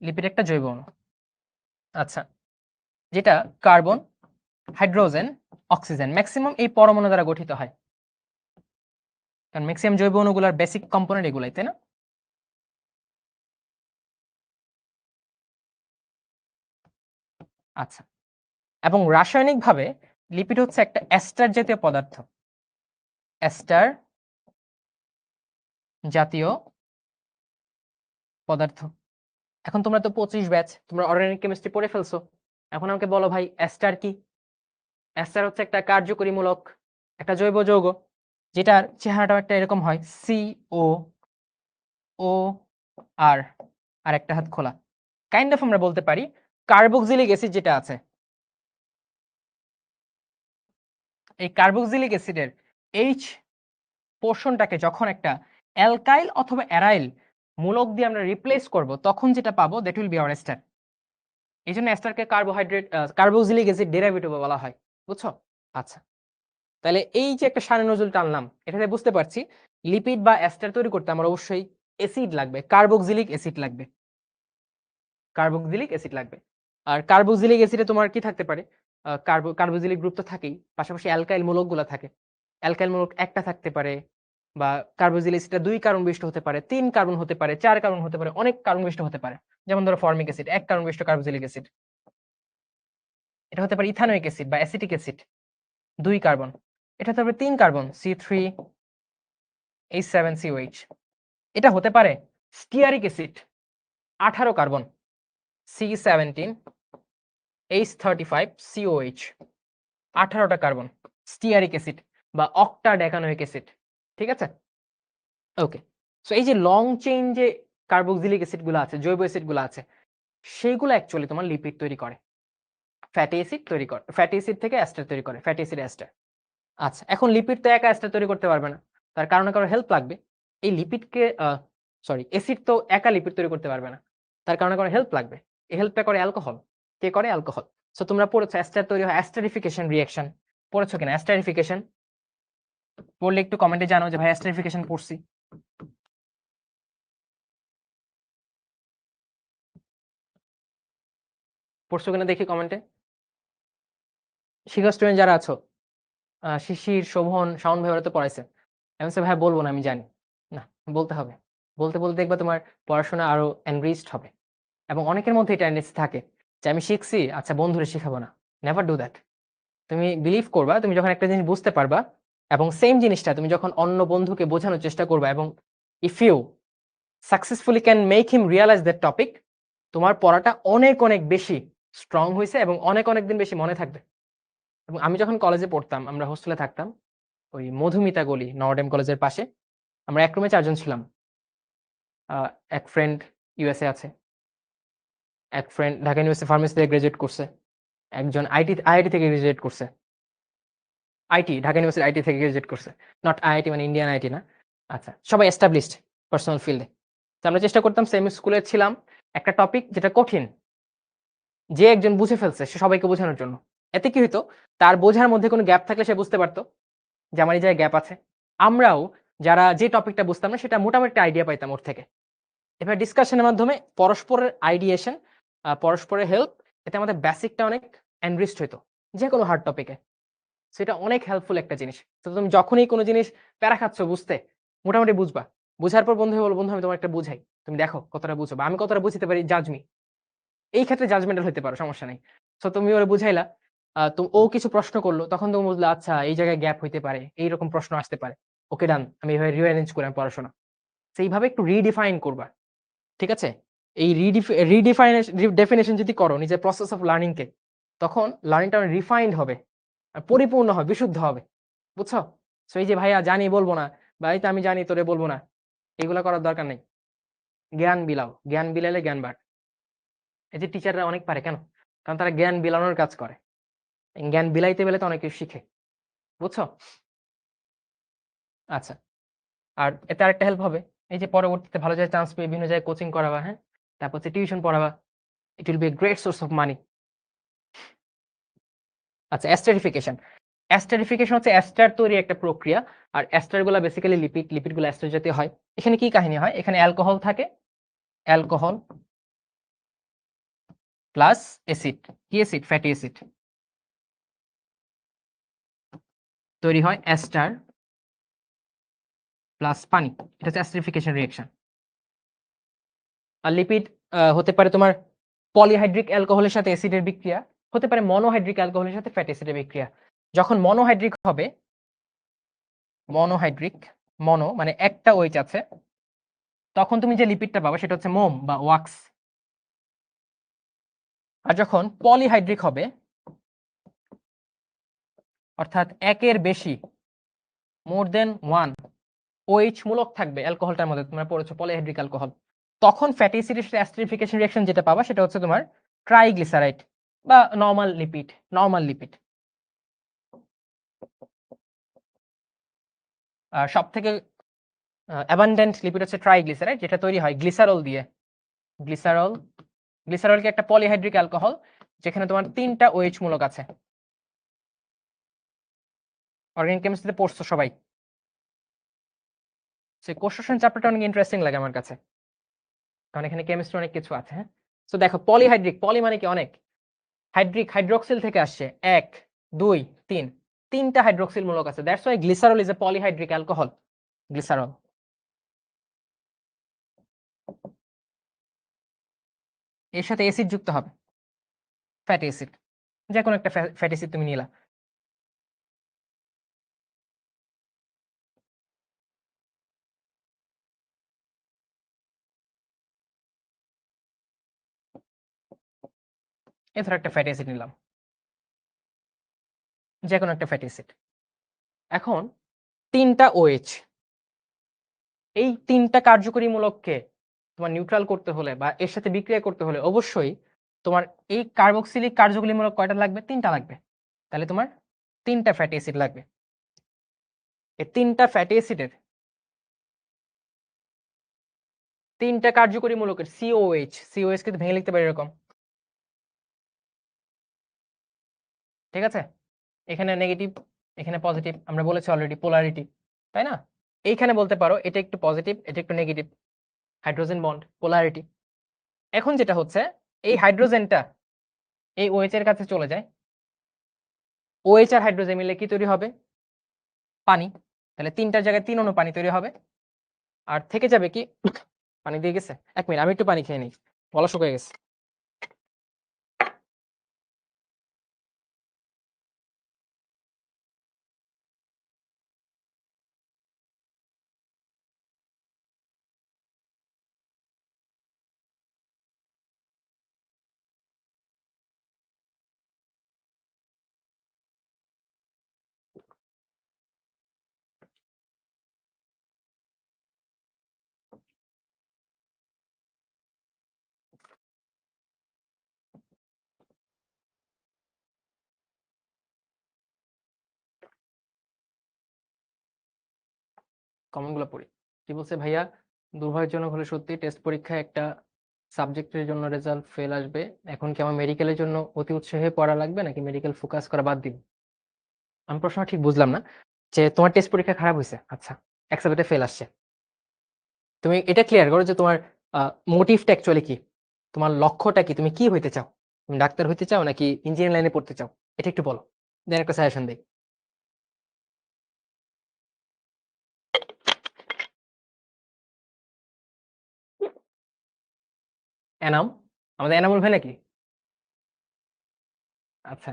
Speaker 1: লিপিড একটা জৈব অণু। আচ্ছা, যেটা কার্বন, হাইড্রোজেন, অক্সিজেন ম্যাক্সিমাম এই পরমাণু দ্বারা গঠিত হয়, কারণ ম্যাক্সিমাম জৈব অণুগুলোর বেসিক কম্পোনেন্ট এগুলাই, তাই না? আচ্ছা, এবং রাসায়নিকভাবে লিপিড হচ্ছে একটা এস্টার জাতীয় পদার্থ। এস্টার জাতীয় পদার্থ। এখন তোমরা তো 25 ব্যাচ, তোমরা অর্গানিক কেমিস্ট্রি পড়ে ফেলছো। এখন আমাকে বলো ভাই এস্টার কি? এস্টার হচ্ছে একটা কার্যকরী মূলক, একটা জৈব যৌগ, যেটার চেহারাটা একটা এরকম হয়, CO ও আর আর একটা হাত খোলা। কাইন্ড অফ আমরা বলতে পারি কার্বক্সিলিক অ্যাসিড যেটা আছে, এই কার্বক্সিলিক অ্যাসিডের H পোর্শনটাকে যখন একটা অ্যালকাইল অথবা অ্যারাইল মূলক দিয়ে আমরা রিপ্লেস করব, তখন যেটা পাবো that will be our ester. এই জন্য এস্টারকে কার্বক্সিলিক অ্যাসিড ডেরিভেটিভ বলা হয়, বুঝছো? আচ্ছা, তাহলে এই যে একটা সানি নজল টানলাম, এটাতে বুঝতে পারছি লিপিড বা এস্টার তৈরি করতে আমার অবশ্যই অ্যাসিড লাগবে, কার্বক্সিলিক অ্যাসিড লাগবে, কার্বক্সিলিক অ্যাসিড লাগবে। আর কার্বক্সিলিক অ্যাসিডে তোমার কি থাকতে পারে? কার্বক্সিলিক গ্রুপ তো থাকেই, পাশাপাশি অ্যালকাইল মূলকগুলো থাকে। অ্যালকাইল মূলক একটা থাকতে পারে, বা কার্বক্সিলিক অ্যাসিডটা 2 কার্বন বিশিষ্ট হতে পারে, 3 কার্বন হতে পারে, 4 কার্বন হতে পারে, অনেক কার্বন বিশিষ্ট হতে পারে। যেমন ধরো ফর্মিক অ্যাসিড 1 কার্বন বিশিষ্ট কার্বক্সিলিক অ্যাসিড। এটা হতে পারে ইথানোয়িক অ্যাসিড বা অ্যাসিটিক অ্যাসিড 2 কার্বন। এটা হতে পারে 3 কার্বন C3H7COH। এটা হতে পারে স্টিয়ারিক অ্যাসিড 18 কার্বন C17H35COH, 18টা কার্বন, স্টিয়ারিক অ্যাসিড বা অক্টাডেকানোয়িক অ্যাসিড। ঠিক আছে, ওকে। সো এই যে লং চেইন যে কার্বক্সিলিক অ্যাসিড গুলো আছে, জৈব অ্যাসিড গুলো আছে, সেইগুলো অ্যাকচুয়ালি তোমার লিপিড তৈরি করে, ফ্যাটি অ্যাসিড তৈরি করে, ফ্যাটি অ্যাসিড থেকে এস্টার তৈরি করে, ফ্যাটি অ্যাসিড এস্টার। আচ্ছা, এখন লিপিড তো একা এস্টার তৈরি করতে পারবে না, তার কারণে কারো হেল্প লাগবে। এই লিপিডকে অ্যাসিড তো একা লিপিড তৈরি করতে পারবে না, তার কারণে কারো হেল্প লাগবে। এই হেল্পটা করে অ্যালকোহল। কে করে? অ্যালকোহল। সো তোমরা পড়েছো এস্টার তৈরি হয় অ্যাস্টারিফিকেশন রিঅ্যাকশন, পড়েছো কিনা অ্যাস্টারিফিকেশন? পড়লে একটু কমেন্টে জানাও যে ভাই অ্যাস্টারিফিকেশন পড়ছি। পড়ছো কিনা দেখি কমেন্টে। শিক্ষক স্টুডেন্ট যারা আছো, শিশির, শোভন, শাওন ভাই ওরা তো পড়াইছে। এমন ভাই বলবো না, আমি জানি না, বলতে হবে। বলতে বলতে দেখবা তোমার পড়াশোনা আরো এনরিচড হবে। এবং অনেকের মধ্যে এটা টেন্ডেন্সি থাকে যে আমি শিখছি, আচ্ছা বন্ধুরে শিখাবো না। Never do that. তুমি বিলিভ করবা, তুমি যখন একটা জিনিস বুঝতে পারবা এবং সেম জিনিসটা তুমি যখন অন্য বন্ধুকে বোঝানোর চেষ্টা করবা, এবং if you successfully can make him realise that topic, তোমার পড়াটা অনেক অনেক বেশি স্ট্রং হয়েছে এবং অনেক অনেক দিন বেশি মনে থাকবে। এবং আমি যখন কলেজে পড়তাম, আমরা হোস্টেলে থাকতাম ওই মধুমিতা গলি নর্ডেম কলেজের পাশে। আমরা এক রুমে 4 জন ছিলাম। এক ফ্রেন্ড ইউএসএ আছে, এক ফ্রেন্ড ঢাকা ইউনিভার্সিটি ফার্মেসি থেকে গ্রাজুয়েট করছে, একজন আইআইটি থেকে গ্রাজুয়েট করছে, ঢাকা ইউনিভার্সিটি আইটি থেকে গ্রাজুয়েট করছে, নট আইআইটি মানে ইন্ডিয়ান আইটি না। আচ্ছা, সবাই এস্টাবলিশড পার্সোনাল ফিল্ডে। তো আমরা চেষ্টা করতাম, সেম স্কুলে ছিলাম, একটা টপিক যেটা কঠিন, যে একজন বুঝে ফেলছে সে সবাইকে বোঝানোর জন্য। এতে কি হতো, তার বোঝার মধ্যে কোনো গ্যাপ থাকলে সে বুঝতে পারতো যে আমার এই জায়গায় গ্যাপ আছে। আমরাও যারা যে টপিকটা বুঝতাম না, সেটা মোটামুটি একটা আইডিয়া পাইতাম ওর থেকে। এবার ডিসকাশনের মাধ্যমে পরস্পরের আইডিয়েশন, পরস্পরের হেল্প, এতে আমাদের বেসিকটা অনেক এনরিচড হইতো যে কোনো হার্ড টপিকে। সেটা অনেক হেল্পফুল একটা জিনিস। তো তুমি যখনই কোনো জিনিস প্যারা খাচ্ছ বুঝতে, মোটামুটি বুঝবা। বুঝার পর বন্ধু বলবো, বন্ধু আমি তোমার একটা বুঝাই, তুমি দেখো কতটা বুঝো বা আমি কতটা বুঝতে পারি, জাজ মি। এই ক্ষেত্রে জাজমেন্টাল হতে পারো, সমস্যা নাই। সো তুমি ওরে বুঝাইলা, তো ও কিছু প্রশ্ন করলো, তখন তুমি বুঝলা আচ্ছা এই জায়গায় গ্যাপ হইতে পারে, এইরকম প্রশ্ন আসতে পারে। ওকে ডান, আমি এভাবে রিঅ্যারেঞ্জ করি আমি পড়াশোনা। সেইভাবে একটু রিডিফাইন করবা, ঠিক আছে? এই ডেফিনেশন যদি করো নিজের প্রসেস অফ লার্নিং কে, তখন লার্নিংটা রিফাইন্ড হবে, আর পরিপূর্ণ হবে, বিশুদ্ধ হবে, বুঝছো? সো এই যে ভাইয়া জানি বলবো না, বা এই তো আমি জানি তোরে বলবো না, এগুলা করার দরকার নেই। জ্ঞান বিলাও, জ্ঞান বিলাইলে জ্ঞান বাড়ে। এই যে টিচাররা অনেক পারে কেন? কারণ তারা জ্ঞান বিলানোর কাজ করে। জ্ঞান বিলাইতে গেলে তো অনেক কিছু শিখে। বুঝছো? আচ্ছা। আর এতে আরেকটা হেল্প হবে, এই যে পরবর্তীতে ভালো জায়গায় চান্স পেয়ে বিভিন্ন জায়গায় কোচিং করাবা, হ্যাঁ? তারপর হচ্ছে টিউশন পড়াবা। It will be a great source of money. আচ্ছা, এস্টারিফিকেশন। এস্টারিফিকেশন হচ্ছে এস্টার তৈরি একটা প্রক্রিয়া। আর এস্টার গুলা বেসিক্যালি লিপিড, লিপিড গুলো এস্টার জাতীয় হয়। এখানে কি কাহিনী হয়? এখানে অ্যালকোহল থাকে, অ্যালকোহল প্লাস অ্যাসিড। কি অ্যাসিড? Fatty acid. তৈরি হয় এস্টার প্লাস পানি। এটা হচ্ছে এস্টারিফিকেশন রিঅ্যাকশন। আর লিপিড হতে পারে তোমার পলিহাইড্রিক অ্যালকোহলের সাথে অ্যাসিডের বিক্রিয়া, হতে পারে মনোহাইড্রিক অ্যালকোহলের সাথে ফ্যাটি অ্যাসিডের বিক্রিয়া। যখন মনোহাইড্রিক হবে, মনোহাইড্রিক, মনো মানে একটা ওইচ আছে, তখন তুমি যে লিপিডটা পাবে সেটা হচ্ছে মোম বা ওয়াক্স। আর যখন পলিহাইড্রিক হবে, অর্থাৎ একের বেশি, মোর দেন ওয়ান ওইচ মূলক থাকবে অ্যালকোহলটার মধ্যে, তোমরা পড়েছো পলিহাইড্রিক অ্যালকোহল, তখন ফ্যাটি অ্যাসিডের সাথে এস্টারিফিকেশন রিঅ্যাকশন যেটা পাবা সেটা হচ্ছে তোমার ট্রাইগ্লিসারাইড বা নরমাল লিপিড। Normal lipid. আর সব থেকে অ্যাবান্ডেন্ট লিপিড হচ্ছে ট্রাইগ্লিসারাইড, যেটা তৈরি হয় গ্লিসারল দিয়ে। গ্লিসারল, গ্লিসারল কি একটা পলিহাইড্রিক অ্যালকোহল যেখানে তোমার 3টা ওএইচ মূলক আছে। অর্গানিক কেমিস্ট্রিতে পড়ছো সবাই। সেই কোশ্চেন চ্যাপ্টারটা অনেক ইন্টারেস্টিং লাগে আমার কাছে, কারণ এখানে কেমিস্ট্রি অনেক কিছু আছে। হ্যাঁ, তো দেখো পলিহাইড্রিক, পলি মানে কি অনেক, হাইড্রিক হাইড্রোক্সিল থেকে আসছে 1 2 3, 3টা হাইড্রোক্সিল মূলক আছে। That's why glycerol is a polyhydric alcohol. Glycerol. এর সাথে অ্যাসিড যুক্ত হবে, ফ্যাটি অ্যাসিড। যে কোনো একটা ফ্যাটি অ্যাসিড তুমি নিলা। এ ধর একটা ফ্যাটি অ্যাসিড নিলাম, যে কোনো একটা ফ্যাটি অ্যাসিড। এখন 3টা ওএইচ, এই 3টা কার্যকরী মূলককে তোমার নিউট্রাল করতে হলে বা এর সাথে বিক্রিয়া করতে হলে অবশ্যই তোমার এই কার্বক্সিলিক কার্যকরী মূলক কয়টা লাগবে? 3টা লাগবে। তাহলে তোমার 3টা ফ্যাটি অ্যাসিড লাগবে। এই 3টা ফ্যাটি অ্যাসিডের 3টা কার্যকরী মূলকের সিওএইচ, সিওএইচ কিন্তু ভেঙে লিখতে পারি এরকম, ঠিক আছে? এখানে নেগেটিভ, এখানে পজিটিভ, আমরা বলেছি অলরেডি পোলারিটি, তাই না? এইখানে বলতে পারো এটা একটু পজিটিভ, এটা একটু নেগেটিভ, হাইড্রোজেন বন্ড, পোলারিটি। এখন যেটা হচ্ছে, এই হাইড্রোজেনটা এই ওএইচ এর কাছে চলে যায়, ওএইচ আর হাইড্রোজেন মিলে কি তৈরি হবে? পানি। তাহলে 3টার জায়গায় 3 অণু পানি তৈরি হবে। আর থেকে যাবে কি? পানি দিয়ে গেছে? 1 মিনিট, আমি একটু পানি খেয়ে নিই, গলা শুকিয়ে গেছে। কমন গুলো পড়ি। কি বলছে ভাইয়া? দুর্ভাগ্যজনক হলে সত্যি টেস্ট পরীক্ষায় একটা সাবজেক্টের জন্য রেজাল্ট ফেল আসবে। এখন কি আমার মেডিকেলের জন্য অতি উৎসাহে পড়া লাগবে নাকি মেডিকেল ফোকাস করা বাদ দিব? আমি প্রশ্নটা ঠিক বুঝলাম না। যে তোমার টেস্ট পরীক্ষা খারাপ হয়েছে, আচ্ছা, এক সাবজেক্টে ফেল আসছে, তুমি এটা ক্লিয়ার করো যে তোমার মোটিভটা অ্যাকচুয়ালি কি, তোমার লক্ষ্যটা কি, তুমি কি হইতে চাও? তুমি ডাক্তার হইতে চাও নাকি ইঞ্জিনিয়ারিং লাইনে পড়তে চাও? এটা একটু বলো, দেন একটা সাজেশন দেই। এনাম, আমাদের এনামুল ভাই নাকি? আচ্ছা,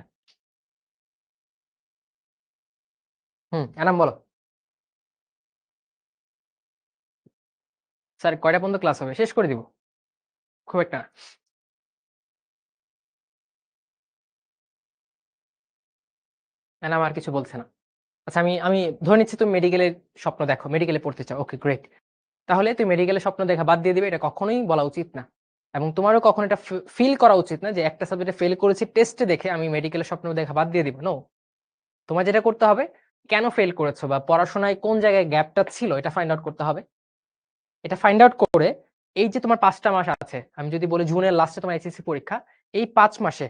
Speaker 1: এনাম বলো। স্যার কয়টা পর্যন্ত ক্লাস হবে? শেষ করে দিব, খুব একটা না। এনাম আর কিছু বলছে না। আচ্ছা, আমি আমি ধরে নিচ্ছি তুমি মেডিকেলের স্বপ্ন দেখো, মেডিকেলে পড়তে চাও, ওকে গ্রেট। তাহলে তুই মেডিকেলের স্বপ্ন দেখা বাদ দিয়ে দিবে, এটা কখনোই বলা উচিত না। এবং তোমারও কখনো এটা ফিল করা উচিত না যে একটা সাবজেক্টে ফেল করেছি টেস্টে দেখে আমি মেডিকেলের স্বপ্ন দেখা বাদ দিয়ে দিব। নো, তোমার যেটা করতে হবে, কেন ফেল করেছো বা পড়াশোনায় কোন জায়গায় গ্যাপটা ছিল এটা ফাইন্ড আউট করতে হবে। এটা ফাইন্ড আউট করে এই যে তোমার 5টা মাস আছে, আমি যদি বলি জুনের লাস্টে তোমার এইচএসসি পরীক্ষা, এই 5 মাসে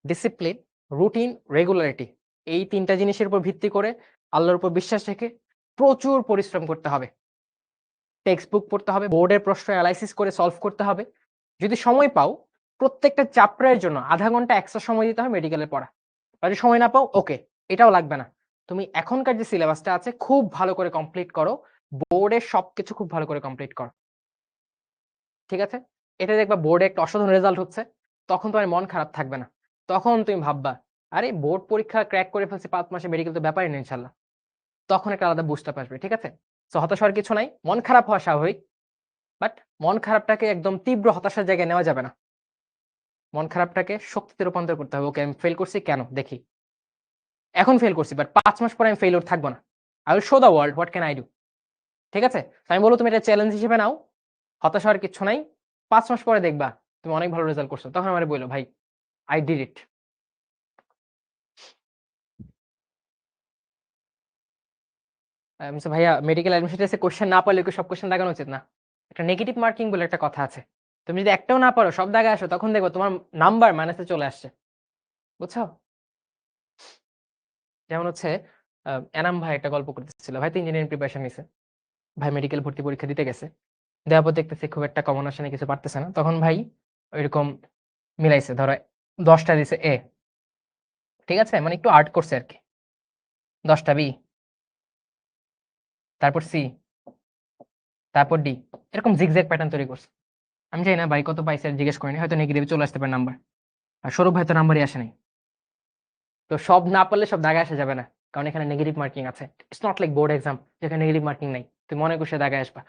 Speaker 1: ডিসিপ্লিন, রুটিন, রেগুলারিটি, এই 3টা জিনিসের উপর ভিত্তি করে আল্লাহর উপর বিশ্বাস রেখে প্রচুর পরিশ্রম করতে হবে। টেক্সট বুক পড়তে হবে, বোর্ডের প্রশ্ন অ্যানালাইসিস করে সলভ করতে হবে। যদি সময় পাও প্রত্যেকটা চ্যাপ্টারের জন্য আধা ঘন্টা এক্সট্রা সময় দিতে হবে মেডিকেলের পড়া। আর যদি সময় না পাও ওকে, এটাও লাগবে না। তুমি এখনকার যে সিলেবাসটা আছে খুব ভালো করে কমপ্লিট করো, বোর্ডের সবকিছু খুব ভালো করে কমপ্লিট করো, ঠিক আছে? এটা দেখবা বোর্ডে একটা অসাধারণ রেজাল্ট হচ্ছে, তখন তোমার মন খারাপ থাকবে না। তখন তুমি ভাববা, আরে বোর্ড পরীক্ষা ক্র্যাক করে ফেলছি 5 মাসে, মেডিকেল তো ব্যাপারই নেই ইনশাল্লাহ। তখন একটা আলাদা বুস্ট আপ আসবে, ঠিক আছে? সো হতাশ হওয়ার কিছু নাই, মন খারাপ হওয়া স্বাভাবিক, বাট মন খারাপটাকে একদম তীব্র হতাশার জায়গায় নেওয়া যাবে না। মন খারাপটাকে শক্তিতে রূপান্তর করতে হবে। ওকে, আমি ফেল করছি কেন দেখি, এখন ফেল করছি বাট 5 মাস পরে আমি ফেলিওর থাকবো না। I will show the world what can I do. ঠিক আছে? তো আমি বলবো তুমি এটা চ্যালেঞ্জ হিসেবে নাও, হতাশ হওয়ার কিছু নাই। 5 মাস পরে দেখবা তুমি অনেক ভালো রেজাল্ট করছো, তখন আমারে বললো ভাই আই ডিড ইট। ভাইয়া মেডিকেল অ্যাডমিশন টেস্টে কোশ্চেন না পারলে কি সব কোশ্চেন দাগানো উচিত না? একটা নেগেটিভ মার্কিং বলে একটা কথা আছে, তুমি যদি একটাও না পারো সব দাগায় আসো, তখন দেখবো তোমার নাম্বার মাইনাসে চলে আসছে, বুঝছো? যেমন হচ্ছে এনাম ভাই একটা গল্প করতেছিল, ভাই তো ইঞ্জিনিয়ারিং প্রিপারেশন নিছে, ভাই মেডিকেল ভর্তি পরীক্ষা দিতে গেছে, দেওয়ার পর দেখতেছে খুব একটা কমন আসে না, কিছু পারতেছে না, তখন ভাই ওইরকম মিলাইছে, ধরো 10টা দিছে এ, ঠিক আছে, মানে একটু আর্ট করছে আর কি, 10টা বি, তারপর সি, তারপর ডি, এরকম জিগজ্যাগ প্যাটার্ন তৈরি করছে। আমি জানি না ভাই কত পাইছে আর জিজ্ঞেস করিনি, হয়তো নেগেটিভে চলে আসতে পারে নাম্বার। আর সৌরভ ভাই তো নাম্বারই আসে নাই। তো সব না পারলে সব দাগায় আসা যাবে না, কারণ এখানে নেগেটিভ মার্কিং আছে। It's not like board exam যেখানে নেগেটিভ মার্কিং নাই, তুমি মনে করছে দাগায় আসবা।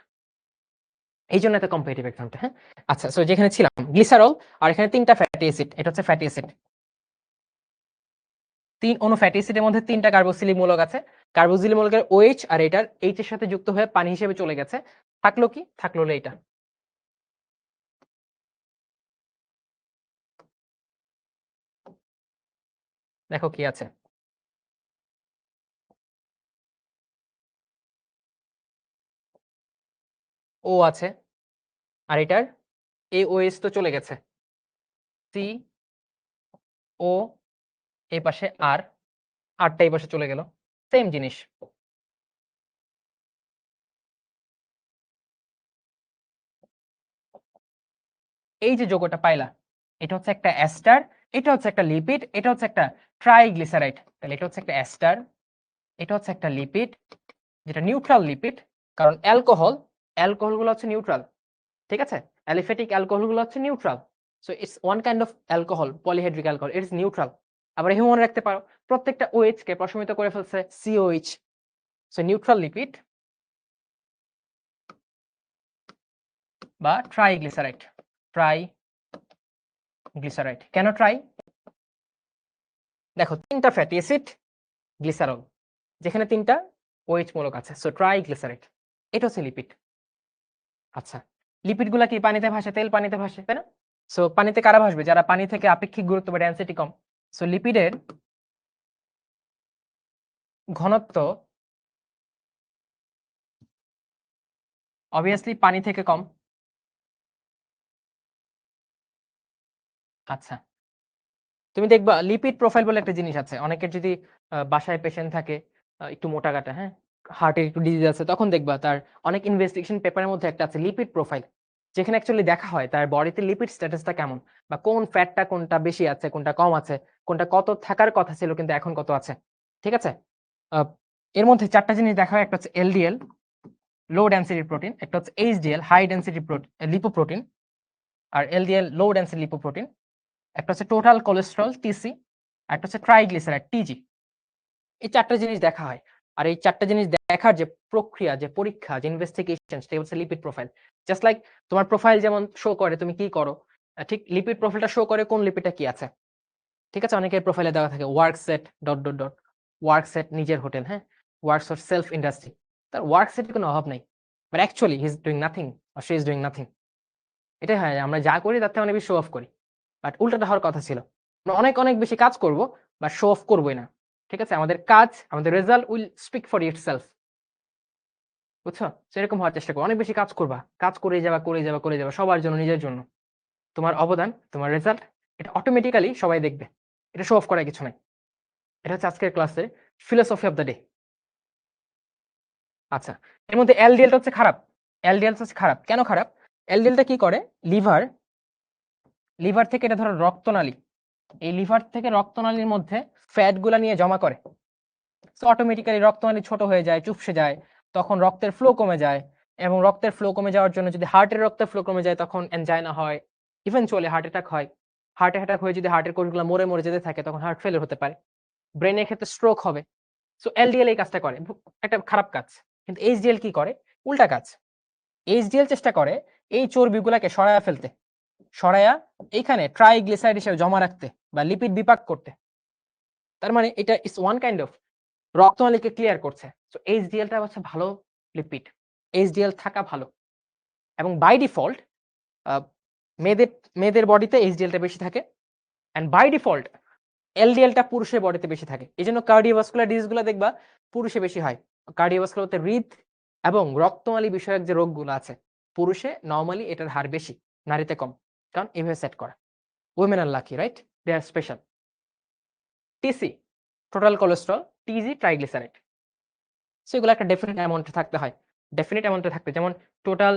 Speaker 1: এই জন্য এত কম্পিটিটিভ এক্সামটা। হ্যাঁ, আচ্ছা, সো যেখানে ছিলাম গ্লিসারল, আর এখানে 3টা ফ্যাটি অ্যাসিড, এটা হচ্ছে ফ্যাটি অ্যাসিড। 3 অনু ফ্যাটি অ্যাসিডের মধ্যে 3টা কার্বক্সিলিক মূলক আছে। কার্বক্সিলিক মূলকের OH আর এটার H এর সাথে যুক্ত হয়ে পানি হিসেবে চলে গেছে, থাকলো কি, থাকলো হলো এটা। দেখো কি আছে, ও আছে, আর এটার AOH তো চলে গেছে, সি ও, এই পাশে আর, আরটা এই পাশে চলে গেল, সেম জিনিস। এই যে যৌগটা পাইলা, এটা হচ্ছে একটা অ্যাস্টার, এটা হচ্ছে একটা লিপিড, এটা হচ্ছে একটা ট্রাইগ্লিসারাইড। তাহলে এটা হচ্ছে একটা অ্যাস্টার, এটা হচ্ছে একটা লিপিড, যেটা নিউট্রাল লিপিড, কারণ অ্যালকোহল গুলো হচ্ছে নিউট্রাল, ঠিক আছে? অ্যালিফ্যাটিক অ্যালকোহল গুলো হচ্ছে neutral. So it's one kind of alcohol, polyhydric alcohol, it's neutral. আবার এখানে মনে রাখতে পারো প্রত্যেকটা OH কে প্রশমিত করে ফেলছে COH। সো নিউট্রাল লিপিড বা ট্রাইগ্লিসারাইড, ট্রাইগ্লিসারাইড। কেন ট্রাই? দেখো 3টা ফ্যাটি অ্যাসিড, গ্লিসারল, যেখানে 3টা OH মূলক আছে, সো ট্রাইগ্লিসারাইড, এটা হচ্ছে লিপিড। আচ্ছা, লিপিড গুলা কি পানিতে ভাসে? তেল পানিতে ভাসে, তাই না? সো পানিতে কারা ভাসবে? যারা পানি থেকে আপেক্ষিক গুরুত্ব বা ডেনসিটি কম। সো লিপিডের ঘনত্ব অবভিয়াসলি পানি থেকে কম। আচ্ছা, তুমি দেখবা লিপিড প্রোফাইল বলে একটা জিনিস আছে, অনেকের যদি বাসায় পেশেন্ট থাকে একটু মোটাকাটা, হ্যাঁ, হার্টের একটু ডিজিজ আছে, তখন দেখবা তার অনেক ইনভেস্টিগেশন পেপারের মধ্যে একটা আছে লিপিড প্রোফাইল, যেখানে অ্যাকচুয়ালি দেখা হয় তার বডিতে লিপিড স্ট্যাটাসটা কেমন, বা কোন ফ্যাটটা কোনটা বেশি আছে, কোনটা কম আছে, কোনটা কত থাকার কথা ছিল কিন্তু এখন কত আছে, ঠিক আছে? আহ, এর মধ্যে 4টা জিনিস দেখা হয়, একটা হচ্ছে LDL, লো ডেনসিটি প্রোটিন, একটা হচ্ছে HDL, হাই ডেনসিটি লিপোপ্রোটিন, আর LDL লো ডেনসিটি লিপোপ্রোটিন, একটা হচ্ছে টোটাল কোলেস্টেরল TC, আর একটা হচ্ছে ট্রাইগ্লিসারাইড TG। এই 4টা জিনিস দেখা হয়। আর এই 4টা জিনিস দেখার যে প্রক্রিয়া, যে পরীক্ষা, যে ইনভেস্টিগেশন, সেটা হচ্ছে লিপিড প্রোফাইল। জাস্ট লাইক তোমার প্রোফাইল যেমন শো করে তুমি কি করো, ঠিক লিপিড প্রোফাইলটা শো করে কোন লিপিডটা কি আছে, ঠিক আছে? অনেকের প্রোফাইলে দেওয়া থাকে work set dot dot dot, work set নিজের হোটেল, হ্যাঁ, ওয়ার্কস ফর সেলফ ইন্ডাস্ট্রি, তার ওয়ার্ক সেটের কোনো অভাব নাই। But actually he is doing nothing or she is doing nothing. এটাই হয়, আমরা যা করি তার থেকে অনেক বেশি শো অফ করি। বাট উল্টাটা হওয়ার কথা ছিল, আমরা অনেক অনেক বেশি কাজ করব বাট শো অফ করবোই না। ঠিক আছে, আমাদের কাজ, আমাদের result will speak for itself. বুঝছো? সেরকম হওয়ার চেষ্টা করো, অনেক বেশি কাজ করবা, কাজ করেই যাবা করেই যাবা করে যাবা, সবার জন্য, নিজের জন্য। তোমার অবদান, তোমার রেজাল্ট, এটা অটোমেটিক্যালি সবাই দেখবে। এটা শো অফ করার কিছু নাই। এটা হচ্ছে আজকের ক্লাসের ফিলোসফি অফ দ্য ডে। আচ্ছা, এর মধ্যে এলডিএলটা হচ্ছে খারাপ। এলডিএলটা হচ্ছে খারাপ, কেন খারাপ? এলডিএলটা কি করে, লিভার থেকে, এটা ধরো রক্তনালী, এই লিভার থেকে রক্তনালীর মধ্যে ফ্যাট গুলা নিয়ে জমা করে। সো অটোমেটিক্যালি রক্তনালী ছোট হয়ে যায়, চুপসে যায়, তখন রক্তের ফ্লো কমে যায়, এবং রক্তের ফ্লো কমে যাওয়ার জন্য যদি হার্টের রক্তের ফ্লো কমে যায় তখন অ্যানজাইনা হয়, ইভেনচুয়ালি হার্ট অ্যাটাক হয়। হার্ট অ্যাটাক হয়ে যদি হার্টের কোষগুলো মরে মরে যেতে থাকে তখন হার্ট ফেলিয়ার হতে পারে, ব্রেনের ক্ষেত্রে স্ট্রোক হবে। সো এলডিএল এই কাজটা করে, একটা খারাপ কাজ। কিন্তু এইচডিএল কি করে, উল্টা কাজ। এইচডিএল চেষ্টা করে এই চর্বিগুলাকে সরায়া ফেলতে, সরায়া এইখানে ট্রাইগ্লিসারাইড হিসেবে জমা রাখতে বা লিপিড বিপাক করতে। তার মানে এটা ইজ ওয়ান কাইন্ড অফ রক্তনালীকে ক্লিয়ার করছে। সো এইচডিএলটা হচ্ছে ভালো লিপিড, এইচডিএল থাকা ভালো। এবং বাই ডিফল্ট মেয়েদের মেয়েদের বডিতে এইচডিএলটা বেশি থাকে, অ্যান্ড বাই ডিফল্ট এলডিএলটা পুরুষের বডিতে বেশি থাকে। এই জন্য কার্ডিওভাস্কুলার ডিজিজগুলো দেখবা পুরুষে বেশি হয়। কার্ডিওভাস্কুলার বলতে হৃদ এবং রক্তনালী বিষয়ক যে রোগগুলো আছে, পুরুষে নর্মালি এটার হার বেশি, নারীতে কম, কারণ এভাবে সেট করা। Women are lucky, right? They are special. TC total cholesterol, TG triglyceride. So এগুলো একটা ডেফিনিট অ্যামাউন্টে থাকতে হয়, ডেফিনিট অ্যামাউন্টে থাকতে, যেমন টোটাল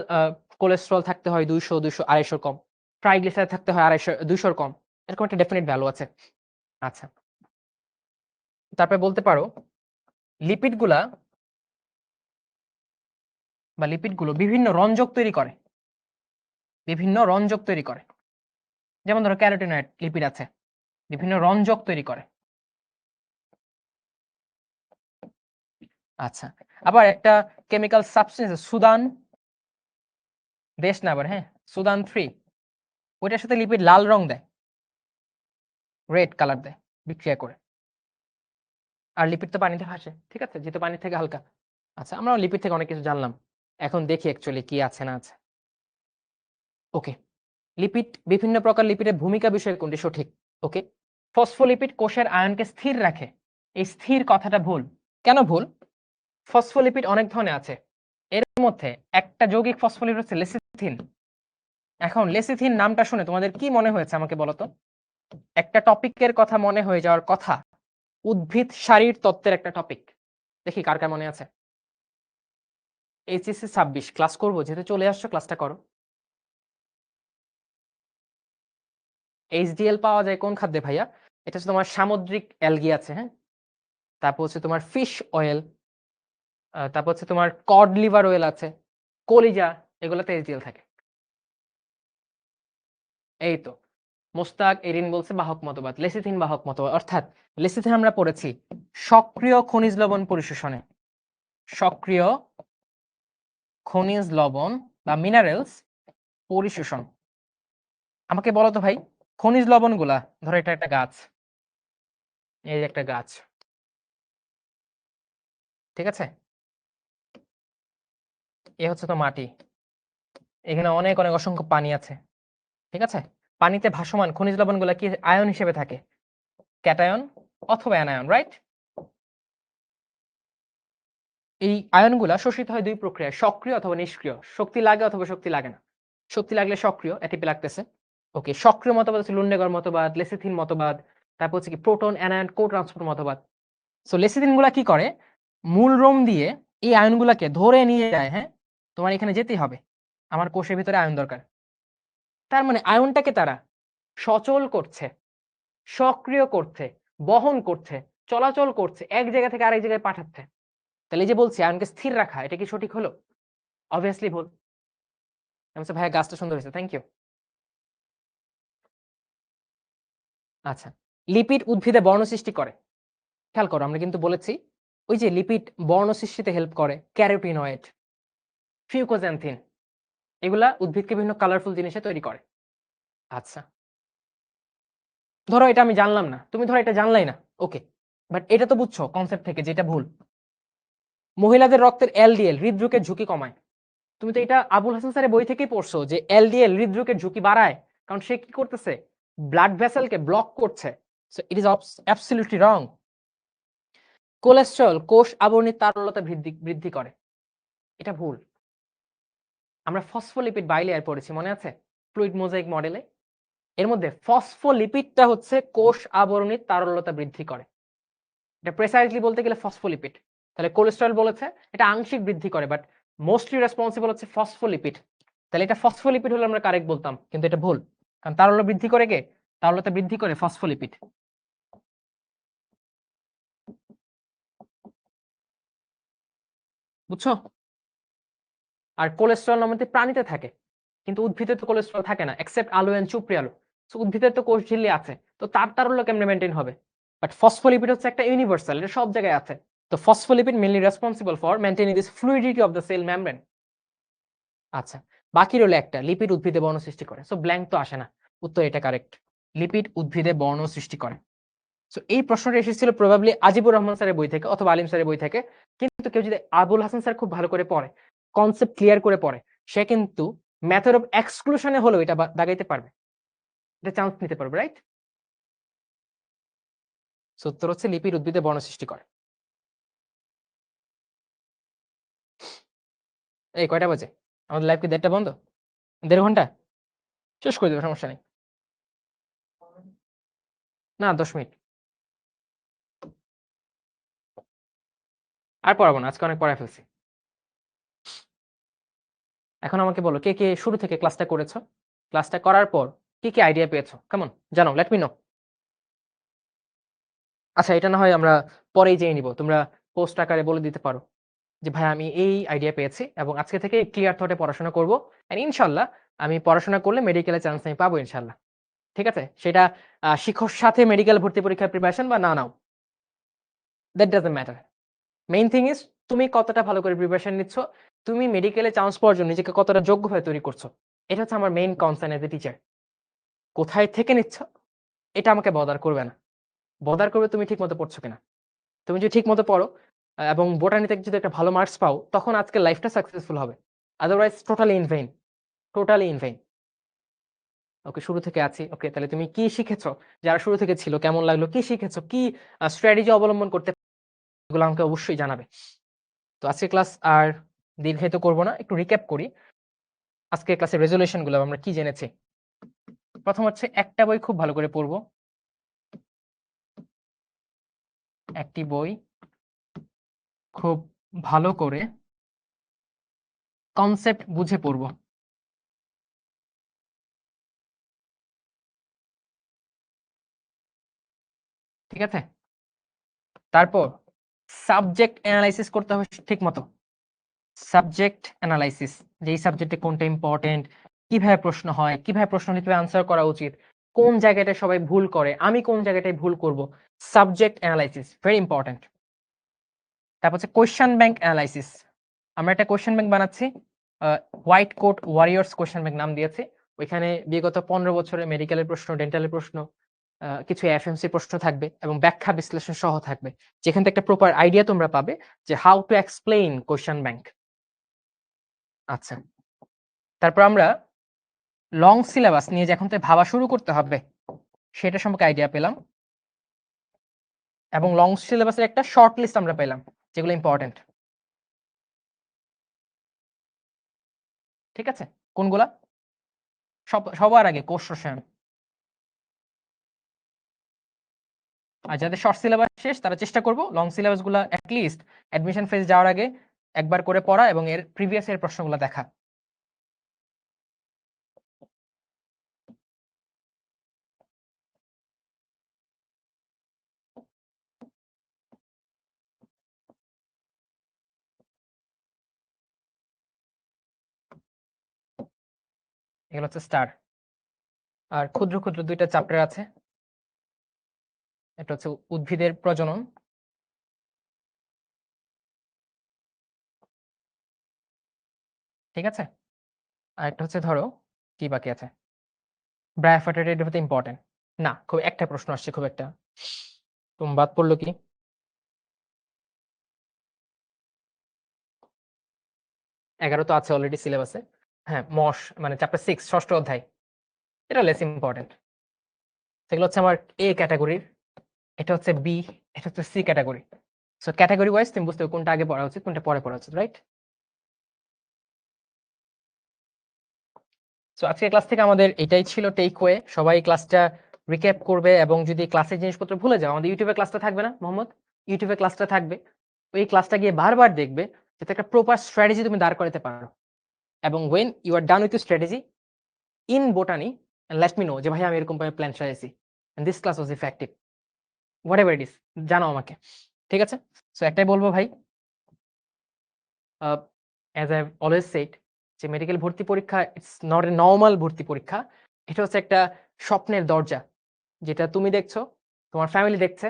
Speaker 1: কোলেস্ট্রল থাকতে হয় 200 250 কম, ট্রাইগ্লিসারাইড থাকতে হয় 250 200 কম, এরকম একটা ডেফিনিট ভ্যালু আছে। আচ্ছা, তারপরে বলতে পারো লিপিডগুলা বা লিপিডগুলো বিভিন্ন রঞ্জক তৈরি করে, বিভিন্ন রঞ্জক তৈরি করে। যেমন ধরো ক্যারোটিনয়েড লিপিড আছে, বিভিন্ন রঞ্জক তৈরি করে। আচ্ছা, আবার একটা কেমিক্যাল সাবস্টেন্স সুদান, দেশ না আবার, হ্যাঁ, সুদান 3, ওইটার সাথে লিপিড লাল রং দেয়, রেড কালার দেয় বিক্রিয়া করে। আর লিপিড তো পানিতে ভাসে, ঠিক আছে, যেহেতু পানি থেকে হালকা। আচ্ছা, আমরা লিপিড থেকে অনেক কিছু জানলাম, এখন দেখি অ্যাকচুয়ালি কি আছে না আছে। ওকে, লিপিড, বিভিন্ন প্রকার লিপিডের ভূমিকা বিষয়ে কোনটি সঠিক? ওকে, ফসফোলিপিড কোষের আয়নকে স্থির রাখে। এই স্থির কথাটা ভুল। কেন ভুল? ফসফোলিপিড অনেক ধরনের আছে, এর মধ্যে একটা যৌগিক ফসফোলিপিড হচ্ছে লেসিথিন। এখন লেসিথিন নামটা শুনে তোমাদের কি মনে হয়েছে আমাকে বলো তো? একটা টপিকের কথা মনে হয়ে যাওয়ার কথা, উদ্ভিদ শারীর তত্ত্বের একটা টপিক। দেখি কার কার মনে আছে। এইচএসসি 26 ক্লাস করবো, যেহেতু চলে আসছো ক্লাসটা করো। এইচডিএল পাওয়া যায় কোন খাদ্যে ভাইয়া? এটা হচ্ছে তোমার সামুদ্রিক অ্যালগি আছে, হ্যাঁ, তারপর হচ্ছে তোমার ফিশ অয়েল, তারপর হচ্ছে তোমার কড লিভার অয়েল আছে, কলিজা, এগুলোতে এইচডিএল থাকে। এই তো মোস্তাক এরিন বলছে বাহক মতবাদ, লেসিথিন বাহক মতবাদ, অর্থাৎ লেসিথিন আমরা পড়েছি সক্রিয় খনিজ লবণ পরিশোষণে, সক্রিয় খনিজ লবণ বা মিনারেলস পরিশোষণ। আমাকে বলো তো ভাই, খনিজ লবণ গুলা, ধরো এটা একটা গাছ, এই যে একটা গাছ, ঠিক আছে, এ হচ্ছে তো মাটি, এখানে অনেক অনেক অসংখ্য পানি আছে, ঠিক আছে। পানিতে ভাসমান খনিজ লবণ গুলা কি আয়ন হিসেবে থাকে? ক্যাটায়ন অথবা অ্যানায়ন, রাইট? এই আয়নগুলা শোষিত হয় দুই প্রক্রিয়ায়, সক্রিয় অথবা নিষ্ক্রিয়। শক্তি লাগে অথবা শক্তি লাগে না। শক্তি লাগলে সক্রিয়, এটিপি লাগতেছে। ওকে, সক্রিয় মতবাদ হচ্ছে লুন্ডেগর মতবাদ, লেসিথিন মতবাদ, তারপর হচ্ছে কি প্রোটন অ্যানায়ন কো ট্রান্সপোর্ট মতবাদ। সো লেসিথিন গুলা কি করে, মূল রোম দিয়ে এই আয়নগুলাকে ধরে নিয়ে যায়। হ্যাঁ, তোমার এখানে যেতেই হবে, আমার কোষের ভিতরে আয়ন দরকার। তার মানে আয়নটাকে তারা সচল করছে, সক্রিয় করছে, বহন করছে, চলাচল করছে, এক জায়গা থেকে আরেক জায়গায় পাঠাচ্ছে। তাহলে এই যে বলছি আয়নকে স্থির রাখা, এটা কি সঠিক হলো? অবভিয়াসলি ভুল। ভাইয়া গাছটা সুন্দর হয়েছে, থ্যাংক ইউ। আচ্ছা, লিপিড উদ্ভিদে বর্ণ সৃষ্টি করে। খেয়াল করো, আমরা কিন্তু বলেছি ওই যে লিপিড বর্ণ সৃষ্টিতে হেল্প করে, ক্যারোটিনয়েড, ফিউকোজ্যান্থিন, এগুলা উদ্ভিদকে বিভিন্ন কালারফুল জিনিসে তৈরি করে। আচ্ছা, ধরো এটা আমি জানলাম না, তুমি ধরো এটা জানলাই না, ওকে, বাট এটা তো বুঝছো কনসেপ্ট থেকে যেটা ভুল। মহিলাদের রক্তের এলডিএল হৃদরোগের ঝুঁকি কমায়। তুমি তো এটা আবুল হাসান স্যারের বই থেকেই পড়ছো যে এলডিএল হৃদরোগের ঝুঁকি বাড়ায়, কারণ সে কি করতেছে, ব্লাড ভেসেলকে ব্লক করছে। So it is absolutely wrong. Cholesterol কোষ আবরণীর তারল্যতা বৃদ্ধি করে, এটা ভুল। আমরা ফসফোলিপিড বাইলেয়ার পড়েছি, মনে আছে ফ্লুইড মোজাইক মডেলে? এর মধ্যে ফসফোলিপিডটা হচ্ছে কোষ আবরণীর তারল্যতা বৃদ্ধি করে। এটা প্রেসাইজলি বলতে গেলে ফসফোলিপিড। তাহলে কোলেস্টেরল বলেছে এটা আংশিক বৃদ্ধি করে, বাট মোস্টলি রেসপন্সিবল হচ্ছে ফসফোলিপিড। তাহলে এটা ফসফোলিপিড হলে আমরা কারেক্ট বলতাম, কিন্তু এটা ভুল, কারণ তারল্য বৃদ্ধি করে কে? তারল্যতা বৃদ্ধি করে ফসফোলিপিড। বুঝছো? আর কোলেস্টেরল নর্মালি প্রাণীতে থাকে, কিন্তু উদ্ভিদে তো কোলেস্টেরল থাকে না, এক্সেপ্ট আলু এন্ড চুপড়ি আলু। সো উদ্ভিদের তো কোষ ঝিল্লি আছে, তো তার তারল্য কেমনে মেনটেন হবে? বাট ফসফোলিপিড হচ্ছে একটা ইউনিভার্সাল, এটা সব জায়গায় আছে। তো phospholipid mainly responsible for maintaining this fluidity of the cell membrane. আচ্ছা, বাকি রইল একটা, লিপিড উদ্ভিদে বর্ণ সৃষ্টি করে। সো ব্ল্যাঙ্ক তো আসে না, উত্তর এটা কারেক্ট, লিপিড উদ্ভিদে বর্ণ সৃষ্টি করে। সো এই প্রশ্নটা এসেছিল প্রবাবলি আজিবুর রহমান স্যারের বই থেকে অথবা আলিম স্যারের বই থেকে। কিন্তু কেউ যদি আবুল হাসান স্যার খুব ভালো করে পড়ে, কনসেপ্ট ক্লিয়ার করে পড়ে, সে কিন্তু মেথড অফ এক্সক্লুশনে হলেও এটা দাগাইতে পারবে, এটা চান্স নিতে পারবে, রাইট? সো উত্তর হচ্ছে লিপিড উদ্ভিদে বর্ণ সৃষ্টি করে। এই কয়টা বাজে? আমাদের লাইভ কি 1:30টা বন্ধ? 1.5 ঘন্টা শেষ করে দেবে, সমস্যা নেই। না, 10 মিনিট আর পড়াবো না, আজকে অনেক পড়ায় ফেলছি। এখন আমাকে বলো, কে কে শুরু থেকে ক্লাসটা করেছো? ক্লাসটা করার পর কি কি আইডিয়া পেয়েছো? কেমন জানো, লেট মি নো। আচ্ছা, এটা না হয় আমরা পরেই জেনে নিব, তোমরা পোস্ট আকারে বলে দিতে পারো যে ভাই আমি এই আইডিয়া পেয়েছি এবং আজকে থেকে ক্লিয়ার থটে পড়াশোনা করব, এন্ড ইনশাআল্লাহ আমি পড়াশোনা করলে মেডিকেলে চান্স আমি পাবো ইনশাআল্লাহ। ঠিক আছে, সেটা শিক্ষার সাথে মেডিকেল ভর্তি পরীক্ষার প্রিপারেশন বা না নাও, that doesn't matter. Main thing is তুমি কতটা ভালো করে প্রিপারেশন নিচ্ছ, তুমি মেডিকেলে চান্স পাওয়ার জন্য নিজেকে কতটা যোগ্যভাবে তৈরি করছো, এটা হচ্ছে আমার main concern as a teacher. কোথায় থেকে নিচ্ছ এটা আমাকে বদার করবে না, বদার করবে তুমি ঠিক মতো পড়ছো কিনা। তুমি যদি ঠিক মতো পড়ো এবং বোটানিতে যদি একটা ভালো মার্কস পাও, তখন আজকে লাইফটা সাকসেসফুল হবে। Otherwise totally in vain, totally in vain. Okay, শুরু থেকে আছি। ওকে, তাহলে তুমি কি শিখেছো? যারা শুরু থেকে ছিল কেমন লাগলো? কি শিখেছো? কি স্ট্র্যাটেজি অবলম্বন করতে, এগুলো আমাকে অবশ্যই জানাবে। তো আজকে ক্লাস আর দীর্ঘায়িত করব না, একটু রিক্যাপ করি আজকে ক্লাসের রেজুলেশন গুলো আমরা কি জেনেছি। প্রথম হচ্ছে একটা বই খুব ভালো করে পড়বো, একটি বই খুব ভালো করে কনসেপ্ট বুঝে পড়বো। ঠিক আছে, তারপর সাবজেক্ট অ্যানালাইসিস করতে হবে ঠিক মতো। সাবজেক্ট অ্যানালাইসিস, যে এই সাবজেক্টে কোনটা ইম্পর্টেন্ট, কিভাবে প্রশ্ন হয়, কিভাবে প্রশ্ন লিখে আনসার করা উচিত, কোন জায়গাটায় সবাই ভুল করে, আমি কোন জায়গাটায় ভুল করব, সাবজেক্ট অ্যানালাইসিস ভেরি ইম্পর্টেন্ট। তারপর হচ্ছে কোয়েশ্চেন ব্যাংক অ্যানালাইসিস। আমরা একটা কোয়েশ্চেন ব্যাংক বানাচ্ছি, white coat warriors question bank নাম দিয়েছি। ওইখানে বিগত 15 বছরের মেডিকেলের প্রশ্ন, ডেন্টালের প্রশ্ন, কিছু এফএমসি প্রশ্ন থাকবে এবং ব্যাখ্যা বিশ্লেষণ সহ থাকবে, যেখান থেকে একটা প্রপার আইডিয়া তোমরা পাবে যে how to explain question bank. আচ্ছা, তারপর আমরা লং সিলেবাস নিয়ে যে এখন থেকে ভাবা শুরু করতে হবে সেটা সম্পর্কে আইডিয়া পেলাম, এবং লং সিলেবাসের একটা শর্ট লিস্ট আমরা পেলাম যেগুলো ইম্পর্টেন্ট। ঠিক আছে, কোনগুলা? সবার আগে কোষ রসায়ন। আর যাদের শর্ট সিলেবাস শেষ তারা চেষ্টা করবো লং সিলেবাস গুলা অ্যাটলিস্ট অ্যাডমিশন ফেজ যাওয়ার আগে একবার করে পড়া এবং এর প্রিভিয়াস এর প্রশ্নগুলো দেখা। এগুলো হচ্ছে স্টার। আর ক্ষুদ্র ক্ষুদ্র দুইটা চ্যাপ্টার আছে, একটা হচ্ছে উদ্ভিদের প্রজনন, ঠিক আছে, আর একটা হচ্ছে ধরো কি বাকি আছে, ব্রায়োফাইটা, এটা হতে ইম্পর্টেন্ট না, খুব একটা প্রশ্ন আসছে, খুব একটা। তুমি বাদ পড়লো কি? 11 তো আছে অলরেডি সিলেবাসে। হ্যাঁ, মানে চ্যাপ্টার 6 ষষ্ঠ অধ্যায়। এটা লেস ইম্পর্টেন্ট। সেগুলো হচ্ছে আমার এ ক্যাটাগরির, এটা হচ্ছে বি, এটা হচ্ছে C category. So category wise তুমি বুঝতে হবে কোনটা আগে পড়া উচিত, কোনটা পরে পড়া উচিত, রাইট? সো আজকের ক্লাস থেকে আমাদের এটাই ছিল টেক ওয়ে। সবাই ক্লাসটা রিক্যাপ করবে, এবং যদি ক্লাসের জিনিসপত্র ভুলে যাও, আমাদের ইউটিউবে ক্লাসটা থাকবে না মোহাম্মদ? ইউটিউবে ক্লাসটা থাকবে, ওই ক্লাসটা গিয়ে বারবার দেখবে, যাতে একটা প্রপার স্ট্র্যাটেজি তুমি দাঁড় করাতে পারো। এবং when you are done with your strategy in botany, let me know যে ভাই আমি এরকম প্ল্যান সাজাইছি, and this class was effective, whatever it is, জানাও আমাকে। ঠিক আছে? সো একটাই বলবো ভাই, অ্যাজ আই অলওয়েজ সেড, যে মেডিকেল ভর্তি পরীক্ষা ইটস নট এ নরমাল ভর্তি পরীক্ষা। এটা হচ্ছে একটা স্বপ্নের দরজা, যেটা তুমি দেখছো, তোমার ফ্যামিলি দেখছে,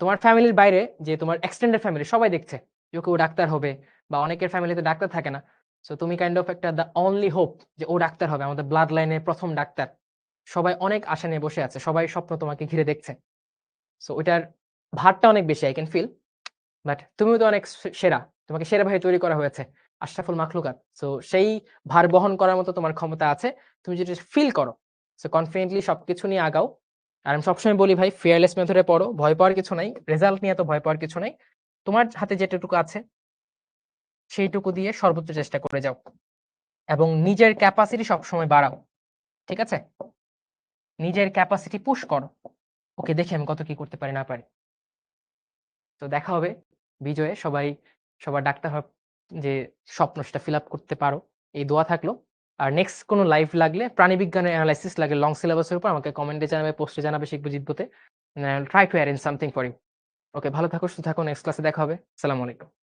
Speaker 1: তোমার ফ্যামিলির বাইরে যে তোমার এক্সটেন্ডেড ফ্যামিলি সবাই দেখছে যে কেউ ডাক্তার হবে, বা অনেকের ফ্যামিলিতে ডাক্তার থাকে না। সো তুমি কাইন্ড অফ একটা দ্য অনলি হোপ যে ও ডাক্তার হবে, আমাদের ব্লাড লাইনের প্রথম ডাক্তার। সবাই অনেক আশা নিয়ে বসে আছে, সবাই স্বপ্ন তোমাকে ঘিরে দেখছে। সো ওইটার ভারটা অনেক বেশি, আই ক্যান ফিল। বাট তুমিও তো অনেক সেরা, তোমাকে সেরা ভাবে তৈরি করা হয়েছে, আশরাফুল মাখলুকাত। সো সেই ভার বহন করার মতো তোমার ক্ষমতা আছে, তুমি যদি ফিল করো। সো কনফিডেন্টলি সবকিছু নিয়ে আগাও। আর আমি সবসময় বলি ভাই, ফিয়ারলেস মেথডে পড়ো, ভয় পাওয়ার কিছু নাই, রেজাল্ট নিয়ে তো ভয় পাওয়ার কিছু নাই। তোমার হাতে যেটুকু আছে সেইটুকু দিয়ে সর্বোচ্চ চেষ্টা করে যাও, এবং নিজের ক্যাপাসিটি সবসময় বাড়াও। ঠিক আছে? নিজের ক্যাপাসিটি পুশ করো, ওকে দেখে আমি কত কি করতে পারি না পারি। তো দেখা হবে বিজয়ে, সবাই সবার ডাক্তার হওয়ার যে স্বপ্ন সেটা ফিল আপ করতে পারো, এই দোয়া থাকলো। আর নেক্সট কোনো লাইভ লাগলে, প্রাণীবিজ্ঞানের অ্যানালাইসিস লাগলে লং সিলেবাসের উপর, আমাকে কমেন্টে জানাবে, পোস্টে জানাবে, শিখবো জিতবোতে। Try to arrange something for you. Okay, ভালো থাকো, সুস্থ থাকো, নেক্সট ক্লাসে দেখা হবে। আসসালামু আলাইকুম।